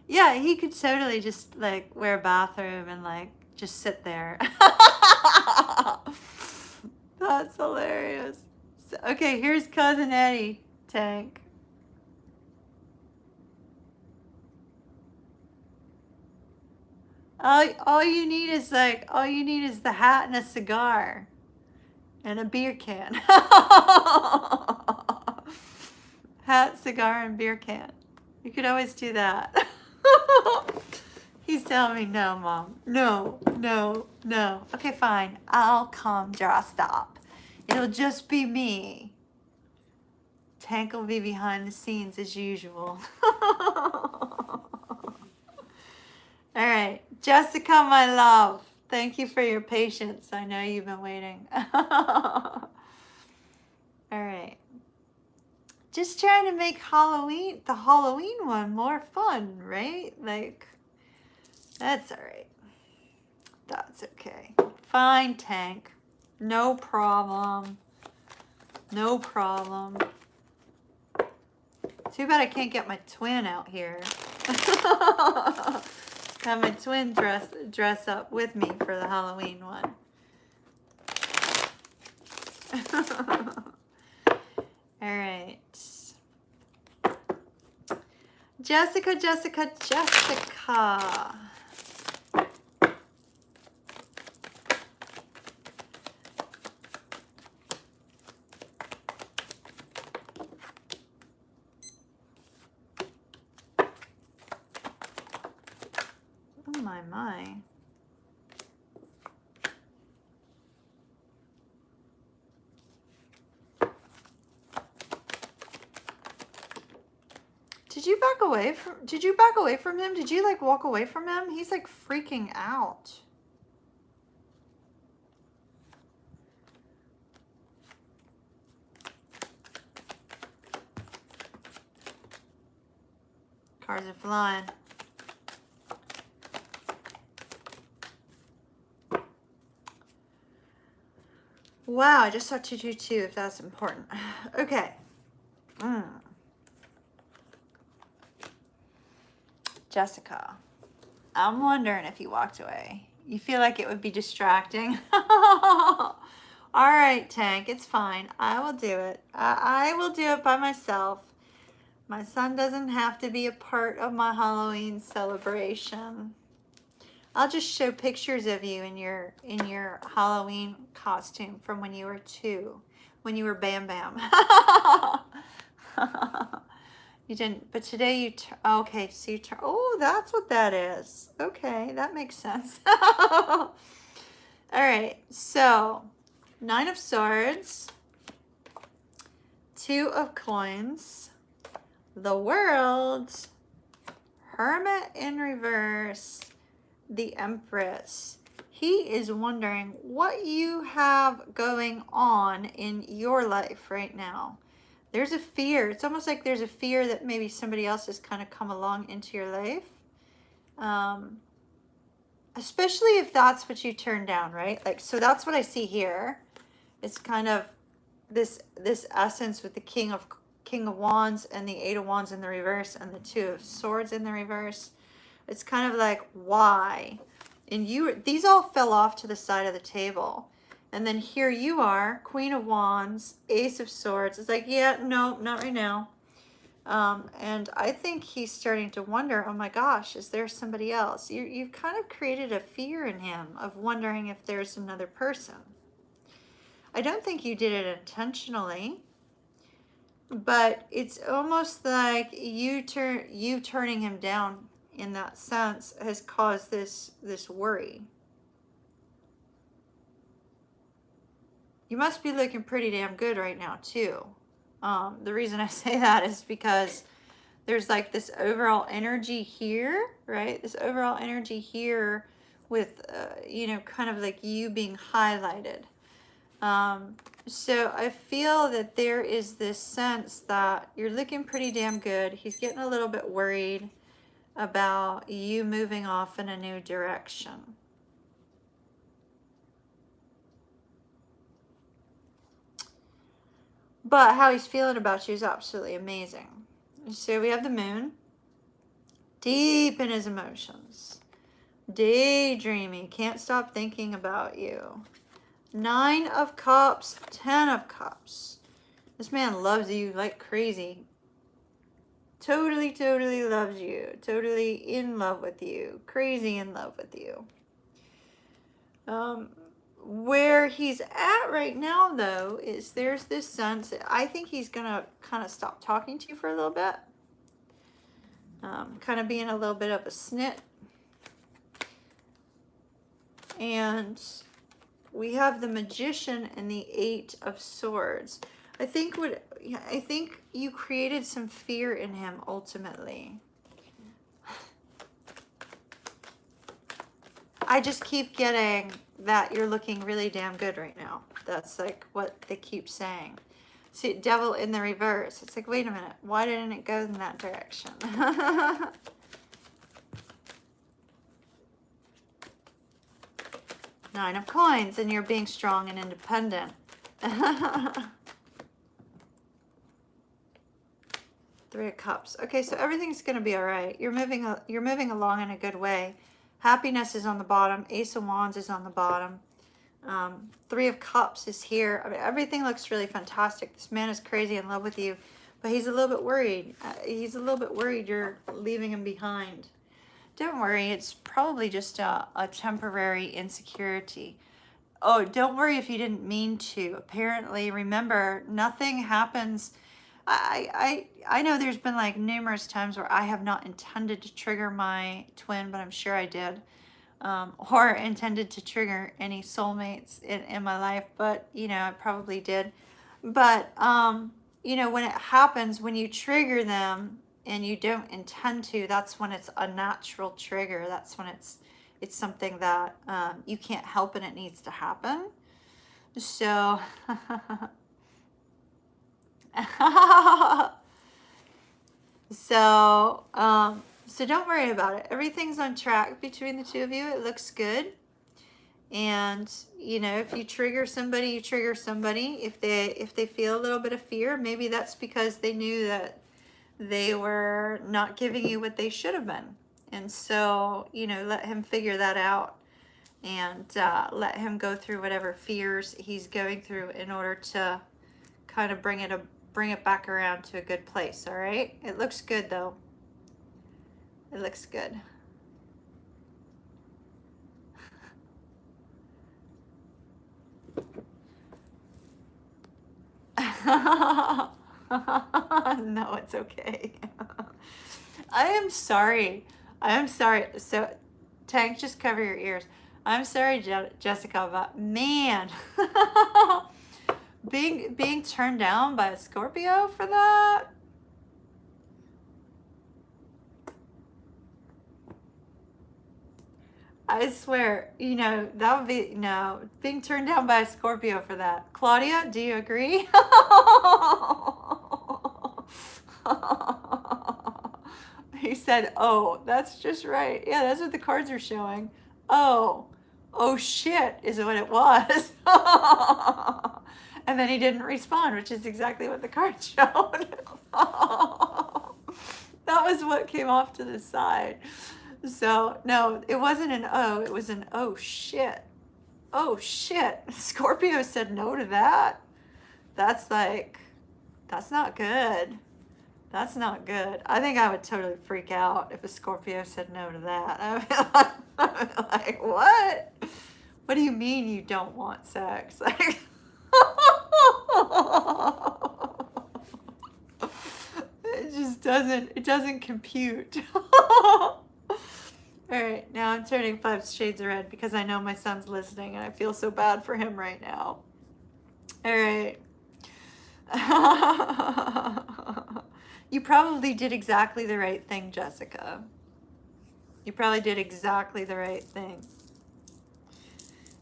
Yeah, he could totally just like wear a bathrobe and like just sit there. That's hilarious. So, okay, here's Cousin Eddie, Tank. All you need is the hat and a cigar and a beer can. Hat, cigar, and beer can. You could always do that. He's telling me no, Mom. No, no, no. Okay, fine. I'll come dressed up. It'll just be me. Tank will be behind the scenes as usual. All right, Jessica, my love, thank you for your patience. I know you've been waiting. All right. Just trying to make Halloween, the Halloween one, more fun, right? Like, that's all right. That's okay. Fine, Tank. No problem. No problem. Too bad I can't get my twin out here. Have my twin dress up with me for the Halloween one. All right. Jessica, Jessica, Jessica. Oh my. Did you back away from him? Did you like walk away from him? He's like freaking out. Cars are flying. Wow, I just saw 222 if that's important. Okay. Jessica, I'm wondering if you walked away. You feel like it would be distracting? All right, Tank, it's fine. I will do it. I will do it by myself. My son doesn't have to be a part of my Halloween celebration. I'll just show pictures of you in your Halloween costume from when you were 2, when you were Bam Bam. You didn't, but today you, okay, so you turn, oh, that's what that is. Okay, that makes sense. All right, so 9 of Swords, 2 of Coins, the World, Hermit in reverse, the Empress. He is wondering what you have going on in your life right now. There's a fear. It's almost like there's a fear that maybe somebody else has kind of come along into your life. Especially if that's what you turn down, right? Like, so that's what I see here. It's kind of this essence with the King of Wands and the 8 of Wands in the reverse and the 2 of Swords in the reverse. It's kind of like, why? And these all fell off to the side of the table. And then here you are, Queen of Wands, Ace of Swords. It's like, yeah, no, not right now. And I think he's starting to wonder, oh my gosh, is there somebody else? You've kind of created a fear in him of wondering if there's another person. I don't think you did it intentionally, but it's almost like you turning him down in that sense has caused this worry. You must be looking pretty damn good right now too. The reason I say that is because there's like this overall energy here, right? This overall energy here with, you know, kind of like you being highlighted. So I feel that there is this sense that you're looking pretty damn good. He's getting a little bit worried about you moving off in a new direction. But how he's feeling about you is absolutely amazing. So we have the moon, deep in his emotions, daydreaming, can't stop thinking about you. 9 of Cups, 10 of Cups. This man loves you like crazy. Totally, totally loves you. Totally in love with you. Crazy in love with you. Where he's at right now, though, is there's this sense that I think he's going to kind of stop talking to you for a little bit. Kind of being a little bit of a snit. And we have the Magician and the 8 of Swords. I think you created some fear in him ultimately. I just keep getting that you're looking really damn good right now. That's like what they keep saying. See, Devil in the reverse. It's like, wait a minute. Why didn't it go in that direction? 9 of Coins, and you're being strong and independent. 3 of Cups. Okay, so everything's going to be all right. You're moving along in a good way. Happiness is on the bottom. Ace of Wands is on the bottom. 3 of Cups is here. I mean, everything looks really fantastic. This man is crazy in love with you, but he's a little bit worried. He's a little bit worried you're leaving him behind. Don't worry. It's probably just a temporary insecurity. Oh, don't worry if you didn't mean to. Apparently, remember, nothing happens. I know there's been like numerous times where I have not intended to trigger my twin, but I'm sure I did. Or intended to trigger any soulmates in my life, but you know, I probably did. But you know, when it happens, when you trigger them and you don't intend to, that's when it's a natural trigger. That's when it's something that you can't help and it needs to happen. So so don't worry about it. Everything's on track between the two of you. It looks good. And you know, if you trigger somebody, you trigger somebody. If they feel a little bit of fear, maybe that's because they knew that they were not giving you what they should have been. And so, you know, let him figure that out, and let him go through whatever fears he's going through in order to kind of bring it back around to a good place. All right, it looks good though. It looks good. No, it's okay. I am sorry. So, Tank, just cover your ears. I'm sorry, Jessica, but man, being turned down by a Scorpio for that. I swear, you know, that would be, no, being turned down by a Scorpio for that. Claudia, do you agree? He said, oh, that's just right. Yeah, that's what the cards are showing. Oh shit is what it was. And then he didn't respond, which is exactly what the card showed. That was what came off to the side. So, no, it wasn't an oh, it was an oh shit. Oh shit. Scorpio said no to that. That's like, that's not good. That's not good. I think I would totally freak out if a Scorpio said no to that. I'd be like, what? What do you mean you don't want sex? Like, it just doesn't compute. All right, now I'm turning 5 shades of red because I know my son's listening and I feel so bad for him right now. All right. You probably did exactly the right thing, Jessica. You probably did exactly the right thing.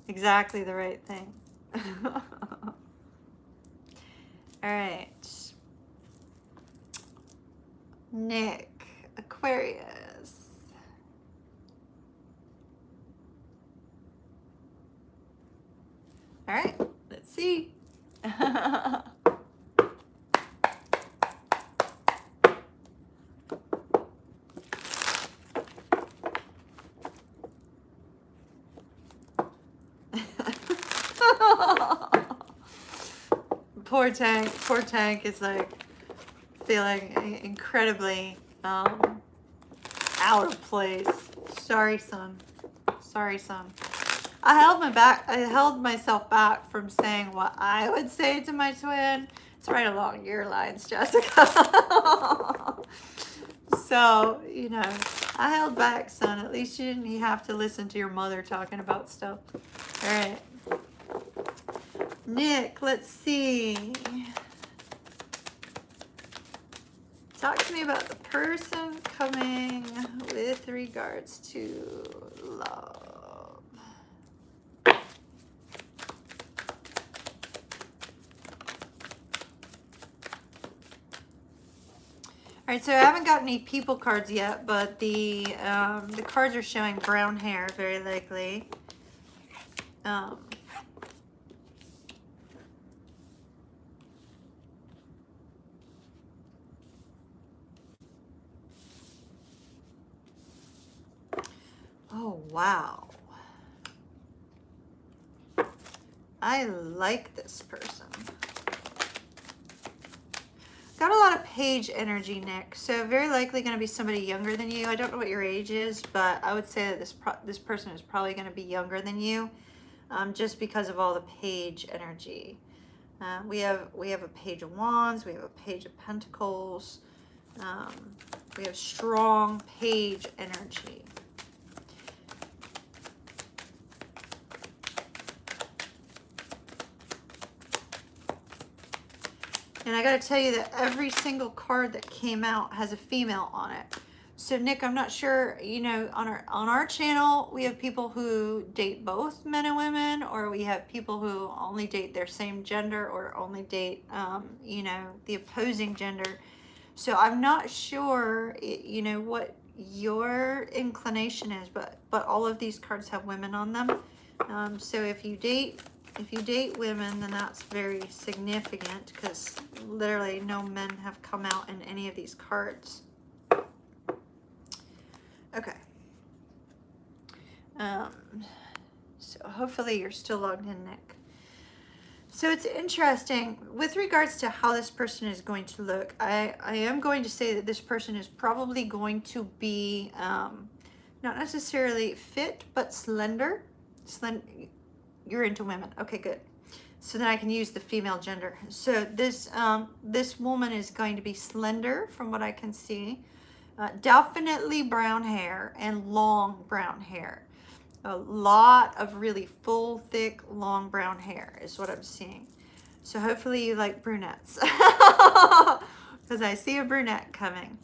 Exactly the right thing. All right. Nick, Aquarius. All right, let's see. Poor Tank is like feeling incredibly out of place. Sorry, son. Sorry, son. I held myself back from saying what I would say to my twin. It's right along your lines, Jessica. So, you know, I held back, son. At least you didn't have to listen to your mother talking about stuff. All right. Nick, let's see. Talk to me about the person coming with regards to love. All right, so I haven't got any people cards yet, but the cards are showing brown hair, very likely. Oh, wow. I like this person. Got a lot of page energy, Nick. So very likely going to be somebody younger than you. I don't know what your age is, but I would say that this person is probably going to be younger than you, just because of all the page energy. We have a page of wands. We have a page of pentacles. We have strong page energy. And I got to tell you that every single card that came out has a female on it. So Nick, I'm not sure, you know, on our channel, we have people who date both men and women, or we have people who only date their same gender, or only date, you know, the opposing gender. So I'm not sure, you know, what your inclination is, but all of these cards have women on them. So if you date women, then that's very significant, because literally no men have come out in any of these cards. Okay. So hopefully you're still logged in, Nick. So it's interesting with regards to how this person is going to look. I am going to say that this person is probably going to be not necessarily fit, but slender. You're into women. Okay, good. So then I can use the female gender. So this woman is going to be slender from what I can see. Definitely brown hair and long brown hair. A lot of really full, thick, long brown hair is what I'm seeing. So hopefully you like brunettes, because I see a brunette coming.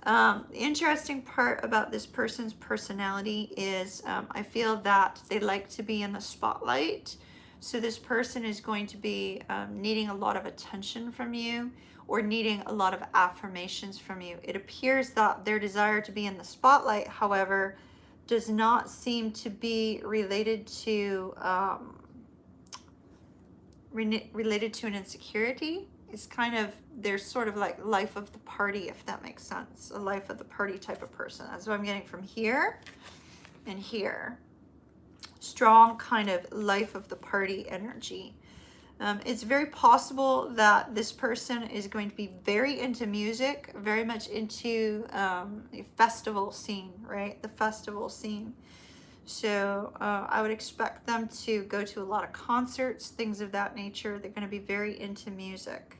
The interesting part about this person's personality is I feel that they like to be in the spotlight. So this person is going to be needing a lot of attention from you, or needing a lot of affirmations from you. It appears that their desire to be in the spotlight, however, does not seem to be related to an insecurity. It's kind of, they're sort of like life of the party, if that makes sense. A life of the party type of person. That's what I'm getting from here and here. Strong kind of life of the party energy. It's very possible that this person is going to be very into music, very much into a festival scene, right? The festival scene. So I would expect them to go to a lot of concerts, things of that nature. They're going to be very into music.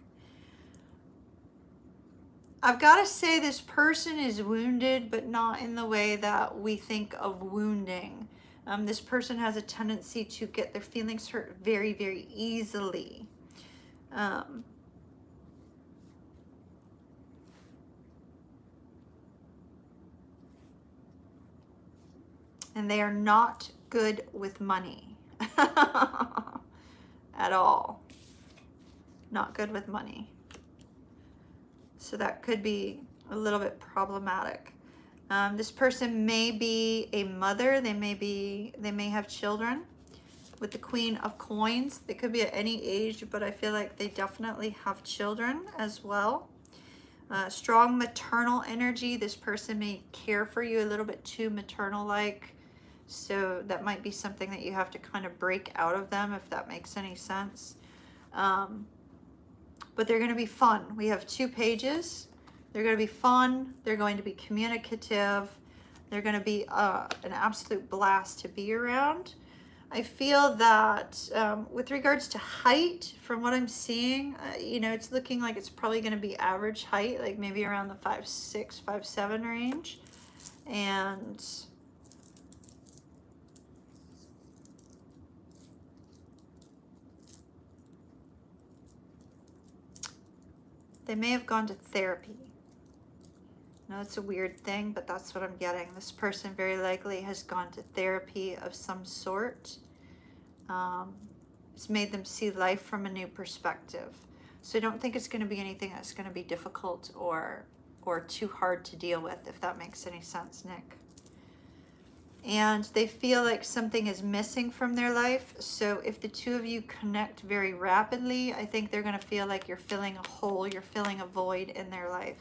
I've got to say this person is wounded, but not in the way that we think of wounding. This person has a tendency to get their feelings hurt very, very easily. And they are not good with money at all. Not good with money. So that could be a little bit problematic. This person may be a mother. They may have children. With the Queen of Coins, they could be at any age, but I feel like they definitely have children as well. Strong maternal energy. This person may care for you a little bit too maternal-like. So that might be something that you have to kind of break out of them, if that makes any sense. But they're going to be fun. We have 2 pages. They're going to be fun. They're going to be communicative. They're going to be an absolute blast to be around. I feel that with regards to height, from what I'm seeing, you know, it's looking like it's probably going to be average height, like maybe around the 5'6", 5'7" range. And they may have gone to therapy. No, it's a weird thing, but that's what I'm getting. This person very likely has gone to therapy of some sort. It's made them see life from a new perspective. So I don't think it's going to be anything that's going to be difficult or too hard to deal with, if that makes any sense, Nick. And they feel like something is missing from their life. So if the 2 of you connect very rapidly, I think they're going to feel like you're filling a hole, you're filling a void in their life.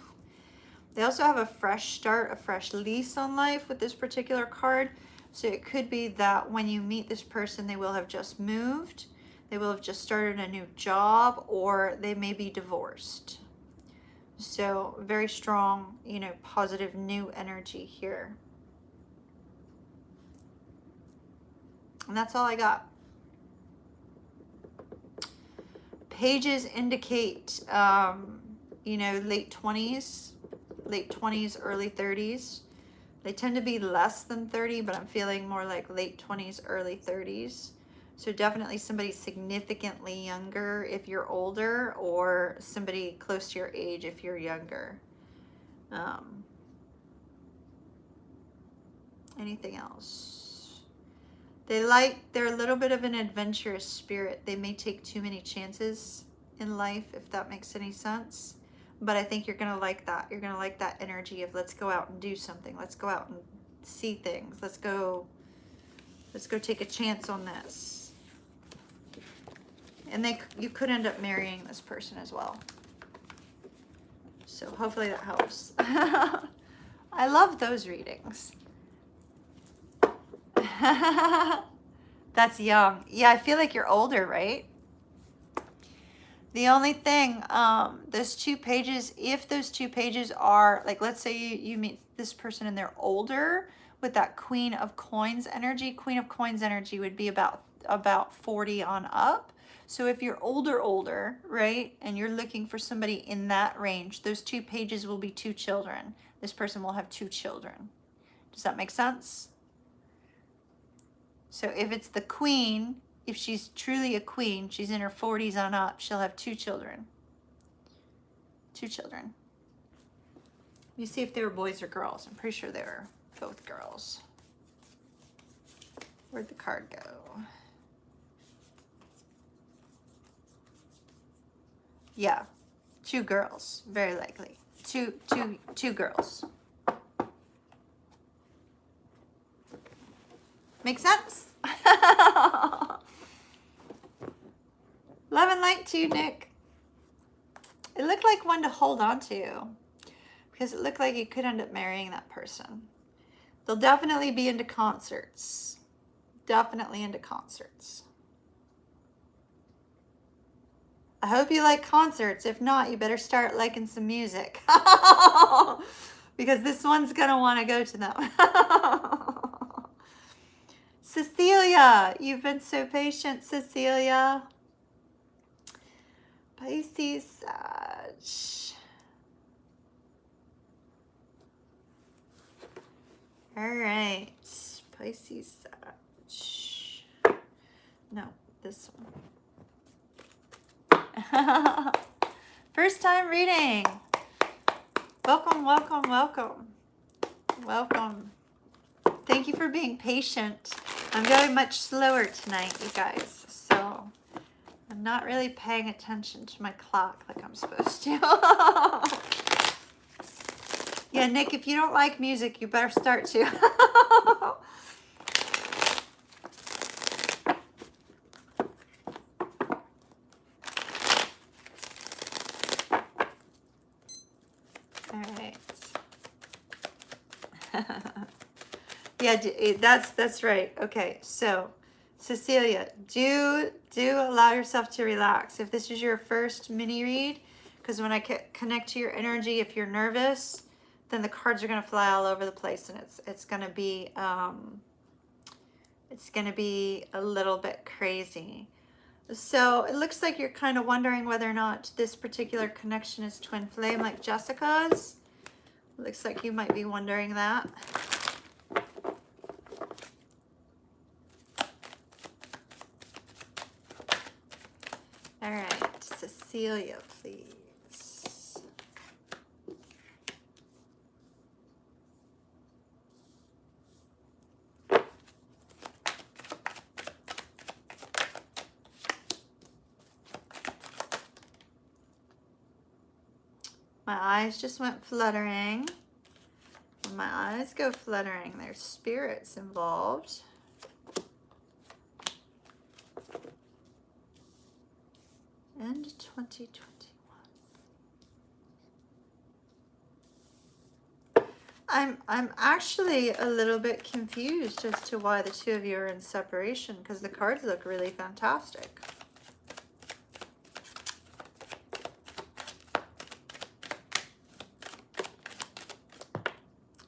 They also have a fresh start, a fresh lease on life with this particular card. So it could be that when you meet this person, they will have just moved, they will have just started a new job, or they may be divorced. So very strong, you know, positive new energy here. And that's all I got. Pages indicate, you know, late 20s, early 30s. They tend to be less than 30, but I'm feeling more like late 20s, early 30s. So definitely somebody significantly younger if you're older, or somebody close to your age if you're younger. Anything else? They're a little bit of an adventurous spirit. They may take too many chances in life, if that makes any sense. But I think you're going to like that. You're going to like that energy of let's go out and do something. Let's go out and see things. Let's go take a chance on this. And you could end up marrying this person as well. So hopefully that helps. I love those readings. That's young. Yeah, I feel like you're older, right? The only thing, those 2 pages, if those 2 pages are, like, let's say you meet this person and they're older with that Queen of Coins energy. Queen of Coins energy would be about 40 on up. So if you're older, right, and you're looking for somebody in that range, those 2 pages will be 2 children. This person will have 2 children. Does that make sense? So if it's the Queen, if she's truly a queen, she's in her 40s on up, she'll have 2 children. 2 children. You see if they were boys or girls. I'm pretty sure they were both girls. Where'd the card go? Yeah, 2 girls, very likely. Two girls. Make sense? Love and light to you, Nick. It looked like one to hold on to, because it looked like you could end up marrying that person. They'll definitely be into concerts. Definitely into concerts. I hope you like concerts. If not, you better start liking some music. Because this one's going to want to go to them. Cecilia, you've been so patient, Cecilia. Pisces, Sag. All right, Pisces, Sag. No, this one. First time reading. Welcome, welcome, welcome. Welcome. Thank you for being patient. I'm going much slower tonight, you guys. So I'm not really paying attention to my clock like I'm supposed to. Yeah, Nick, if you don't like music, you better start to. All right. Yeah, that's right. Okay, so Cecilia, do allow yourself to relax. If this is your first mini read, because when I connect to your energy, if you're nervous, then the cards are gonna fly all over the place, and it's gonna be a little bit crazy. So it looks like you're kind of wondering whether or not this particular connection is twin flame like Jessica's. Looks like you might be wondering that. All right, Cecilia, please. My eyes just went fluttering. When my eyes go fluttering, there's spirits involved. End 2021. I'm actually a little bit confused as to why the two of you are in separation, because the cards look really fantastic.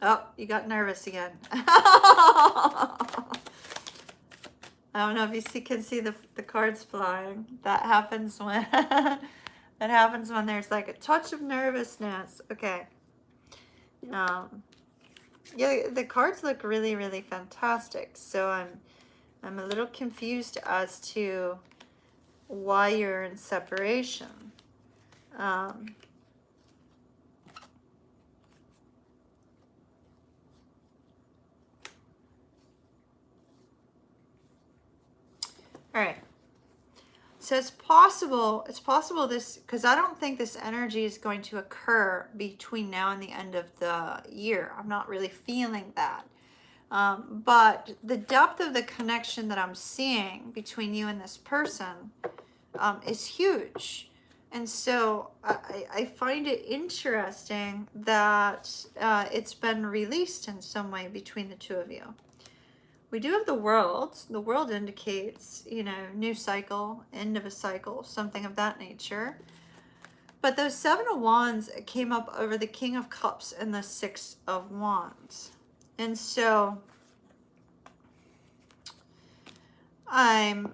Oh, you got nervous again. I don't know if you can see the cards flying. That happens when there's like a touch of nervousness. Okay. Yeah, the cards look really, really fantastic. So I'm a little confused as to why you're in separation. All right. So it's possible this, because I don't think this energy is going to occur between now and the end of the year. I'm not really feeling that. But the depth of the connection that I'm seeing between you and this person is huge. And so I find it interesting that it's been released in some way between the two of you. We do have the world. The world indicates, new cycle, end of a cycle, something of that nature. But those 7 of Wands came up over the King of Cups and the 6 of Wands. And so I'm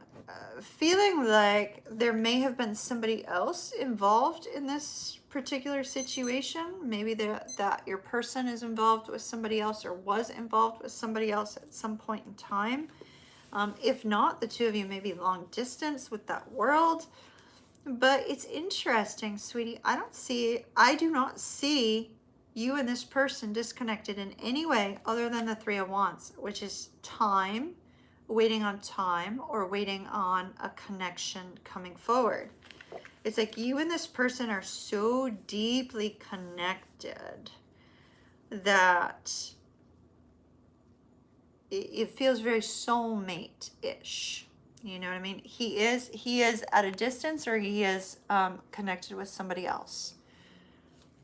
feeling like there may have been somebody else involved in this particular situation. Maybe that your person is involved with somebody else or was involved with somebody else at some point in time. If not, the two of you may be long distance with that world. But it's interesting, sweetie. I do not see you and this person disconnected in any way other than the 3 of Wands, which is time, waiting on time, or waiting on a connection coming forward. It's like you and this person are so deeply connected that it feels very soulmate-ish. You know what I mean? He is at a distance, or he is connected with somebody else.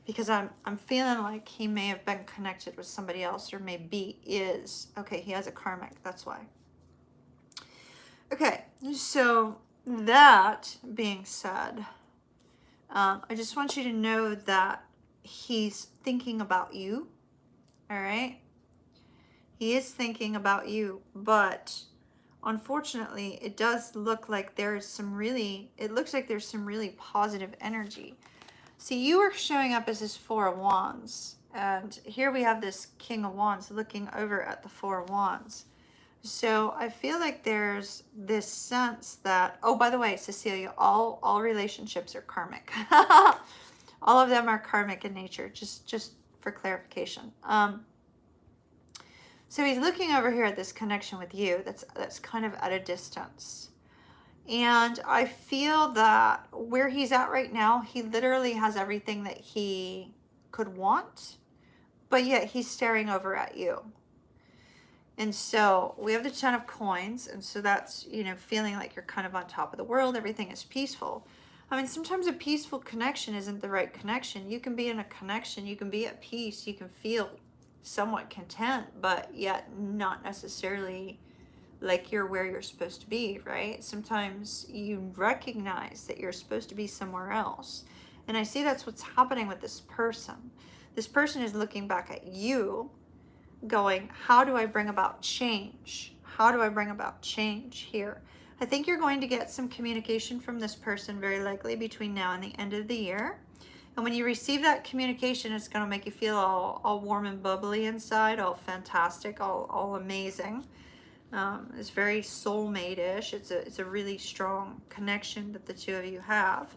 Because I'm feeling like he may have been connected with somebody else, or maybe is. Okay, he has a karmic, that's why. Okay, so that being said, I just want you to know that he's thinking about you, all right? He is thinking about you, but unfortunately, it does look like there's some really positive energy. See, you are showing up as this 4 of Wands, and here we have this King of Wands looking over at the 4 of Wands. So I feel like there's this sense that, oh, by the way, Cecilia, all relationships are karmic. All of them are karmic in nature, just for clarification. So he's looking over here at this connection with you that's kind of at a distance. And I feel that where he's at right now, he literally has everything that he could want, but yet he's staring over at you. And so we have the 10 of coins. And so that's, you know, feeling like you're kind of on top of the world. Everything is peaceful. I mean, sometimes a peaceful connection isn't the right connection. You can be in a connection, you can be at peace, you can feel somewhat content, but yet not necessarily like you're where you're supposed to be, right? Sometimes you recognize that you're supposed to be somewhere else. And I see that's what's happening with this person. This person is looking back at you going, how do I bring about change? How do I bring about change here? I think you're going to get some communication from this person very likely between now and the end of the year. And when you receive that communication, it's going to make you feel all warm and bubbly inside, all fantastic, all amazing. It's very soulmate-ish. It's a really strong connection that the two of you have.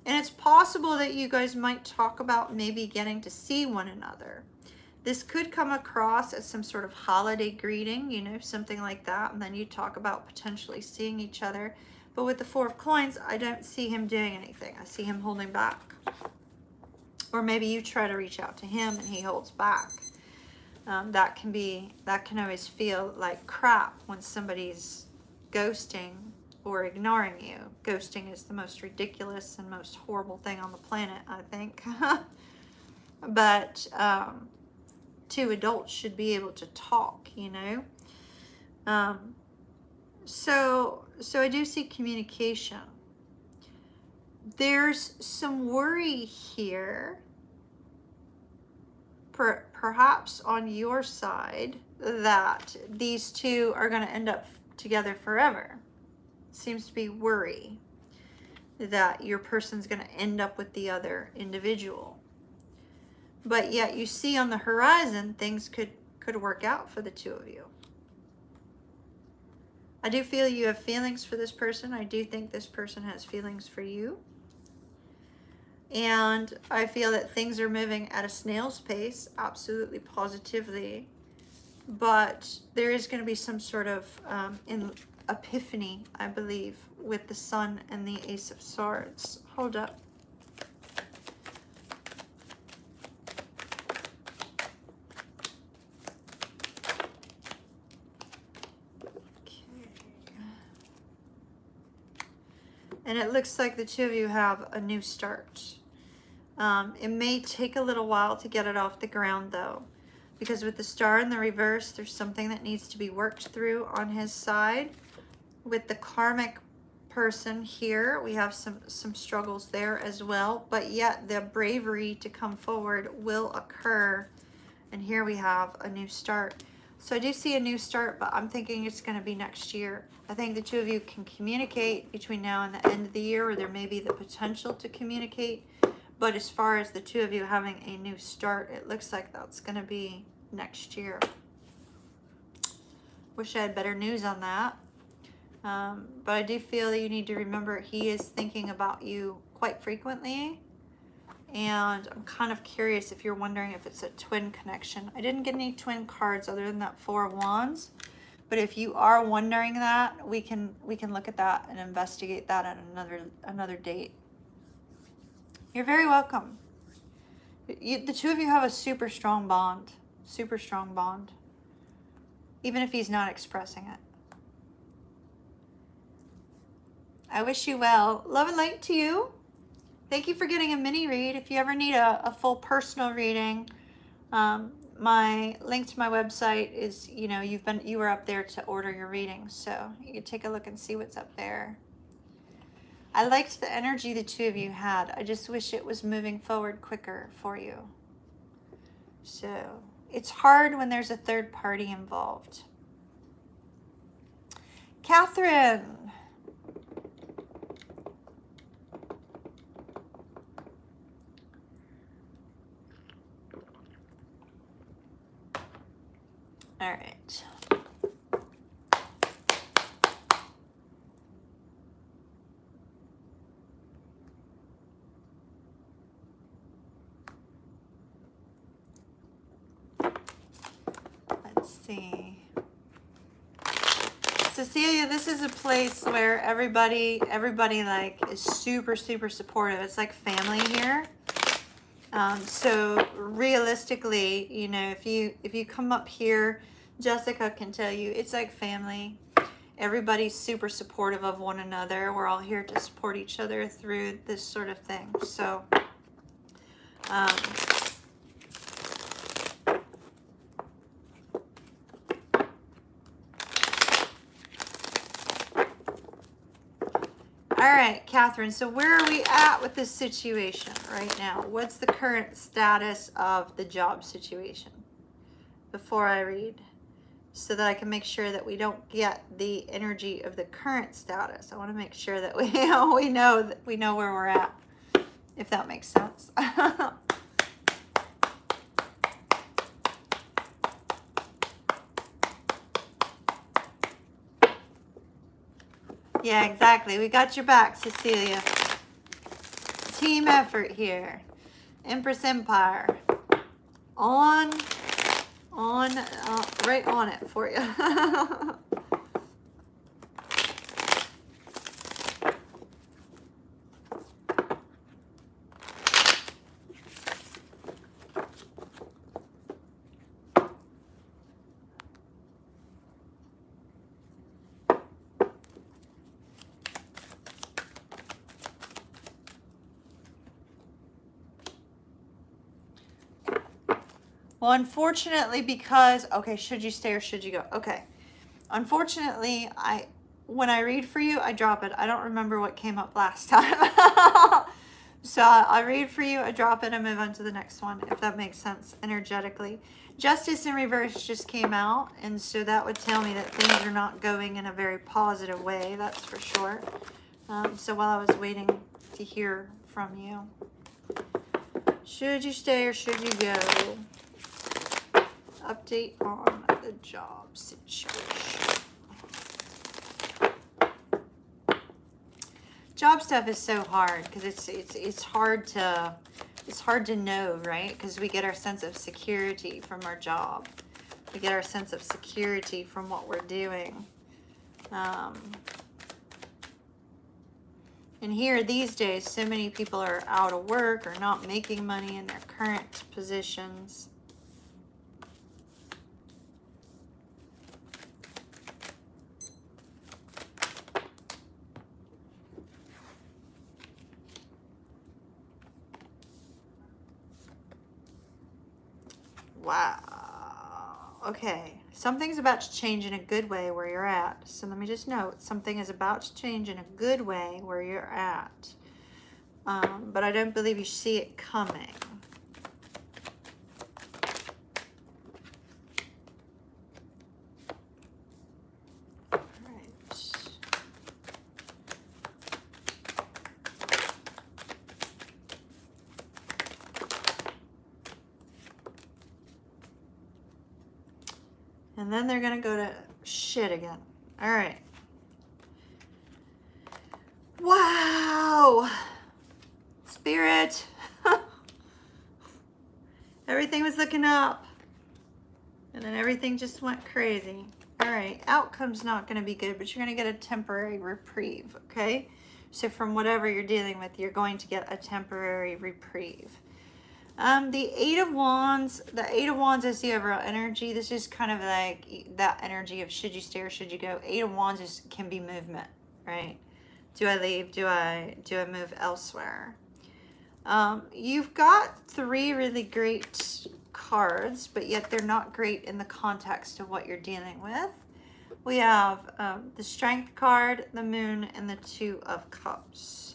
And it's possible that you guys might talk about maybe getting to see one another. This could come across as some sort of holiday greeting, you know, something like that. And then you talk about potentially seeing each other. But with the 4 of coins, I don't see him doing anything. I see him holding back. Or maybe you try to reach out to him and he holds back. That can always feel like crap when somebody's ghosting or ignoring you. Ghosting is the most ridiculous and most horrible thing on the planet, I think. But two adults should be able to talk, you know. So I do see communication. There's some worry here, perhaps on your side, that these two are going to end up together forever. It seems to be worry that your person's going to end up with the other individual. But yet you see on the horizon things could work out for the two of you. I do feel you have feelings for this person. I do think this person has feelings for you. And I feel that things are moving at a snail's pace, absolutely positively. But there is going to be some sort of epiphany, I believe, with the Sun and the Ace of Swords. Hold up. And it looks like the two of you have a new start. It may take a little while to get it off the ground, though, because with the Star in the reverse, there's something that needs to be worked through on his side. With the karmic person here, we have some struggles there as well, but yet the bravery to come forward will occur. And here we have a new start. So I do see a new start, but I'm thinking it's going to be next year. I think the two of you can communicate between now and the end of the year, or there may be the potential to communicate. But as far as the two of you having a new start, it looks like that's going to be next year. Wish I had better news on that. But I do feel that you need to remember he is thinking about you quite frequently. And I'm kind of curious if you're wondering if it's a twin connection. I didn't get any twin cards other than that 4 of Wands. But if you are wondering that, we can look at that and investigate that at another date. You're very welcome. The two of you have a super strong bond. Super strong bond. Even if he's not expressing it. I wish you well. Love and light to you. Thank you for getting a mini read. If you ever need a full personal reading, my link to my website is, you know, you were up there to order your readings, so you can take a look and see what's up there. I liked the energy the two of you had. I just wish it was moving forward quicker for you. So it's hard when there's a third party involved. Catherine. All right. Let's see. Cecilia, this is a place where everybody like is super, super supportive. It's like family here. So realistically, you know, if you come up here, Jessica can tell you, it's like family. Everybody's super supportive of one another. We're all here to support each other through this sort of thing. So, all right, Catherine, so where are we at with this situation right now? What's the current status of the job situation before I read? So that I can make sure that we don't get the energy of the current status. I want to make sure that we know where we're at, if that makes sense. Yeah, exactly. We got your back, Cecilia. Team effort here. Empress Empire. Right on it for you. Well, unfortunately, because, okay, should you stay or should you go? Okay. Unfortunately, when I read for you, I drop it. I don't remember what came up last time. So I read for you, I drop it, and move on to the next one, if that makes sense energetically. Justice in reverse just came out, and so that would tell me that things are not going in a very positive way, that's for sure. So while I was waiting to hear from you, should you stay or should you go? Update on the job situation. Job stuff is so hard because it's hard to know, right? Because we get our sense of security from our job. We get our sense of security from what we're doing. And here these days, so many people are out of work or not making money in their current positions. Wow. Okay. Something's about to change in a good way where you're at. So let me just note, something is about to change in a good way where you're at. But I don't believe you see it coming. All right. And then they're going to go to shit again. All right. Wow. Spirit. Everything was looking up. And then everything just went crazy. All right. Outcome's not going to be good, but you're going to get a temporary reprieve, okay? So from whatever you're dealing with, you're going to get a temporary reprieve. The Eight of Wands is the overall energy. This is kind of like that energy of should you stay or should you go. Eight of Wands can be movement, right? Do I leave? Do I move elsewhere? You've got three really great cards, but yet they're not great in the context of what you're dealing with. We have the Strength card, the Moon, and the Two of Cups.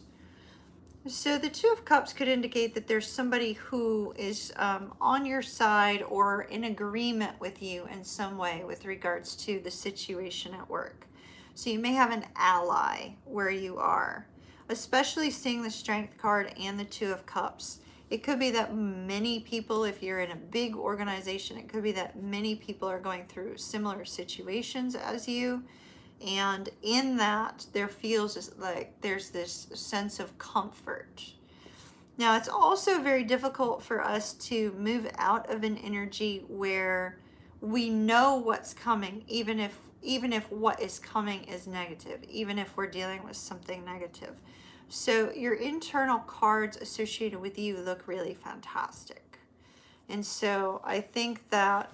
So the Two of Cups could indicate that there's somebody who is on your side or in agreement with you in some way with regards to the situation at work. So you may have an ally where you are, especially seeing the Strength card and the Two of Cups. It could be that many people, if you're in a big organization, it could be that many people are going through similar situations as you. And in that, there feels like there's this sense of comfort. Now, it's also very difficult for us to move out of an energy where we know what's coming, even if what is coming is negative, even if we're dealing with something negative. So your internal cards associated with you look really fantastic. And so I think that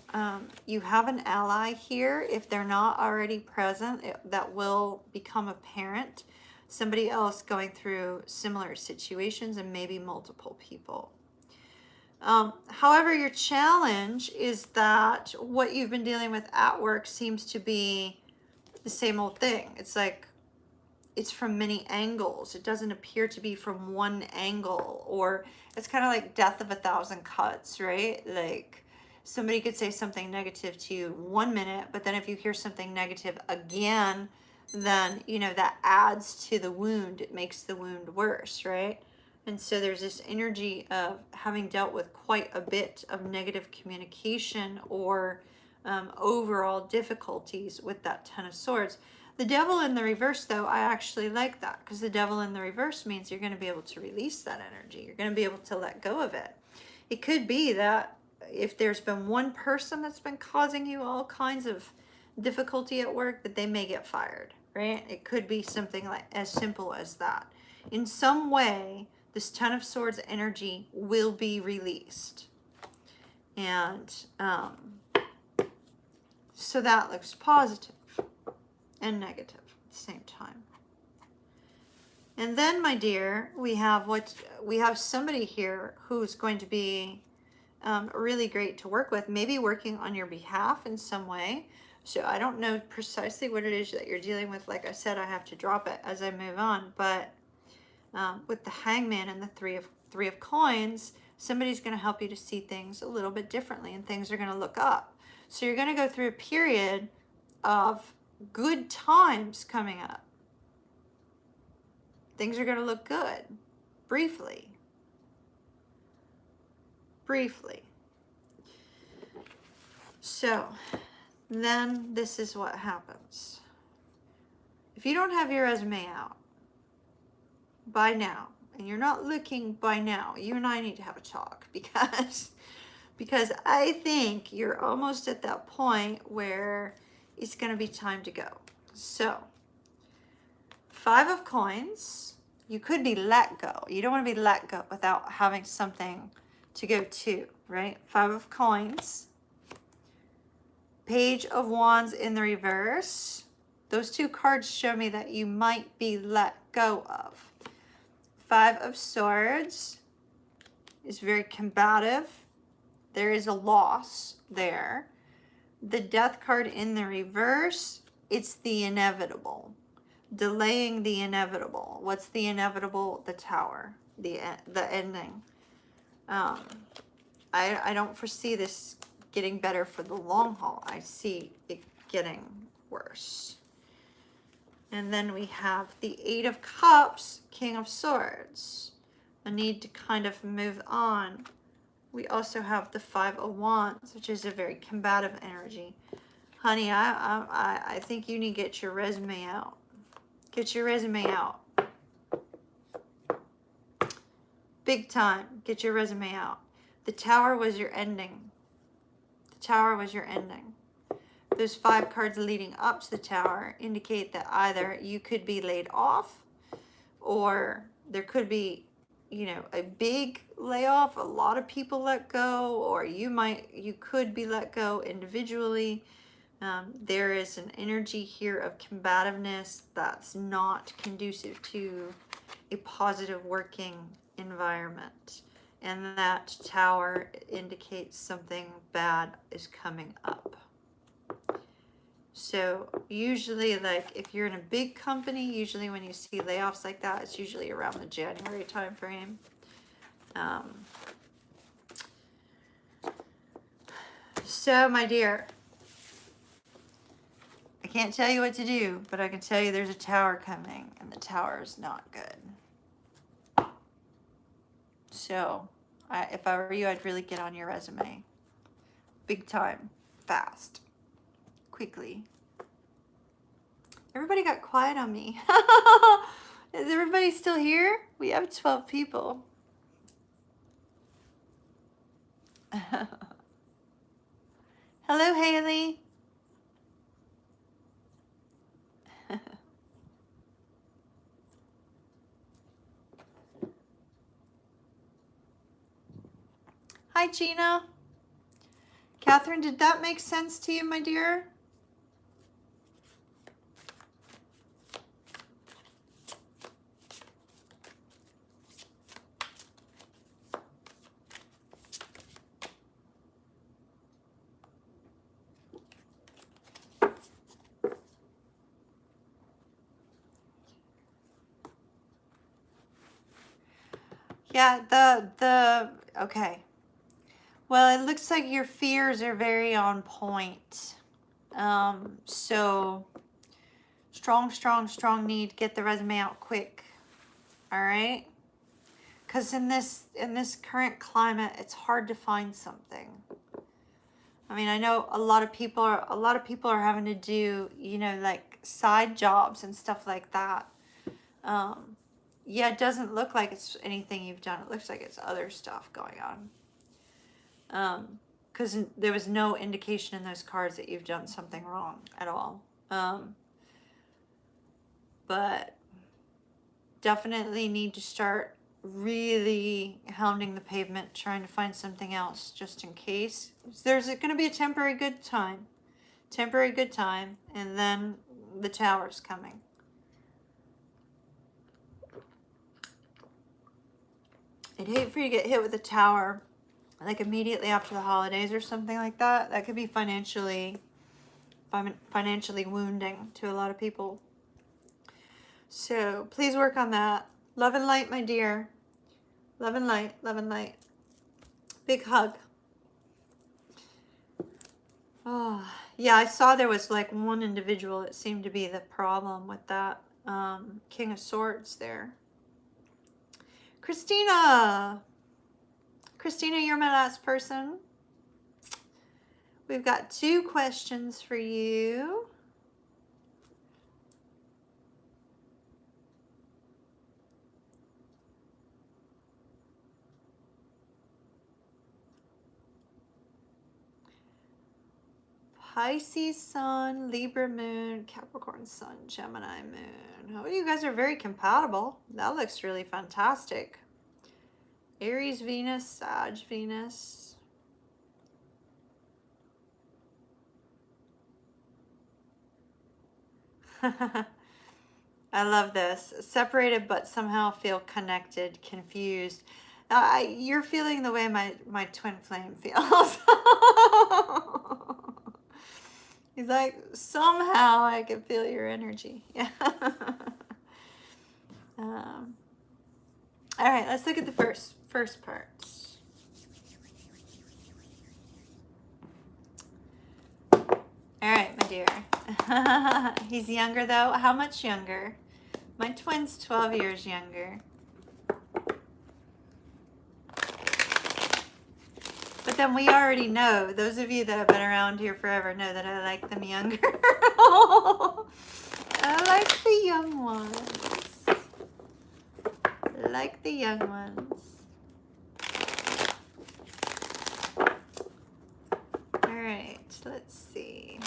you have an ally here. If they're not already present, that will become apparent. Somebody else going through similar situations, and maybe multiple people. However, your challenge is that what you've been dealing with at work seems to be the same old thing. It's like it's from many angles. It doesn't appear to be from one angle, or it's kind of like death of a thousand cuts, right? Like somebody could say something negative to you 1 minute, but then if you hear something negative again, then that adds to the wound. It makes the wound worse, right? And so there's this energy of having dealt with quite a bit of negative communication or overall difficulties with that Ten of Swords. The Devil in the reverse, though, I actually like that, because the Devil in the reverse means you're going to be able to release that energy. You're going to be able to let go of it. It could be that if there's been one person that's been causing you all kinds of difficulty at work, that they may get fired, right? It could be something like as simple as that. In some way, this Ten of Swords energy will be released. And so that looks positive and negative at the same time. And then, my dear, we have somebody here who's going to be really great to work with, maybe working on your behalf in some way. So I don't know precisely what it is that you're dealing with. Like I said, I have to drop it as I move on. But with the Hangman and the Three of Coins, somebody's going to help you to see things a little bit differently, and things are going to look up. So you're going to go through a period of good times coming up. Things are going to look good. Briefly. So then this is what happens. If you don't have your resume out by now, and you're not looking by now, you and I need to have a talk, because I think you're almost at that point where it's going to be time to go. So, Five of Coins, you could be let go. You don't want to be let go without having something to go to, right? Five of Coins. Page of Wands in the reverse. Those two cards show me that you might be let go of. Five of Swords is very combative. There is a loss there. The Death card in the reverse, it's the inevitable. Delaying the inevitable. What's the inevitable? The Tower. The ending. I don't foresee this getting better for the long haul. I see it getting worse. And then we have the Eight of Cups, King of Swords. A need to kind of move on. We also have the Five of Wands, which is a very combative energy. Honey, I think you need to get your resume out. Get your resume out. Big time. Get your resume out. The Tower was your ending. The Tower was your ending. Those 5 cards leading up to the Tower indicate that either you could be laid off, or there could be, a big layoff, a lot of people let go, or you could be let go individually. There is an energy here of combativeness that's not conducive to a positive working environment. And that Tower indicates something bad is coming up. So usually, like, if you're in a big company, usually when you see layoffs like that, it's usually around the January time frame. So, my dear, I can't tell you what to do, but I can tell you there's a Tower coming, and the Tower is not good. So, if I were you, I'd really get on your resume. Big time. Fast. Quickly. Everybody got quiet on me. Is everybody still here? We have 12 people. Hello, Haley. Hi, Gina. Catherine, did that make sense to you, my dear? Yeah, okay. Well, it looks like your fears are very on point. So strong need, get the resume out quick. All right? Because in this current climate, it's hard to find something. I mean, I know a lot of people are having to do, you know, like side jobs and stuff like that. Yeah, it doesn't look like it's anything you've done. It looks like it's other stuff going on. Because there was no indication in those cards that you've done something wrong at all. But definitely need to start really hounding the pavement, trying to find something else just in case. There's going to be a temporary good time, and then the tower's coming. I'd hate for you to get hit with a tower like immediately after the holidays or something like that. That could be financially wounding to a lot of people. So please work on that. Love and light, my dear. Love and light, love and light. Big hug. Oh, yeah, I saw there was like one individual that seemed to be the problem with that King of Swords there. Christina, you're my last person. We've got 2 questions for you. Pisces Sun, Libra Moon, Capricorn Sun, Gemini Moon. Oh, you guys are very compatible. That looks really fantastic. Aries Venus, Sag Venus. I love this. Separated but somehow feel connected, confused. You're feeling the way my twin flame feels. He's like, somehow I can feel your energy. Yeah. All right, let's look at the first part. All right, my dear. He's younger though. How much younger? My twin's 12 years younger. But then we already know, those of you that have been around here forever know that I like them younger. I like the young ones. I like the young ones. All right, let's see.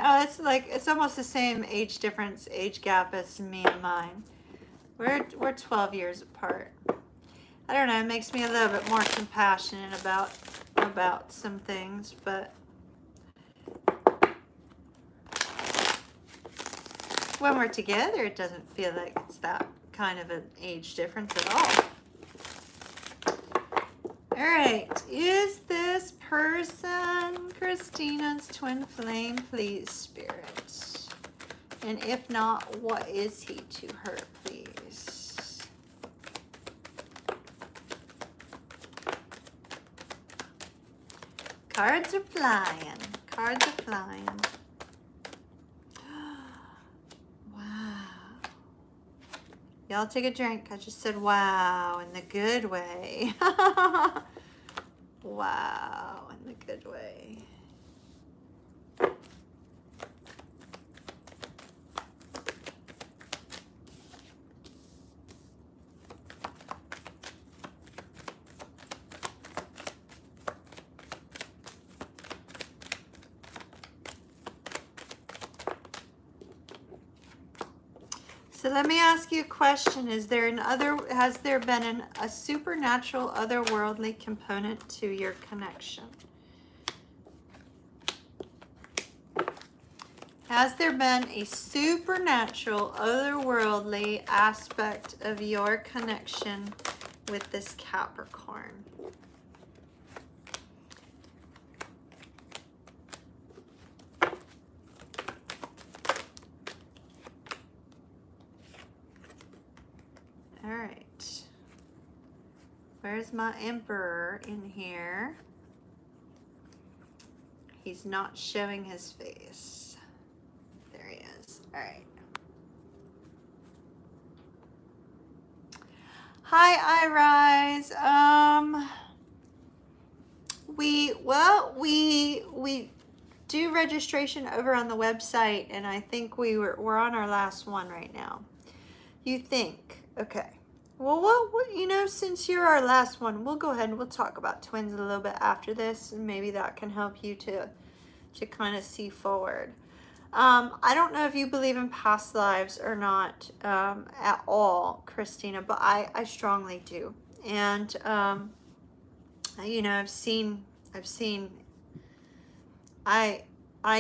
Oh, it's like, it's almost the same age gap as me and mine. We're 12 years apart. I don't know, it makes me a little bit more compassionate about some things, but when we're together, it doesn't feel like it's that kind of an age difference at all. All right, is this person Christina's twin flame, please, Spirit? And if not, what is he to her, please? Cards are flying. Cards are flying. Wow. Y'all take a drink. I just said wow in the good way. Wow, in the good way. So let me ask you a question. Has there been a supernatural, otherworldly component to your connection? Has there been a supernatural, otherworldly aspect of your connection with this Capricorn? All right. Where's my Emperor in here? He's not showing his face. There he is. All right. Hi, iRise. We do registration over on the website, and I think we're on our last one right now. You think, okay. Well, what, since you're our last one, we'll go ahead and we'll talk about twins a little bit after this, and maybe that can help you to kind of see forward. I don't know if you believe in past lives or not at all, Christina, but I strongly do. And, I've seen, I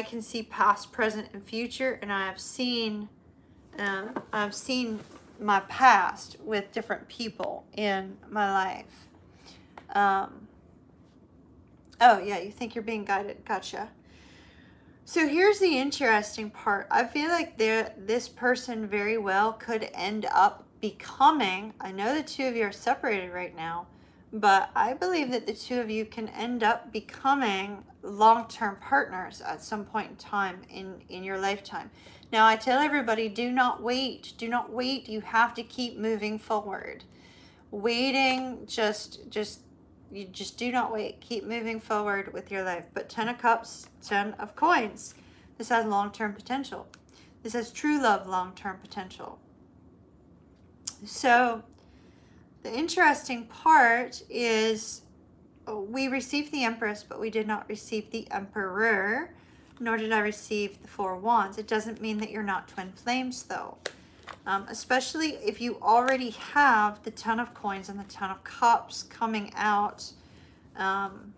can see past, present, and future, and I've seen my past with different people in my life. Oh yeah, you think you're being guided. Gotcha. So here's the interesting part. I feel like this person very well could end up becoming, I know the two of you are separated right now, but I believe that the two of you can end up becoming long-term partners at some point in time in your lifetime. Now, I tell everybody, do not wait. Do not wait. You have to keep moving forward. Waiting, you just do not wait. Keep moving forward with your life. But 10 of Cups, 10 of Coins. This has long-term potential. This has true love long-term potential. So the interesting part is we received the Empress, but we did not receive the Emperor, nor did I receive the Four of Wands. It doesn't mean that you're not twin flames, though. Especially if you already have the Ten of Coins and the Ten of Cups coming out. And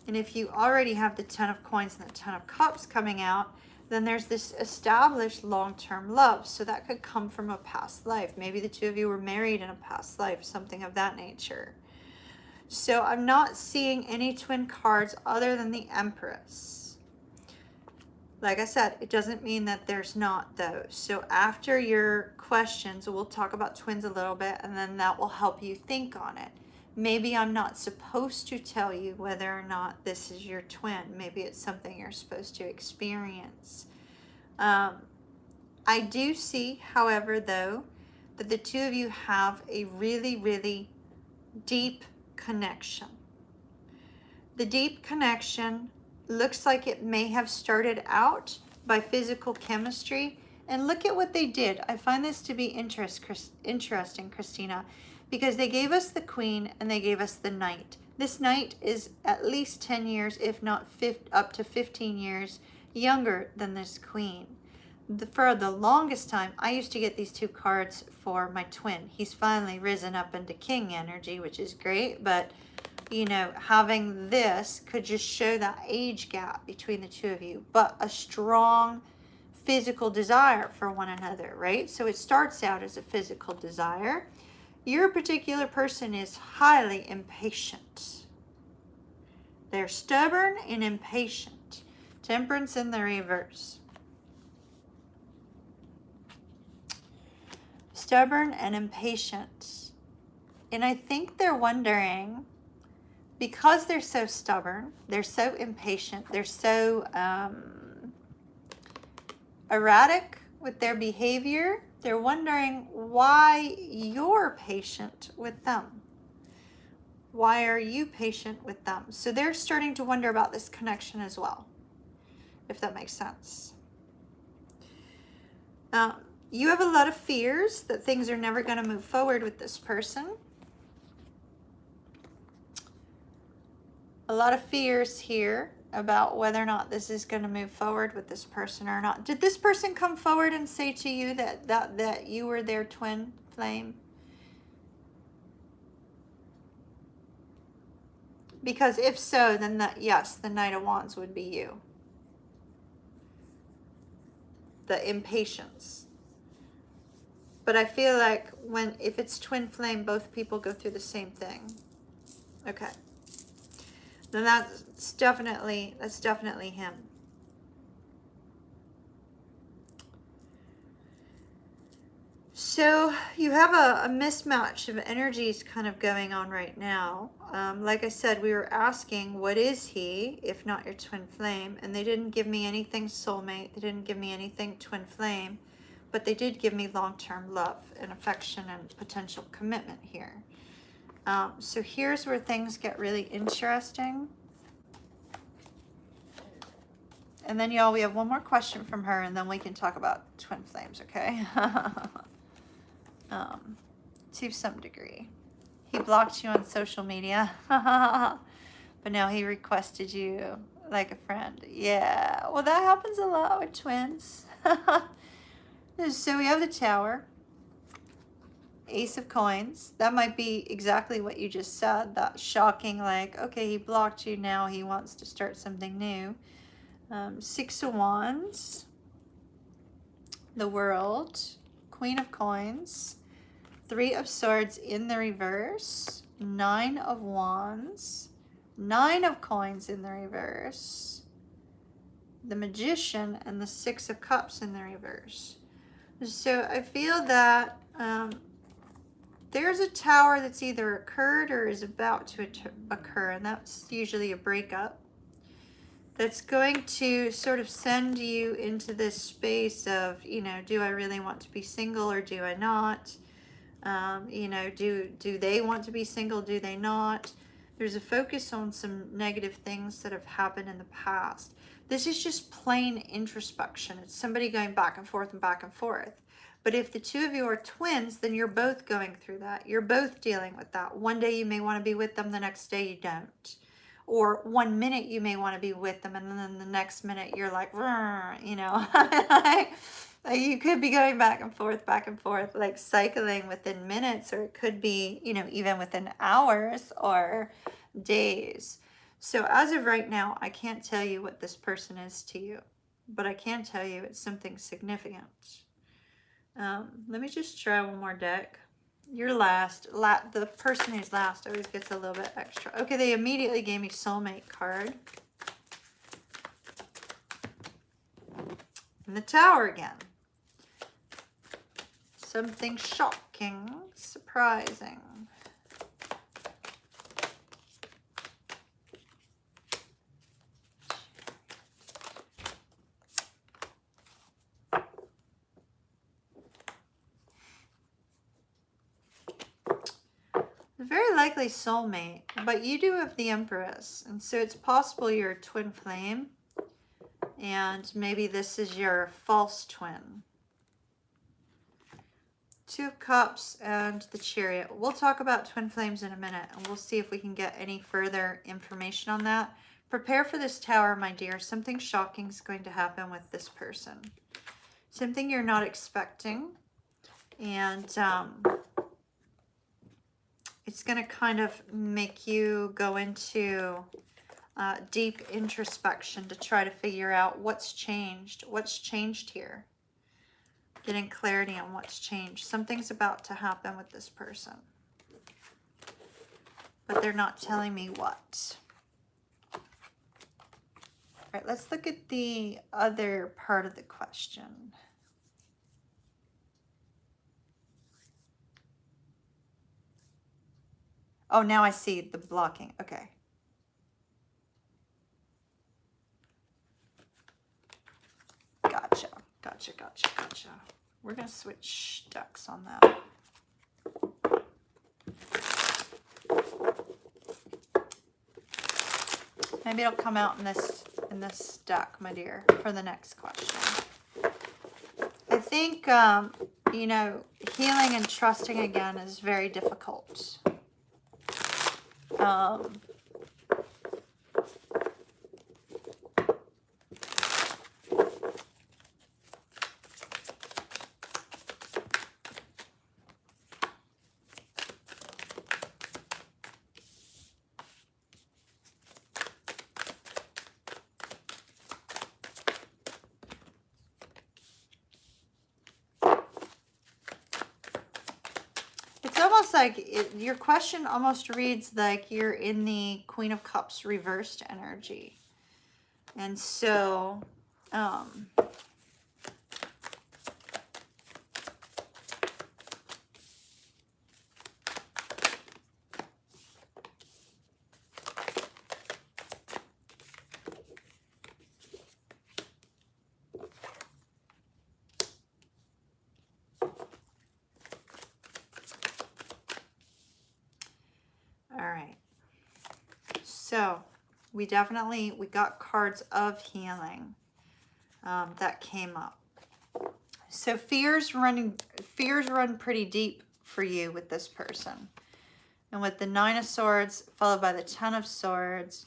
if you already have the Ten of Coins and the Ten of Cups coming out, then there's this established long-term love. So that could come from a past life. Maybe the two of you were married in a past life, something of that nature. So I'm not seeing any twin cards other than the Empress. Like I said, it doesn't mean that there's not those. So after your questions, we'll talk about twins a little bit, and then that will help you think on it. Maybe I'm not supposed to tell you whether or not this is your twin. Maybe it's something you're supposed to experience. I do see, however, though, that the two of you have a really, really deep connection. The deep connection looks like it may have started out by physical chemistry. And look at what they did. I find this to be interesting, Christina, because they gave us the Queen and they gave us the Knight. This Knight is at least 10 years, if not up to 15 years, younger than this Queen. For the longest time, I used to get these two cards for my twin. He's finally risen up into King energy, which is great, but having this could just show that age gap between the two of you, but a strong physical desire for one another, right? So it starts out as a physical desire. Your particular person is highly impatient. They're stubborn and impatient. Temperance in the reverse. Stubborn and impatient. And I think they're wondering, because they're so stubborn, they're so impatient, they're so erratic with their behavior, they're wondering why you're patient with them. Why are you patient with them? So they're starting to wonder about this connection as well, if that makes sense. You have a lot of fears that things are never going to move forward with this person. A lot of fears here about whether or not this is going to move forward with this person or not. Did this person come forward and say to you that you were their twin flame? Because if so, then yes, the Knight of Wands would be you. The impatience. But I feel like if it's twin flame, both people go through the same thing. Okay. Then that's definitely him. So you have a mismatch of energies kind of going on right now. Like I said, we were asking, what is he, if not your twin flame? And they didn't give me anything soulmate. They didn't give me anything twin flame. But they did give me long-term love and affection and potential commitment here. So here's where things get really interesting. And then, y'all, we have one more question from her, and then we can talk about twin flames, okay? To some degree. He blocked you on social media, but now he requested you like a friend. Yeah, well, that happens a lot with twins. So we have the Tower, Ace of Coins. That might be exactly what you just said. That shocking, like, okay, he blocked you, now he wants to start something new. Six of Wands, the World, Queen of Coins, Three of Swords in the reverse, Nine of Wands, Nine of Coins in the reverse, the Magician, and the Six of Cups in the reverse. So I feel that there's a Tower that's either occurred or is about to occur, and that's usually a breakup. That's going to sort of send you into this space of, you know, do I really want to be single or do I not? You know, do they want to be single? Do they not? There's a focus on some negative things that have happened in the past. This is just plain introspection. It's somebody going back and forth and back and forth. But if the two of you are twins, then you're both going through that. You're both dealing with that. One day you may want to be with them, the next day you don't. Or 1 minute you may want to be with them, and then the next minute you're like, you know. You could be going back and forth, like cycling within minutes, or it could be, you know, even within hours or days. So as of right now, I can't tell you what this person is to you, but I can tell you it's something significant. Let me just try one more deck. You're last. The person who's last always gets a little bit extra. Okay, they immediately gave me soulmate card. And the Tower again. Something shocking, surprising. Very likely soulmate, but you do have the Empress, and so it's possible you're a twin flame, and maybe this is your false twin. Two of Cups and the Chariot. We'll talk about twin flames in a minute, and we'll see if we can get any further information on that. Prepare for this Tower, my dear. Something shocking is going to happen with this person. Something you're not expecting, and it's going to kind of make you go into deep introspection to try to figure out what's changed. What's changed here? Getting clarity on what's changed. Something's about to happen with this person, but they're not telling me what. All right, let's look at the other part of the question. Oh, now I see the blocking. Okay. Gotcha. We're going to switch decks on that. Maybe it'll come out in this deck, my dear, for the next question. I think, you know, healing and trusting again is very difficult. almost like your question almost reads like you're in the Queen of Cups reversed energy. And so, all right. So we got cards of healing that came up. So fears run pretty deep for you with this person. And with the 9 of Swords followed by the 10 of Swords,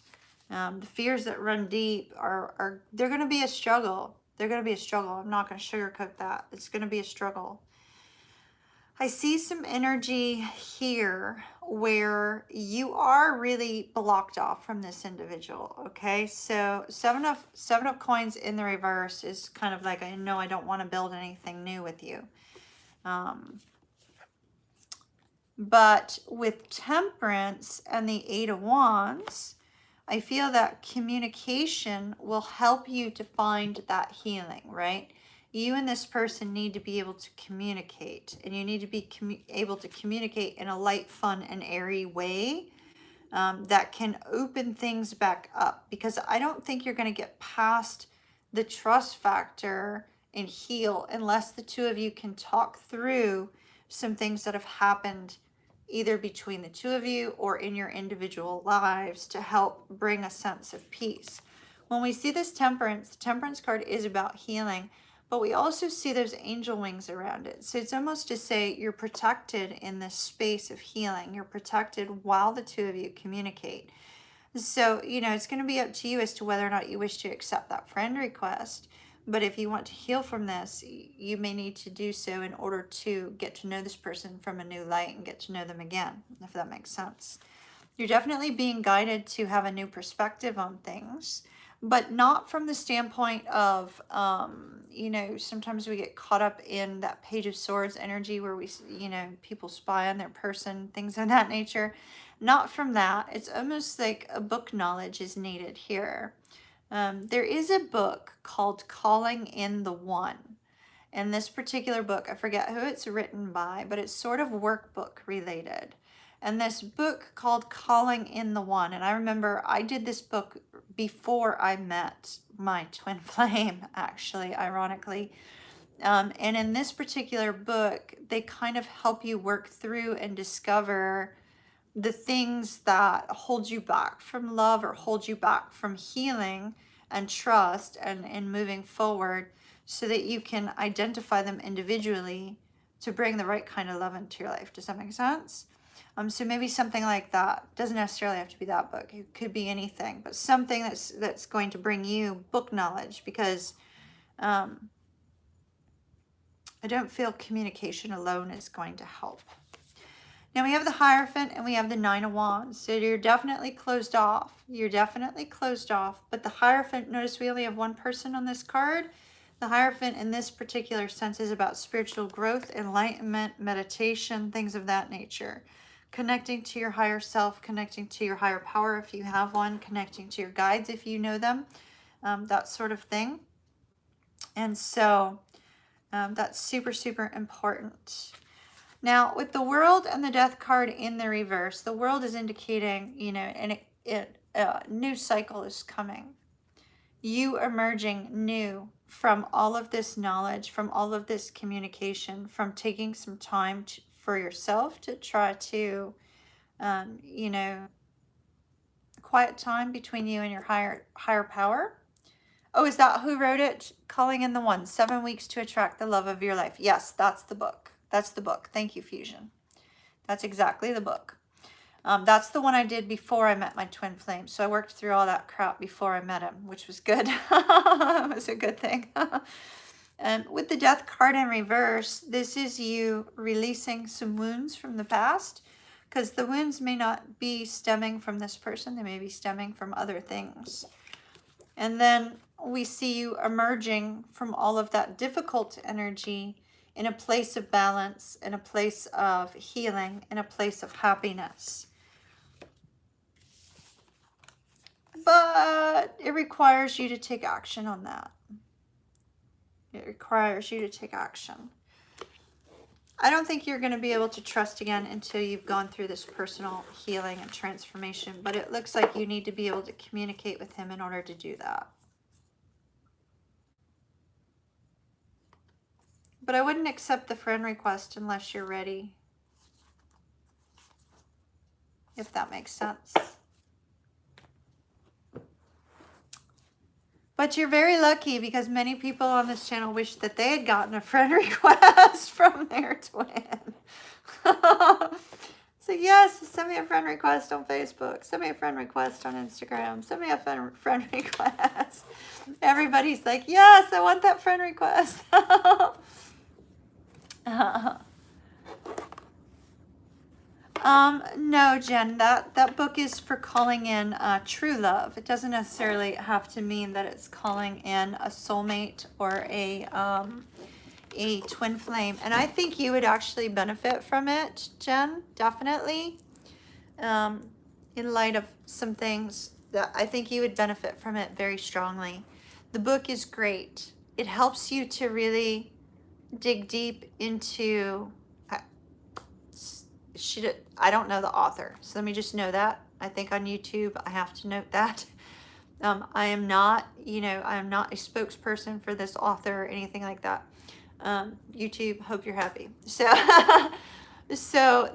the fears that run deep they're going to be a struggle. They're going to be a struggle. I'm not going to sugarcoat that. It's going to be a struggle. I see some energy here where you are really blocked off from this individual, okay? So seven of coins in the reverse is kind of like, I know I don't want to build anything new with you. But with Temperance and the 8 of Wands, I feel that communication will help you to find that healing, right? You and this person need to be able to communicate, and you need to be able to communicate in a light, fun, and airy way that can open things back up, because I don't think you're going to get past the trust factor and heal unless the two of you can talk through some things that have happened either between the two of you or in your individual lives to help bring a sense of peace. When we see this Temperance, the Temperance card is about healing, but we also see those angel wings around it. So it's almost to say you're protected in this space of healing. You're protected while the two of you communicate. So, you know, it's going to be up to you as to whether or not you wish to accept that friend request. But if you want to heal from this, you may need to do so in order to get to know this person from a new light and get to know them again, if that makes sense. You're definitely being guided to have a new perspective on things, but not from the standpoint of, you know, sometimes we get caught up in that Page of Swords energy where we, you know, people spy on their person, things of that nature. Not from that. It's almost like a book knowledge is needed here. There is a book called Calling in the One. And this particular book, I forget who it's written by, but it's sort of workbook related. And this book called Calling in the One. And I remember I did this book before I met my twin flame, actually, ironically. And in this particular book, they kind of help you work through and discover the things that hold you back from love or hold you back from healing and trust and moving forward, so that you can identify them individually to bring the right kind of love into your life. Does that make sense? So maybe something like that. Doesn't necessarily have to be that book. It could be anything, but something that's going to bring you book knowledge, because I don't feel communication alone is going to help. Now we have the Hierophant and we have the 9 of Wands. So you're definitely closed off. You're definitely closed off. But the Hierophant, notice we only have one person on this card. The Hierophant in this particular sense is about spiritual growth, enlightenment, meditation, things of that nature. Connecting to your higher self, connecting to your higher power if you have one, connecting to your guides if you know them, that sort of thing. And so that's super, super important. Now, with the World and the Death card in the reverse, the World is indicating, you know, a new cycle is coming. You emerging new from all of this knowledge, from all of this communication, from taking some time for yourself to try to, you know, quiet time between you and your higher power. Oh, is that who wrote it? Calling in the One, 7 weeks to attract the love of your life. Yes, that's the book. That's the book. Thank you, Fusion. That's exactly the book. That's the one I did before I met my twin flame. So I worked through all that crap before I met him, which was good. It was a good thing. With the Death card in reverse, this is you releasing some wounds from the past, because the wounds may not be stemming from this person. They may be stemming from other things. And then we see you emerging from all of that difficult energy in a place of balance, in a place of healing, in a place of happiness. But it requires you to take action on that. It requires you to take action. I don't think you're going to be able to trust again until you've gone through this personal healing and transformation, but it looks like you need to be able to communicate with him in order to do that. But I wouldn't accept the friend request unless you're ready, if that makes sense. But you're very lucky, because many people on this channel wish that they had gotten a friend request from their twin. So yes, send me a friend request on Facebook. Send me a friend request on Instagram. Send me a friend request. Everybody's like, yes, I want that friend request. No, Jen, that book is for calling in true love. It doesn't necessarily have to mean that it's calling in a soulmate or a twin flame. And I think you would actually benefit from it, Jen, definitely. In light of some things, that I think you would benefit from it very strongly. The book is great. It helps you to really dig deep into... I don't know the author, so let me just know that. I think on YouTube I have to note that. I am not, I am not a spokesperson for this author or anything like that. YouTube, hope you're happy. So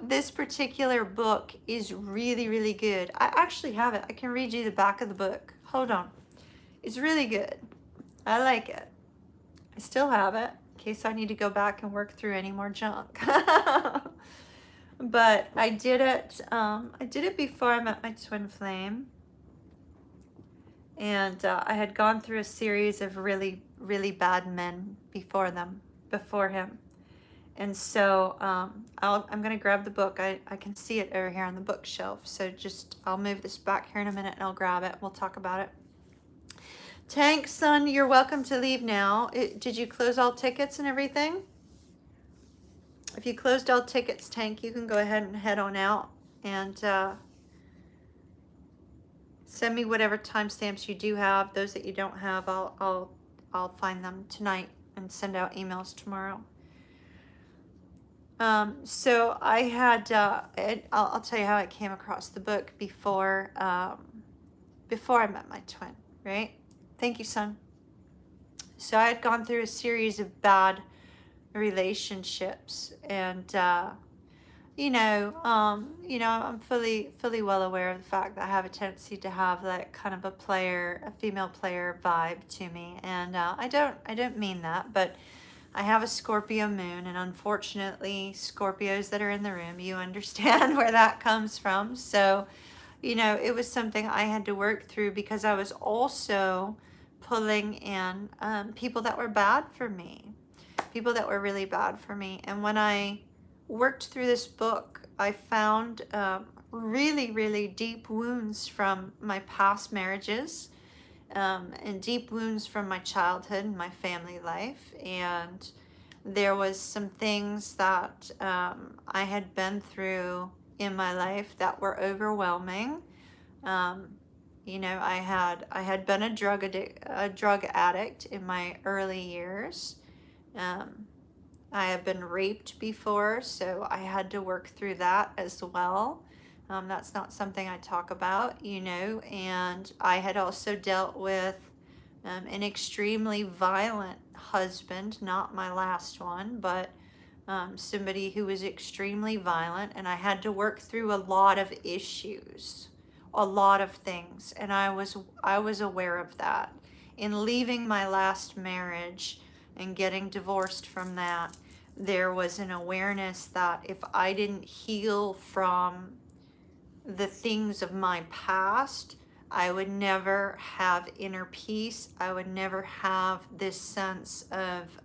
this particular book is really, really good. I actually have it. I can read you the back of the book. Hold on. It's really good. I like it. I still have it in case I need to go back and work through any more junk. But I did it before I met my twin flame. And I had gone through a series of really, really bad men before him. And so I'm going to grab the book. I can see it over here on the bookshelf. So I'll move this back here in a minute and I'll grab it. We'll talk about it. Tank, son, you're welcome to leave now. Did you close all tickets and everything? If you closed all tickets, Tank, you can go ahead and head on out and send me whatever timestamps you do have. Those that you don't have, I'll find them tonight and send out emails tomorrow. So I had I'll tell you how I came across the book before I met my twin, right? Thank you, son. So I had gone through a series of bad relationships, and I'm fully well aware of the fact that I have a tendency to have that kind of a female player vibe to me, and I don't mean that, but I have a Scorpio moon, and unfortunately, Scorpios that are in the room, you understand where that comes from. So, it was something I had to work through, because I was also pulling in people that were bad for me. People that were really bad for me. And when I worked through this book, I found really, really deep wounds from my past marriages, and deep wounds from my childhood and my family life. And there was some things that I had been through in my life that were overwhelming. I had been a drug addict in my early years. I have been raped before, so I had to work through that as well. That's not something I talk about, and I had also dealt with an extremely violent husband, not my last one, but somebody who was extremely violent, and I had to work through a lot of issues, a lot of things, and I was aware of that. In leaving my last marriage and getting divorced from that, there was an awareness that if I didn't heal from the things of my past, I would never have inner peace. I would never have this sense of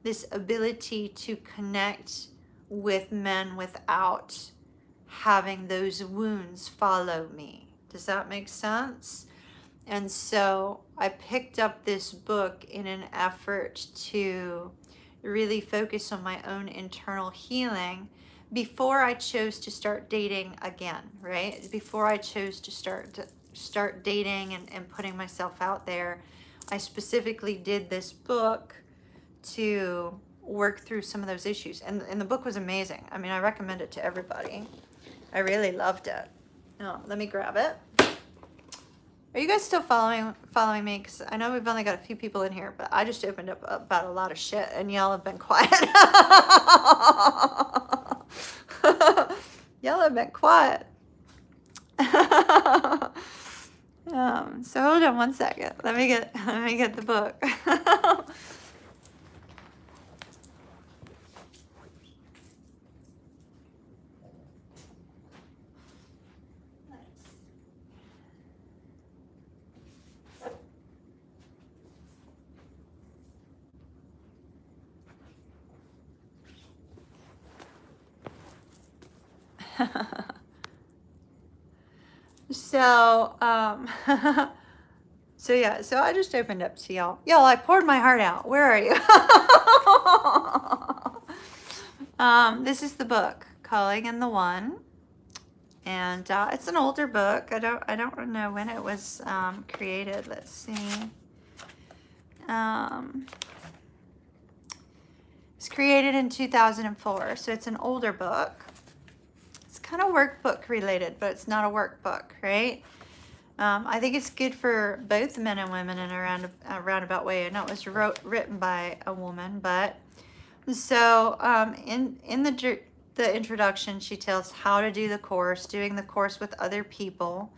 this ability to connect with men without having those wounds follow me. Does that make sense? And so I picked up this book in an effort to really focus on my own internal healing before I chose to start dating again, right? Before I chose to start dating and putting myself out there, I specifically did this book to work through some of those issues. And the book was amazing. I mean, I recommend it to everybody. I really loved it. Oh, let me grab it. Are you guys still following me? Because I know we've only got a few people in here, but I just opened up about a lot of shit, and y'all have been quiet. Y'all have been quiet. So hold on one second. Let me get the book. So, so I just opened up to y'all. Y'all, I poured my heart out. Where are you? This is the book, Calling in the One. And it's an older book. I don't know when it was created. Let's see. It's created in 2004, so it's an older book. It's kind of workbook related, but it's not a workbook, right? I think it's good for both men and women in a roundabout way. I know it was written by a woman, but so in the introduction, she tells how to do the course, doing the course with other people.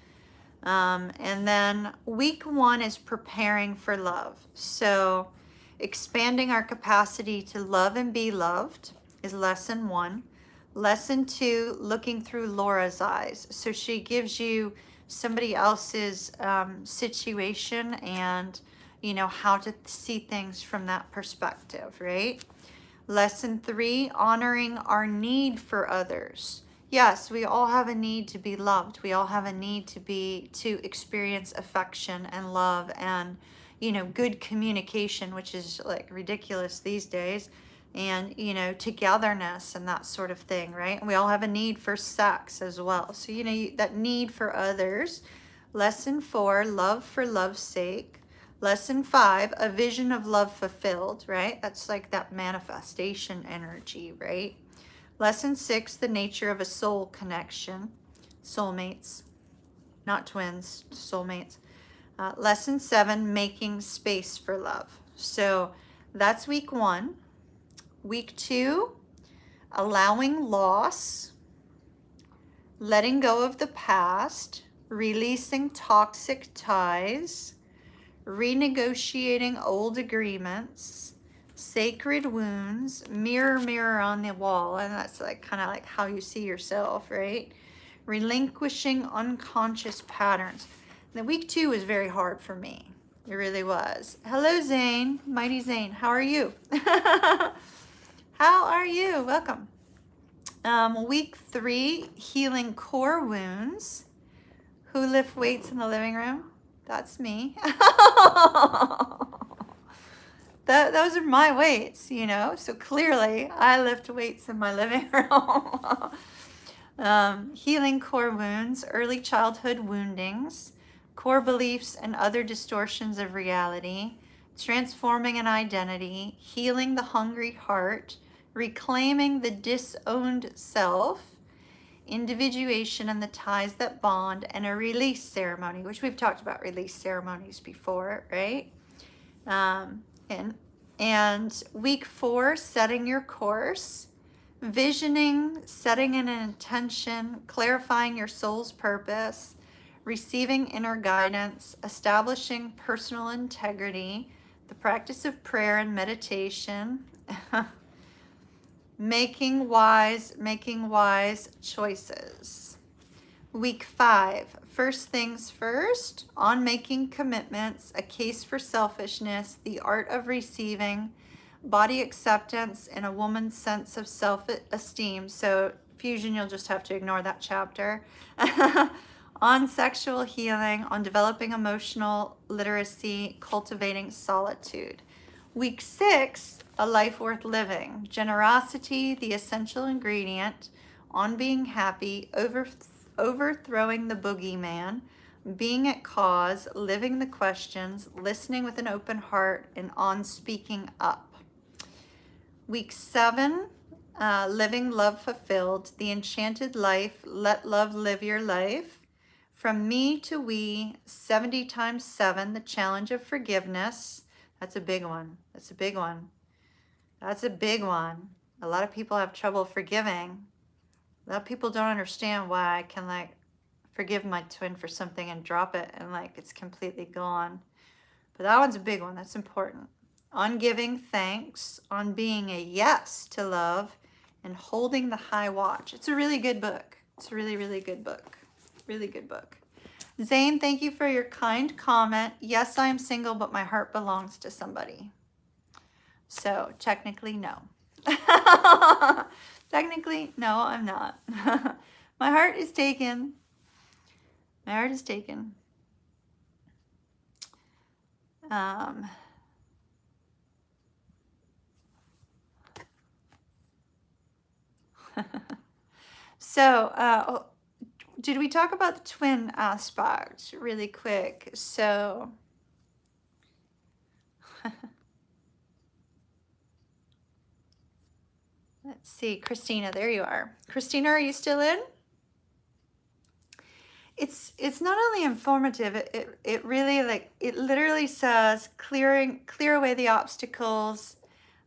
And then week 1 is preparing for love. So expanding our capacity to love and be loved is lesson 1. Lesson 2, looking through Laura's eyes. So she gives you somebody else's situation and, how to see things from that perspective, right? Lesson 3, honoring our need for others. Yes, we all have a need to be loved. We all have a need to experience affection and love and, good communication, which is like ridiculous these days. And, togetherness and that sort of thing, right? And we all have a need for sex as well. So, that need for others. Lesson 4, love for love's sake. Lesson 5, a vision of love fulfilled, right? That's like that manifestation energy, right? Lesson 6, the nature of a soul connection. Soulmates, not twins, soulmates. Lesson 7, making space for love. So that's week 1. Week 2, allowing loss, letting go of the past, releasing toxic ties, renegotiating old agreements, sacred wounds, mirror, mirror on the wall. And that's like kind of like how you see yourself, right? Relinquishing unconscious patterns. The week 2 was very hard for me. It really was. Hello, Zane. Mighty Zane. How are you? How are you? Welcome. Week 3, healing core wounds. Who lift weights in the living room? That's me. Those are my weights, So clearly, I lift weights in my living room. Healing core wounds, early childhood woundings, core beliefs and other distortions of reality, transforming an identity, healing the hungry heart, reclaiming the disowned self, individuation and the ties that bond, and a release ceremony, which we've talked about release ceremonies before, right? And week 4, setting your course, visioning, setting an intention, clarifying your soul's purpose, receiving inner guidance, establishing personal integrity, the practice of prayer and meditation, making wise choices. Week 5, first things first, on making commitments, a case for selfishness, the art of receiving, body acceptance, and a woman's sense of self-esteem. So Fusion, you'll just have to ignore that chapter. On sexual healing, on developing emotional literacy, cultivating solitude. Week 6, a life worth living. Generosity, the essential ingredient. On being happy, overthrowing the boogeyman, being at cause, living the questions, listening with an open heart, and on speaking up. Week 7, living love fulfilled, the enchanted life, let love live your life. From me to we, 70 times 7, the challenge of forgiveness. That's a big one. That's a big one. That's a big one. A lot of people have trouble forgiving. A lot of people don't understand why I can like forgive my twin for something and drop it and like it's completely gone. But that one's a big one. That's important. On giving thanks, on being a yes to love, and holding the high watch. It's a really good book. It's a really, really good book. Really good book. Zane, thank you for your kind comment. Yes, I am single, but my heart belongs to somebody. So technically, no. Technically, no, I'm not. My heart is taken. My heart is taken. So, did we talk about the twin aspect really quick? So, let's see, Christina, there you are. Christina, are you still in? It's not only informative, it really like, it literally says clear away the obstacles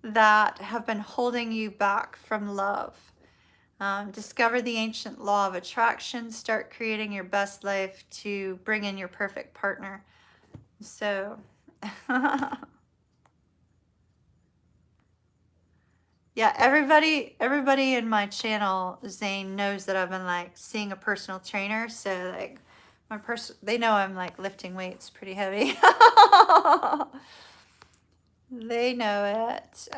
that have been holding you back from love. Discover the ancient law of attraction, start creating your best life to bring in your perfect partner. So, yeah, everybody in my channel, Zane, knows that I've been like seeing a personal trainer. So like they know I'm like lifting weights pretty heavy. They know it.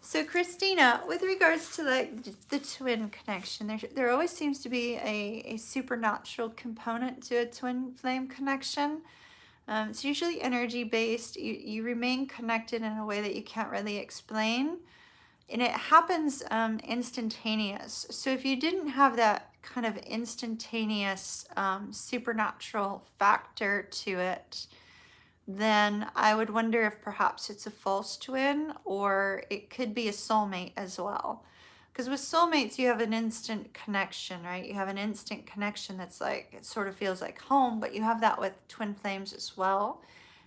So Christina, with regards to like the twin connection, there always seems to be a supernatural component to a twin flame connection. It's usually energy based. You remain connected in a way that you can't really explain. And it happens instantaneous. So if you didn't have that kind of instantaneous supernatural factor to it, then I would wonder if perhaps it's a false twin or it could be a soulmate as well. Because with soulmates, you have an instant connection, right? You have an instant connection that's like, it sort of feels like home, but you have that with twin flames as well.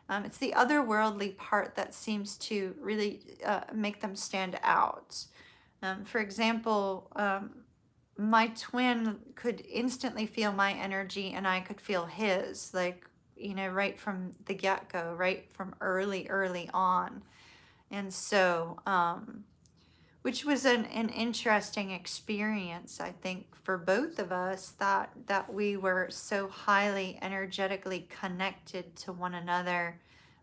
It's the otherworldly part that seems to really make them stand out. For example, my twin could instantly feel my energy and I could feel his, like, you know, right from the get-go, right from early on. And so, which was an interesting experience, I think, for both of us, that we were so highly energetically connected to one another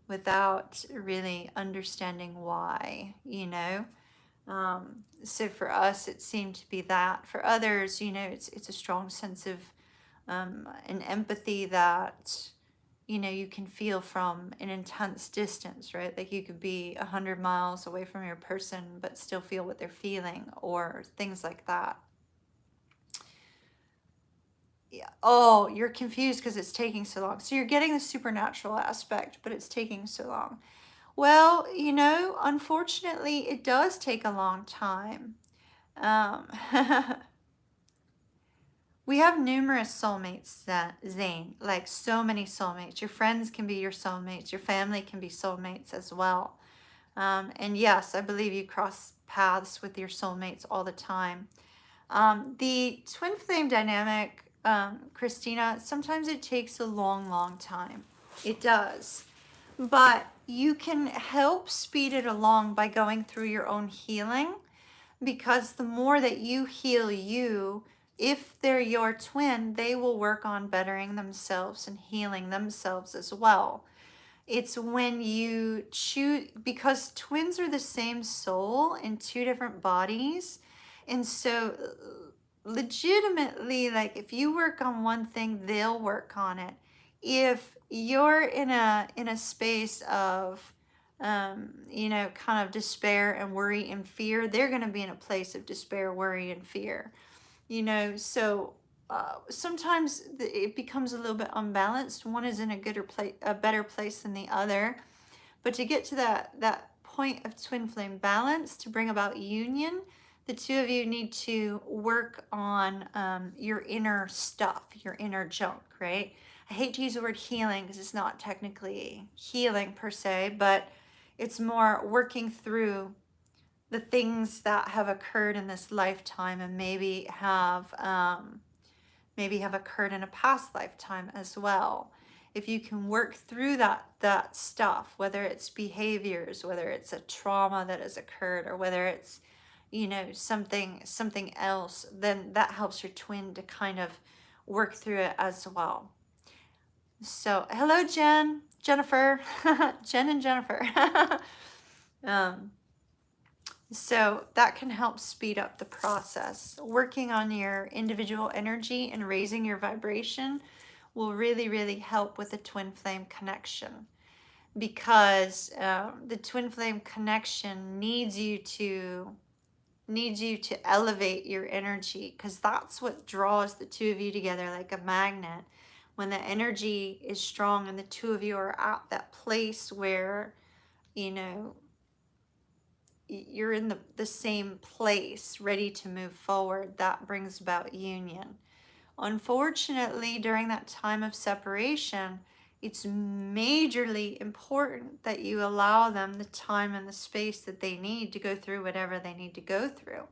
without really understanding why, you know. So for us, it seemed to be that. For others, you know, it's a strong sense of an empathy that, you know, you can feel from an intense distance, right? Like you could be 100 miles away from your person, but still feel what they're feeling, or things like that. Yeah. Oh, you're confused because it's taking so long. So you're getting the supernatural aspect, but it's taking so long. Well, you know, unfortunately, it does take a long time. We have numerous soulmates, Zane, like so many soulmates. Your friends can be your soulmates. Your family can be soulmates as well. And yes, I believe you cross paths with your soulmates all the time. The twin flame dynamic, Christina, sometimes it takes a long time. It does. But you can help speed it along by going through your own healing, because the more that you heal you, if they're your twin, they will work on bettering themselves and healing themselves as well. It's when you choose, because twins are the same soul in two different bodies. And so legitimately, like if you work on one thing, they'll work on it. If you're in a space of you know, kind of despair and worry and fear, they're going to be in a place of despair, worry, and fear. You know, so sometimes it becomes a little bit unbalanced. One is in a a better place than the other. But to get to that point of twin flame balance, to bring about union, the two of you need to work on your inner stuff, your inner junk, right? I hate to use the word healing because it's not technically healing per se, but it's more working through the things that have occurred in this lifetime and maybe have occurred in a past lifetime as well. If you can work through that stuff, whether it's behaviors, whether it's a trauma that has occurred, or whether it's, you know, something else, then that helps your twin to kind of work through it as well. So hello, Jennifer, Jen and Jennifer. So that can help speed up the process. Working on your individual energy and raising your vibration will really, really help with the twin flame connection, because the twin flame connection needs you to elevate your energy, because that's what draws the two of you together like a magnet. When the energy is strong and the two of you are at that place where, you know, you're in the same place, ready to move forward, that brings about union. Unfortunately, during that time of separation, it's majorly important that you allow them the time and the space that they need to go through whatever they need to go through.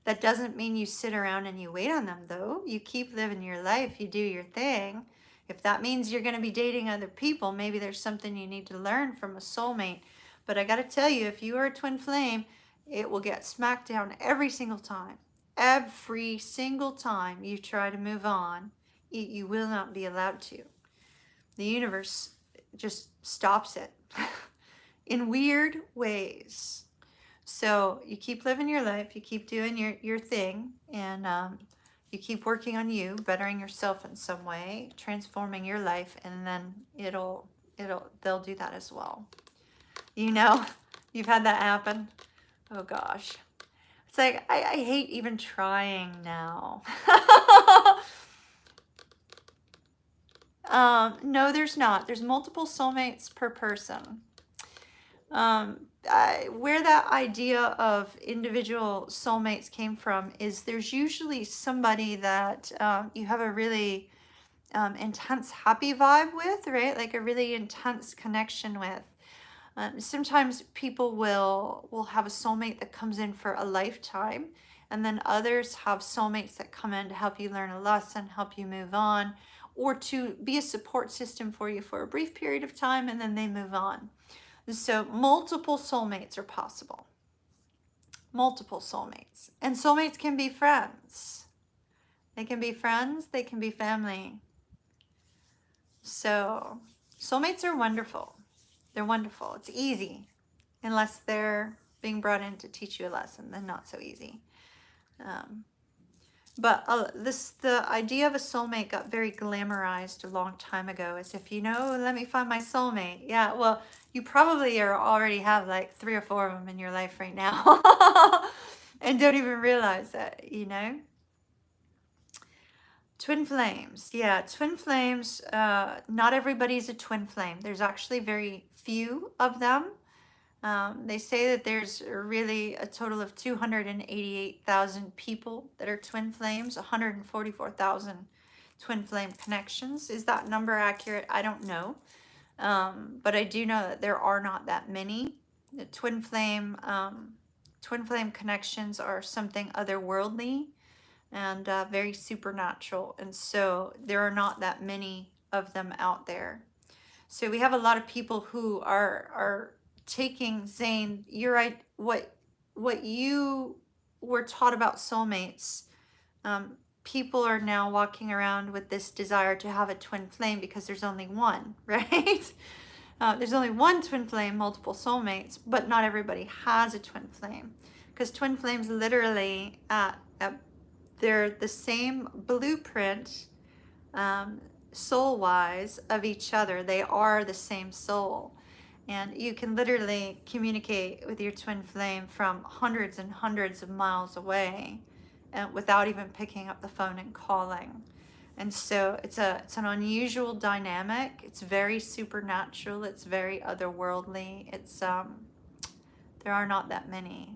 That doesn't mean you sit around and you wait on them, though. You keep living your life, you do your thing. If that means you're going to be dating other people, maybe there's something you need to learn from a soulmate. But I got to tell you, if you are a twin flame, it will get smacked down every single time. Every single time you try to move on, you will not be allowed to. The universe just stops it in weird ways. So you keep living your life, you keep doing your thing, and you keep working on you, bettering yourself in some way, transforming your life, and then they'll do that as well. You know, you've had that happen. Oh gosh. It's like, I hate even trying now. No, there's not. There's multiple soulmates per person. Where that idea of individual soulmates came from is there's usually somebody that you have a really intense happy vibe with, right? Like a really intense connection with. Sometimes people will have a soulmate that comes in for a lifetime, and then others have soulmates that come in to help you learn a lesson, help you move on, or to be a support system for you for a brief period of time, and then they move on. So multiple soulmates are possible. Multiple soulmates. And soulmates can be friends. They can be friends, they can be family. So soulmates are wonderful. They're wonderful. It's easy, unless they're being brought in to teach you a lesson, then not so easy. But the idea of a soulmate got very glamorized a long time ago, as if, you know, let me find my soulmate. Yeah, well, you probably already have like 3 or 4 of them in your life right now and don't even realize that, you know. Twin flames. Yeah, twin flames. Not everybody's a twin flame. There's actually very few of them. They say that there's really a total of 288,000 people that are twin flames, 144,000 twin flame connections. Is that number accurate? I don't know. But I do know that there are not that many. The twin flame connections are something otherworldly and very supernatural. And so there are not that many of them out there. So we have a lot of people who are taking, Zane, you're right, what you were taught about soulmates, people are now walking around with this desire to have a twin flame because there's only one, right? There's only one twin flame, multiple soulmates, but not everybody has a twin flame, because twin flames literally, they're the same blueprint, soul-wise, of each other. They are the same soul. And you can literally communicate with your twin flame from hundreds and hundreds of miles away, and without even picking up the phone and calling. And so it's an unusual dynamic. It's very supernatural. It's very otherworldly. There are not that many.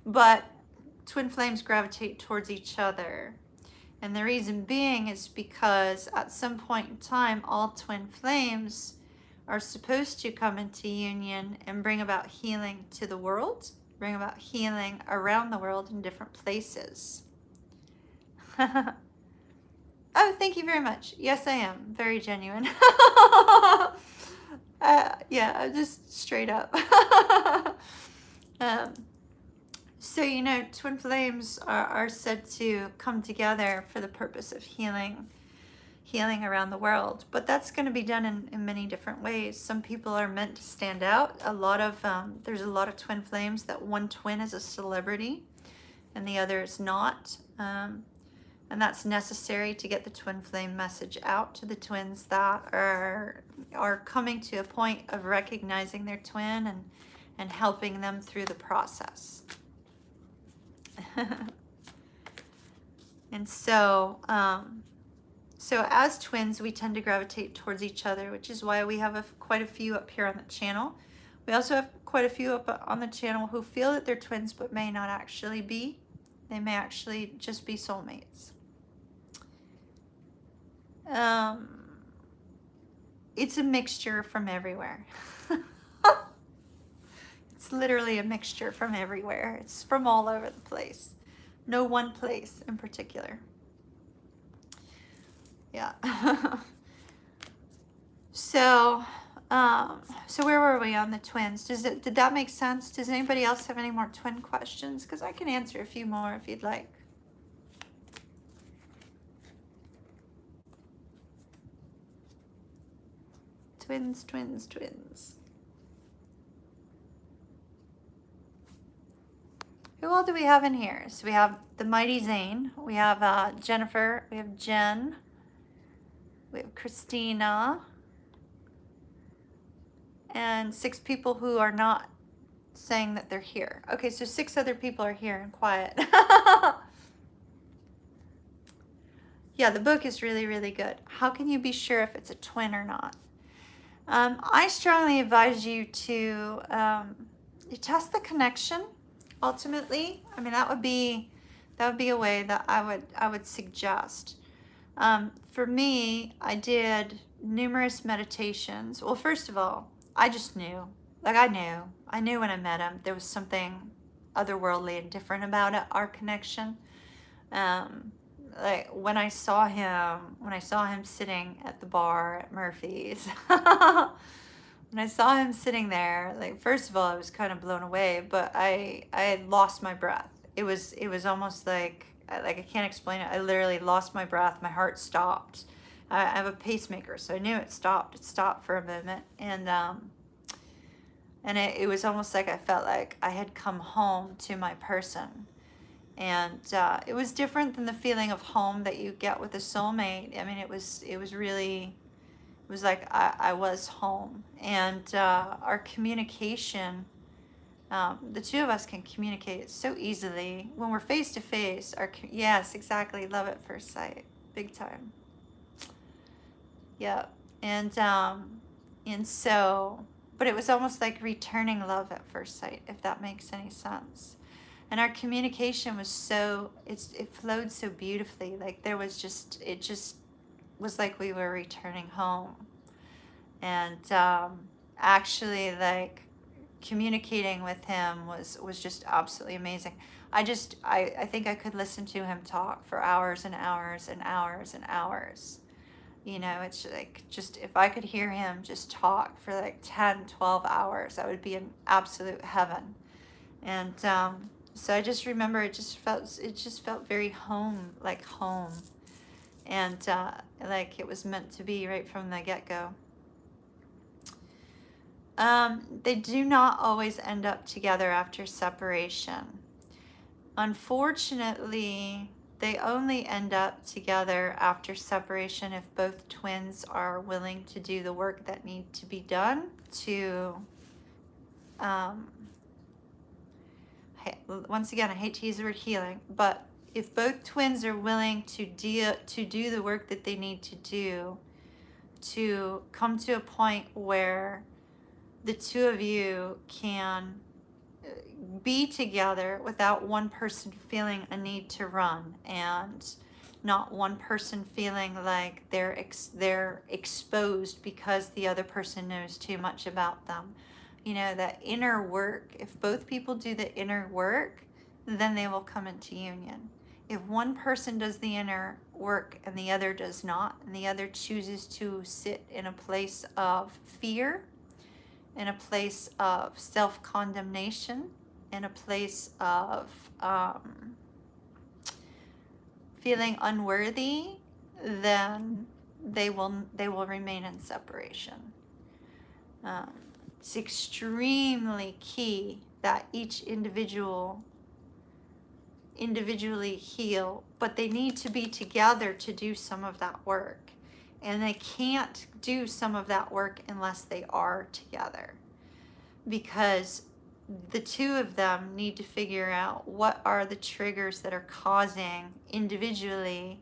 But twin flames gravitate towards each other. And the reason being is because at some point in time, all twin flames are supposed to come into union and bring about healing to the world, bring about healing around the world in different places. Oh, thank you very much. Yes, I am. Very genuine. Yeah, just straight up. So, twin flames are said to come together for the purpose of healing around the world. But that's going to be done in many different ways. Some people are meant to stand out. There's a lot of twin flames that one twin is a celebrity and the other is not. And that's necessary to get the twin flame message out to the twins that are coming to a point of recognizing their twin and helping them through the process. And so as twins, we tend to gravitate towards each other, which is why we have quite a few up here on the channel. We also have quite a few up on the channel who feel that they're twins but may not actually be. They may actually just be soulmates. It's a mixture from everywhere. It's literally a mixture from everywhere. It's from all over the place. No one place in particular. Yeah. So where were we on the twins? Did that make sense? Does anybody else have any more twin questions? Because I can answer a few more if you'd like. Twins, twins, twins. Who all do we have in here? So we have the mighty Zane. We have Jennifer. We have Jen. We have Christina. And 6 people who are not saying that they're here. Okay, so 6 other people are here and quiet. Yeah, the book is really, really good. How can you be sure if it's a twin or not? I strongly advise you to test the connection. Ultimately, I mean that would be a way that I would suggest. For me, I did numerous meditations. Well, first of all, I just knew. Like I knew when I met him there was something otherworldly and different about it, our connection. Like when I saw him sitting at the bar at Murphy's, when I saw him sitting there, like first of all, I was kind of blown away, but I had lost my breath. It was almost like I can't explain it. I literally lost my breath. My heart stopped. I have a pacemaker, so I knew it stopped. It stopped for a moment, and it was almost like I felt like I had come home to my person. And it was different than the feeling of home that you get with a soulmate. I mean, it was like I was home. And our communication, the two of us can communicate so easily. When we're face to face, yes, exactly, love at first sight, big time. Yeah, and so, but it was almost like returning love at first sight, if that makes any sense. And our communication was it flowed so beautifully. Like it just was like we were returning home. And actually, like communicating with him was just absolutely amazing. I think I could listen to him talk for hours and hours and hours and hours. It's like just if I could hear him just talk for like 10, 12 hours, that would be an absolute heaven. And so I just remember it just felt very home, like home, and like it was meant to be right from the get-go. They do not always end up together after separation. Unfortunately, they only end up together after separation if both twins are willing to do the work that needs to be done to, um, once again, I hate to use the word healing, but if both twins are willing to do the work that they need to do to come to a point where the two of you can be together without one person feeling a need to run, and not one person feeling like they're exposed because the other person knows too much about them. You know, that inner work, if both people do the inner work, then they will come into union. If one person does the inner work and the other does not, and the other chooses to sit in a place of fear, in a place of self-condemnation, in a place of feeling unworthy, then they will remain in separation. It's extremely key that each individually heal, but they need to be together to do some of that work. And they can't do some of that work unless they are together, because the two of them need to figure out what are the triggers that are causing individually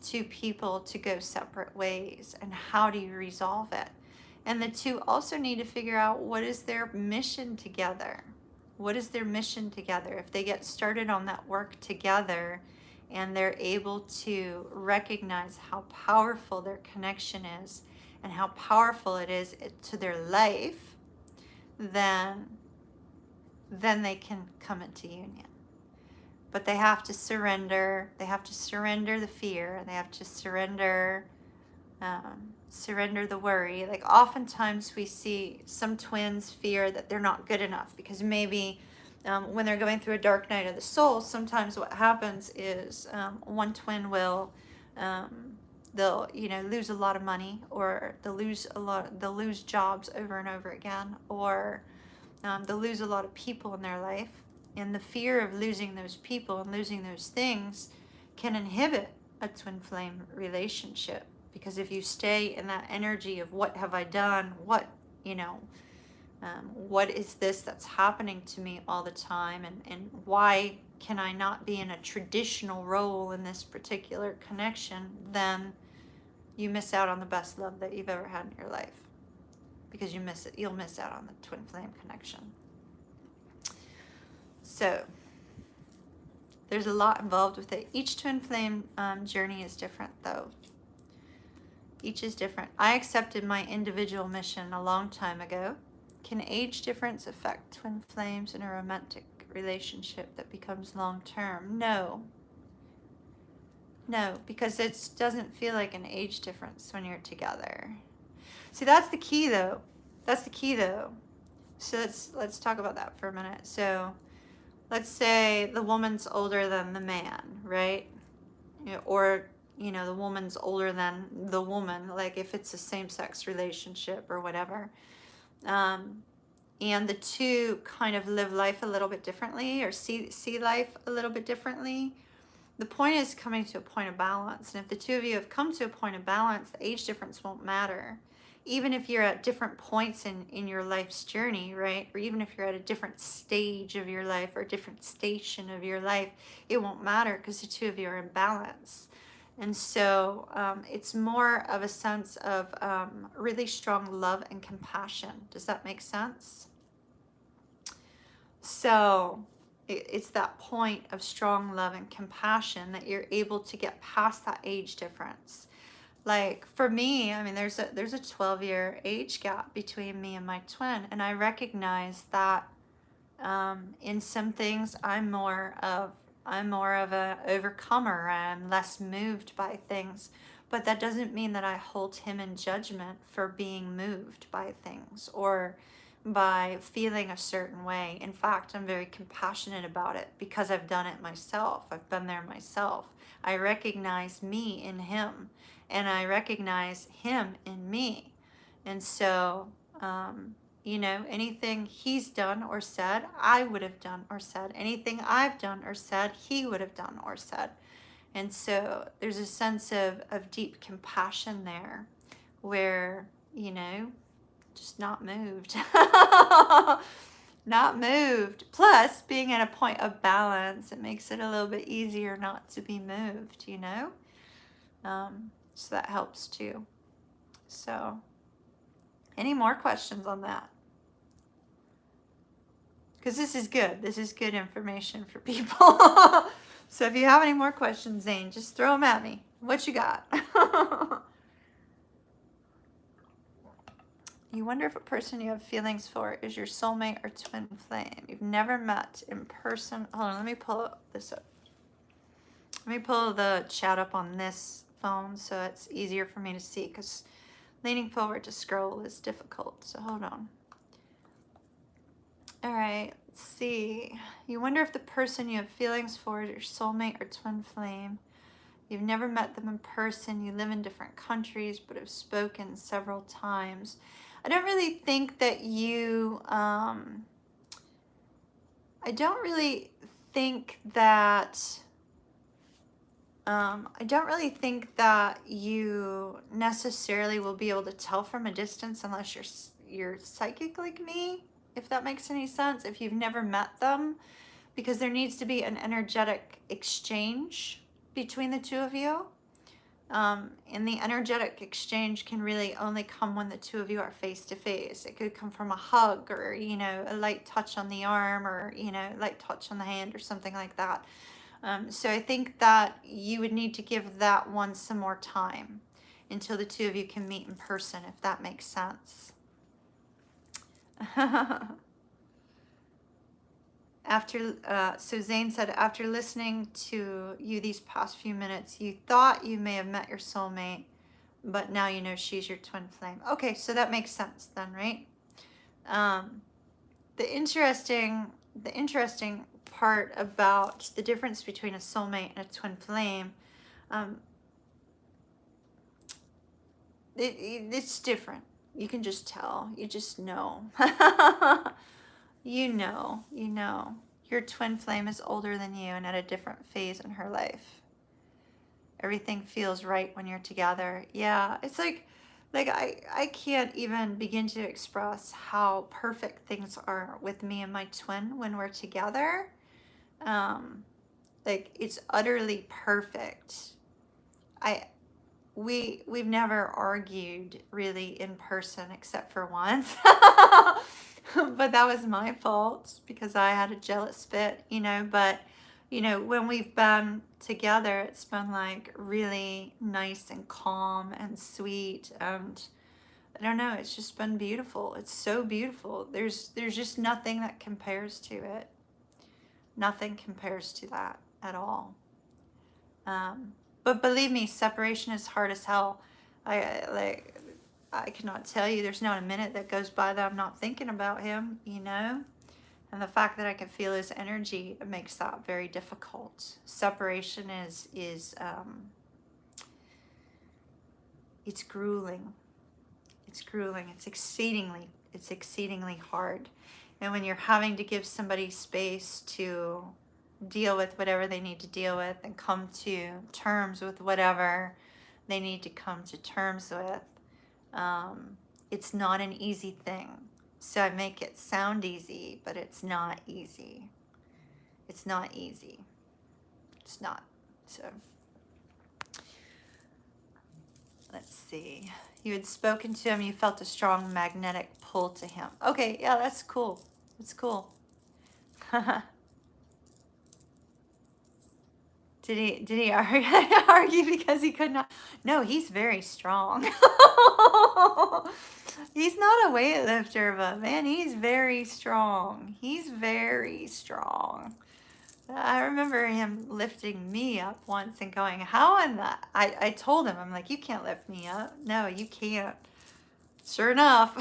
two people to go separate ways, and how do you resolve it. And the two also need to figure out what is their mission together. What is their mission together? If they get started on that work together and they're able to recognize how powerful their connection is and how powerful it is to their life, then they can come into union. But they have to surrender. They have to surrender the fear. They have to surrender the worry. Like, oftentimes we see some twins fear that they're not good enough because maybe when they're going through a dark night of the soul, sometimes what happens is one twin will they'll lose a lot of money, or they'll lose jobs over and over again, or they'll lose a lot of people in their life. And the fear of losing those people and losing those things can inhibit a twin flame relationship. Because if you stay in that energy of what have I done, what is this that's happening to me all the time, and why can I not be in a traditional role in this particular connection, then you miss out on the best love that you've ever had in your life. Because you'll miss out on the twin flame connection. So there's a lot involved with it. Each twin flame journey is different, though. Each is different. I accepted my individual mission a long time ago. Can age difference affect twin flames in a romantic relationship that becomes long-term? No, because it doesn't feel like an age difference when you're together. See, that's the key, though. So let's talk about that for a minute. So let's say the woman's older than the man, right? Or the woman's older than the woman, like if it's a same-sex relationship or whatever. And the two kind of live life a little bit differently, or see life a little bit differently. The point is coming to a point of balance. And if the two of you have come to a point of balance, the age difference won't matter. Even if you're at different points in your life's journey, right? Or even if you're at a different stage of your life or a different station of your life, it won't matter because the two of you are in balance. And so it's more of a sense of really strong love and compassion. Does that make sense? So it's that point of strong love and compassion that you're able to get past that age difference. Like for me, I mean, there's a 12-year age gap between me and my twin, and I recognize that in some things I'm more of a overcomer. I'm less moved by things, but that doesn't mean that I hold him in judgment for being moved by things or by feeling a certain way. In fact, I'm very compassionate about it because I've done it myself. I've been there myself. I recognize me in him, and I recognize him in me. And so, anything he's done or said, I would have done or said. Anything I've done or said, he would have done or said. And so there's a sense of deep compassion there where, you know, just not moved. Not moved. Plus, being at a point of balance, it makes it a little bit easier not to be moved, you know? So that helps too. So, any more questions on that? Because this is good. This is good information for people. So if you have any more questions, Zane, just throw them at me. What you got? You wonder if a person you have feelings for is your soulmate or twin flame. You've never met in person. Hold on, let me pull this up. Let me pull the chat up on this phone so it's easier for me to see, because leaning forward to scroll is difficult. So hold on. All right, let's see. You wonder if the person you have feelings for is your soulmate or twin flame. You've never met them in person. You live in different countries but have spoken several times. I don't really think that you, I don't really think that you necessarily will be able to tell from a distance unless you're psychic like me, if that makes any sense, if you've never met them, because there needs to be an energetic exchange between the two of you. And the energetic exchange can really only come when the two of you are face to face. It could come from a hug or, you know, a light touch on the arm or, you know, light touch on the hand or something like that. So I think that you would need to give that one some more time until the two of you can meet in person, if that makes sense. So Zane said, after listening to you these past few minutes, you thought you may have met your soulmate, but now you know she's your twin flame. Okay, so that makes sense then, right? The interesting part about the difference between a soulmate and a twin flame, it's different. You can just tell. You just know. You know. Your twin flame is older than you and at a different phase in her life. Everything feels right when you're together. Yeah, it's like I can't even begin to express how perfect things are with me and my twin when we're together. Like, it's utterly perfect. We've never argued really in person except for once. But that was my fault because I had a jealous fit, you know. But, you know, when we've been together, it's been like really nice and calm and sweet. And I don't know, it's just been beautiful. It's so beautiful. There's just nothing that compares to it. Nothing compares to that at all. But believe me, separation is hard as hell. I cannot tell you, there's not a minute that goes by that I'm not thinking about him, you know? And the fact that I can feel his energy, it makes that very difficult. Separation is it's grueling. It's grueling. It's exceedingly hard. And when you're having to give somebody space to deal with whatever they need to deal with and come to terms with whatever they need to come to terms with, it's not an easy thing. So I make it sound easy, but it's not easy. It's not easy. It's not. So let's see. You had spoken to him. You felt a strong magnetic pull to him. Okay, yeah, that's cool. That's cool. Did he argue because he could not? No, he's very strong. He's not a weightlifter, but man, he's very strong. He's very strong. I remember him lifting me up once and going, how in that? I told him, I'm like, you can't lift me up. No, you can't. Sure enough.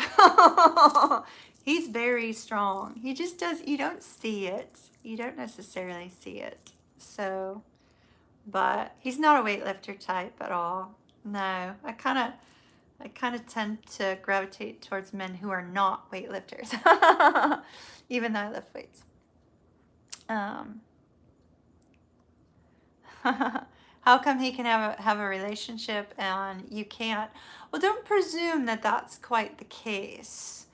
He's very strong. He just does, you don't see it. You don't necessarily see it. So, but he's not a weightlifter type at all. No, I kind of tend to gravitate towards men who are not weightlifters, even though I lift weights. How How come he can have a relationship and you can't? Well, don't presume that that's quite the case.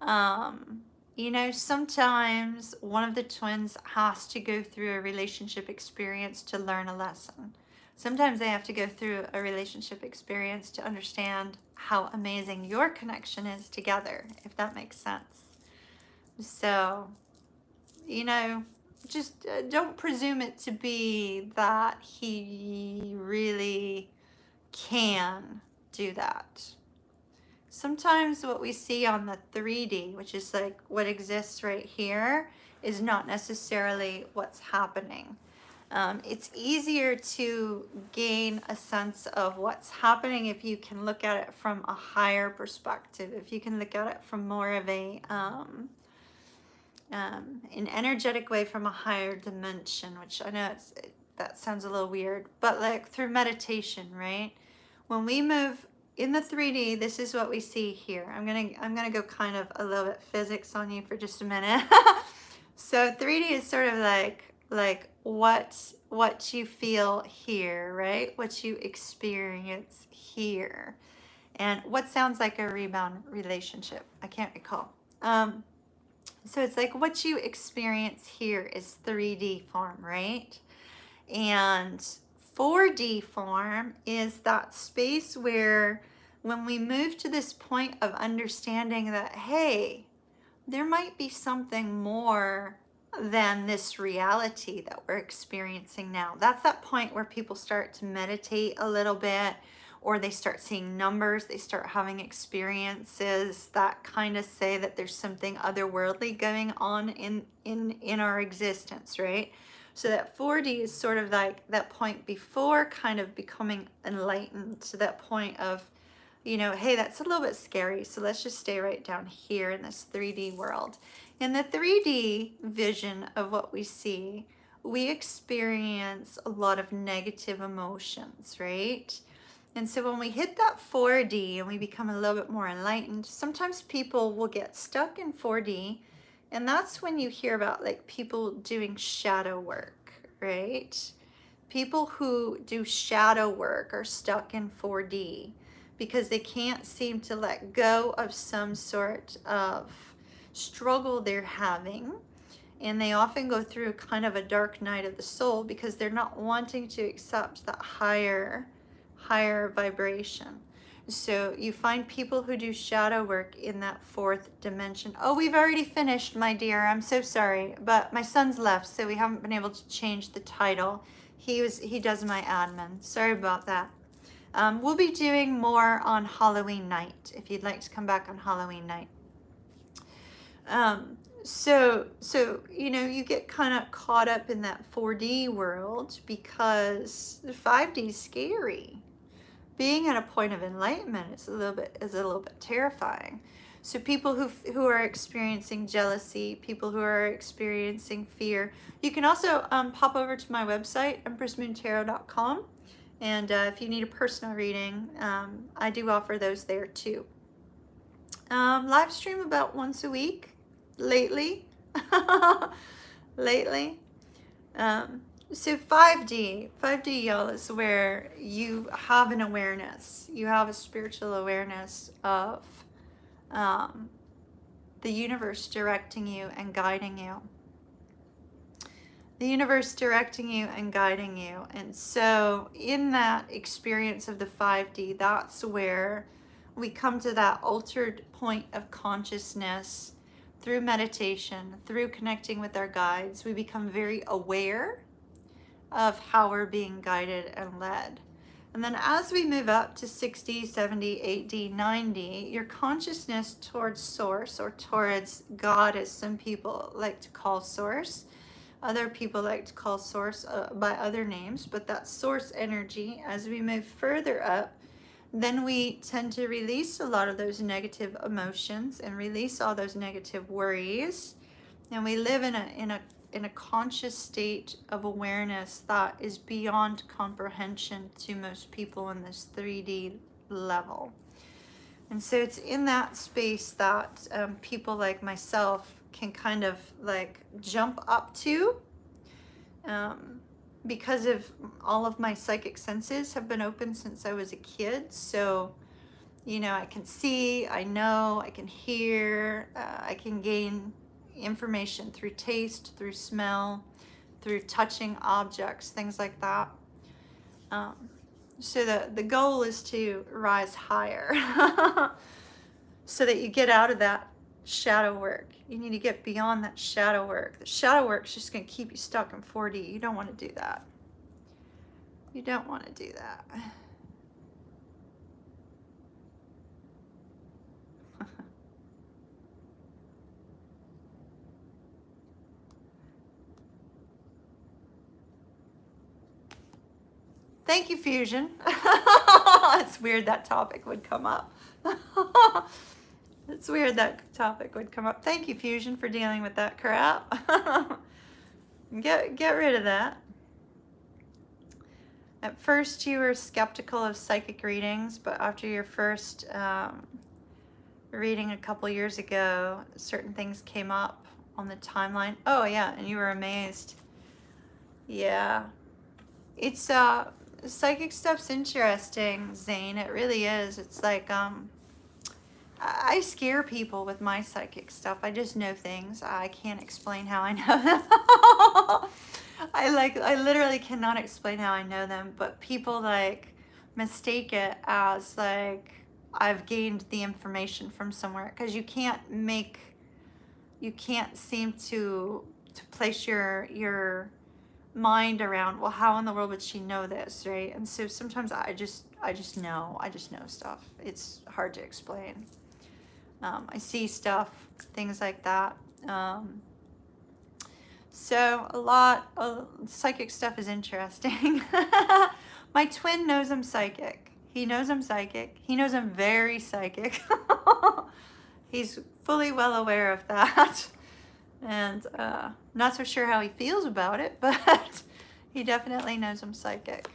You know, sometimes one of the twins has to go through a relationship experience to learn a lesson. Sometimes they have to go through a relationship experience to understand how amazing your connection is together, if that makes sense. So, you know, just don't presume it to be that he really can do that. Sometimes what we see on the 3D, which is like what exists right here, is not necessarily what's happening. It's easier to gain a sense of what's happening if you can look at it from a higher perspective, if you can look at it from more of an energetic way, from a higher dimension, which I know that sounds a little weird, but like through meditation, right? When we move in the 3D, this is what we see here. I'm gonna go kind of a little bit physics on you for just a minute. So 3D is sort of like what you feel here, right? What you experience here, and what sounds like a rebound relationship. I can't recall. So it's like what you experience here is 3D form, right? And 4D form is that space where when we move to this point of understanding that, hey, there might be something more than this reality that we're experiencing now. That's that point where people start to meditate a little bit, or they start seeing numbers, they start having experiences that kind of say that there's something otherworldly going on in our existence, right? So that 4D is sort of like that point before kind of becoming enlightened, to that point of, you know, hey, that's a little bit scary, so let's just stay right down here in this 3D world. In the 3D vision of what we see, we experience a lot of negative emotions, right? And so when we hit that 4D and we become a little bit more enlightened, sometimes people will get stuck in 4D. And that's when you hear about like people doing shadow work, right? People who do shadow work are stuck in 4D because they can't seem to let go of some sort of struggle they're having. And they often go through kind of a dark night of the soul because they're not wanting to accept that higher vibration. So you find people who do shadow work in that 4th dimension. Oh, we've already finished, my dear. I'm so sorry, but my son's left, so we haven't been able to change the title. He does my admin. Sorry about that. We'll be doing more on Halloween night if you'd like to come back on Halloween night. So you know, you get kind of caught up in that 4D world because the 5D is scary. Being at a point of enlightenment is a little bit terrifying. So people who are experiencing jealousy, people who are experiencing fear, you can also pop over to my website, empressmoontarot.com, and if you need a personal reading, I do offer those there too. Live stream about once a week lately. So 5D, y'all, is where you have an awareness. You have a spiritual awareness of the universe directing you and guiding you. The universe directing you and guiding you. And so in that experience of the 5D, that's where we come to that altered point of consciousness through meditation, through connecting with our guides. We become very aware of how we're being guided and led. And then as we move up to 60, 70, 80, 90, your consciousness towards source, or towards God, as some people like to call source. Other people like to call source by other names, but that source energy, as we move further up, then we tend to release a lot of those negative emotions and release all those negative worries. And we live in a conscious state of awareness that is beyond comprehension to most people in this 3D level. And so it's in that space that people like myself can kind of like jump up to. because of all of my psychic senses have been open since I was a kid. So, you know, I can see, I know, I can hear, I can gain information through taste, through smell, through touching objects, things like that. So the goal is to rise higher so that you get out of that shadow work. You need to get beyond that shadow work. The shadow work is just going to keep you stuck in 4D. You don't want to do that. You don't want to do that. Thank you, Fusion. It's weird that topic would come up. It's weird that topic would come up. Thank you, Fusion, for dealing with that crap. Get rid of that. At first, you were skeptical of psychic readings, but after your first reading a couple years ago, certain things came up on the timeline. Oh, yeah, and you were amazed. Yeah. It's, psychic stuff's interesting, Zane. It really is. It's like, I scare people with my psychic stuff. I just know things. I can't explain how I know them. I literally cannot explain how I know them, but people like mistake it as like I've gained the information from somewhere, because you can't seem to place your mind around, well, how in the world would she know this, right? And so sometimes I just know stuff. It's hard to explain. I see stuff, things like that. So a lot of psychic stuff is interesting. My twin knows I'm psychic. He knows I'm psychic. He knows I'm very psychic. He's fully well aware of that. And not so sure how he feels about it, but he definitely knows I'm psychic.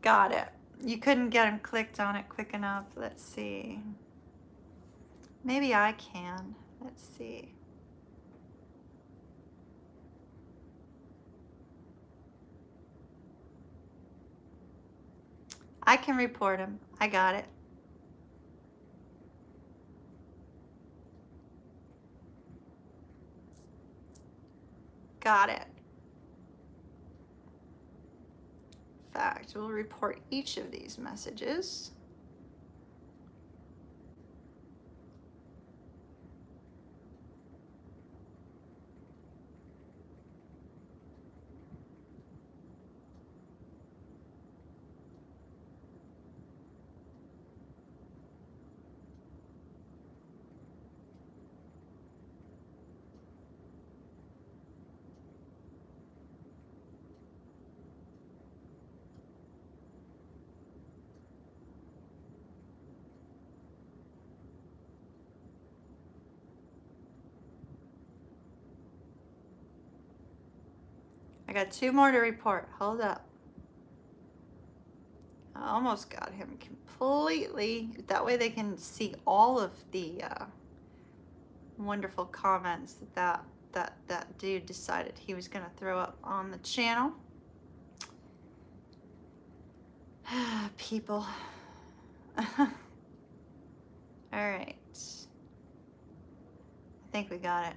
Got it. You couldn't get him clicked on it quick enough. Let's see. Maybe I can. Let's see. I can report him. I got it. Got it. In fact, we'll report each of these messages. I got 2 more to report. Hold up. I almost got him completely. That way they can see all of the wonderful comments that dude decided he was going to throw up on the channel. People. All right. I think we got it.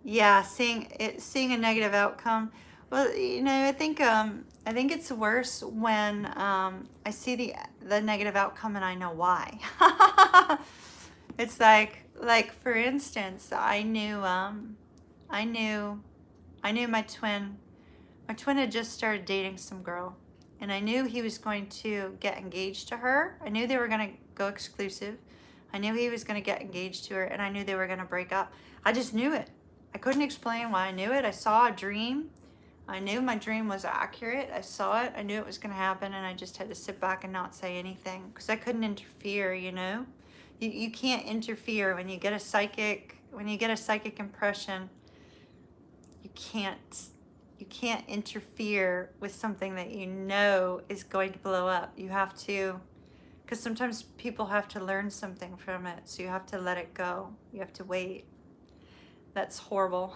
Yeah, seeing a negative outcome. Well, you know, I think it's worse when I see the negative outcome and I know why. It's like for instance, I knew my twin. My twin had just started dating some girl, and I knew he was going to get engaged to her. I knew they were going to go exclusive. I knew he was going to get engaged to her, and I knew they were going to break up. I just knew it. I couldn't explain why I knew it. I saw a dream. I knew my dream was accurate. I saw it. I knew it was going to happen, and I just had to sit back and not say anything because I couldn't interfere, you know? You can't interfere when you get a psychic impression. You can't interfere with something that you know is going to blow up. You have to, because sometimes people have to learn something from it, so you have to let it go. You have to wait. That's horrible.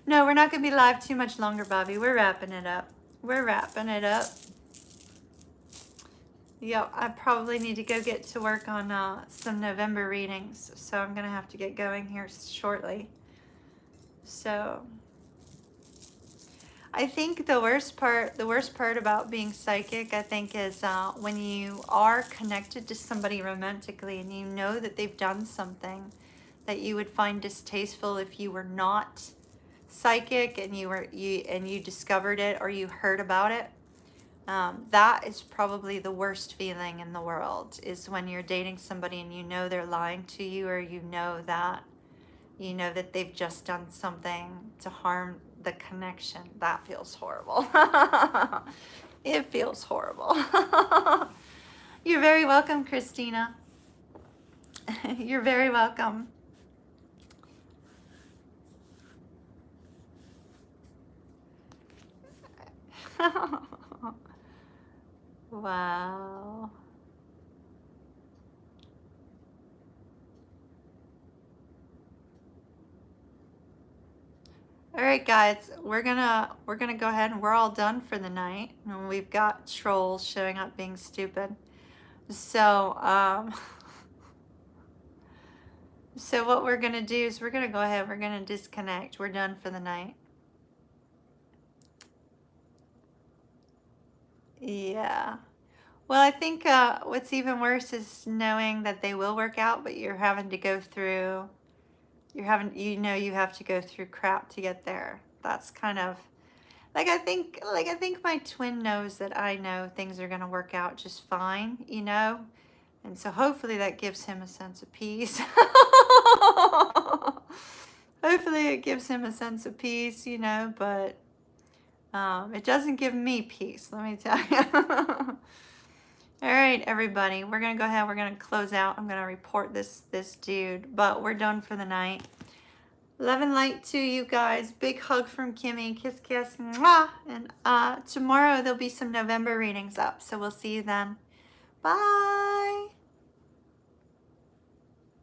No, we're not going to be live too much longer, Bobby. We're wrapping it up. We're wrapping it up. Yep, I probably need to go get to work on some November readings, so I'm going to have to get going here shortly. So I think the worst part about being psychic, I think, is when you are connected to somebody romantically and you know that they've done something that you would find distasteful if you were not psychic and you discovered it or you heard about it. That is probably the worst feeling in the world, is when you're dating somebody and you know they're lying to you, or you know that they've just done something to harm the connection. That feels horrible. It feels horrible. You're very welcome, Christina. You're very welcome. Wow. All right, guys, we're gonna go ahead, and we're all done for the night. And we've got trolls showing up being stupid. So so what we're gonna do is we're gonna go ahead, we're gonna disconnect. We're done for the night. Yeah. Well, I think what's even worse is knowing that they will work out, but you're having to go through, you have to go through crap to get there. That's kind of like, I think my twin knows that I know things are going to work out just fine, and so hopefully that gives him a sense of peace. Hopefully it gives him a sense of peace, but it doesn't give me peace, let me tell you. All right, everybody, we're going to go ahead. We're going to close out. I'm going to report this dude, but we're done for the night. Love and light to you guys. Big hug from Kimmy. Kiss, kiss. Mwah. And tomorrow there'll be some November readings up, so we'll see you then. Bye.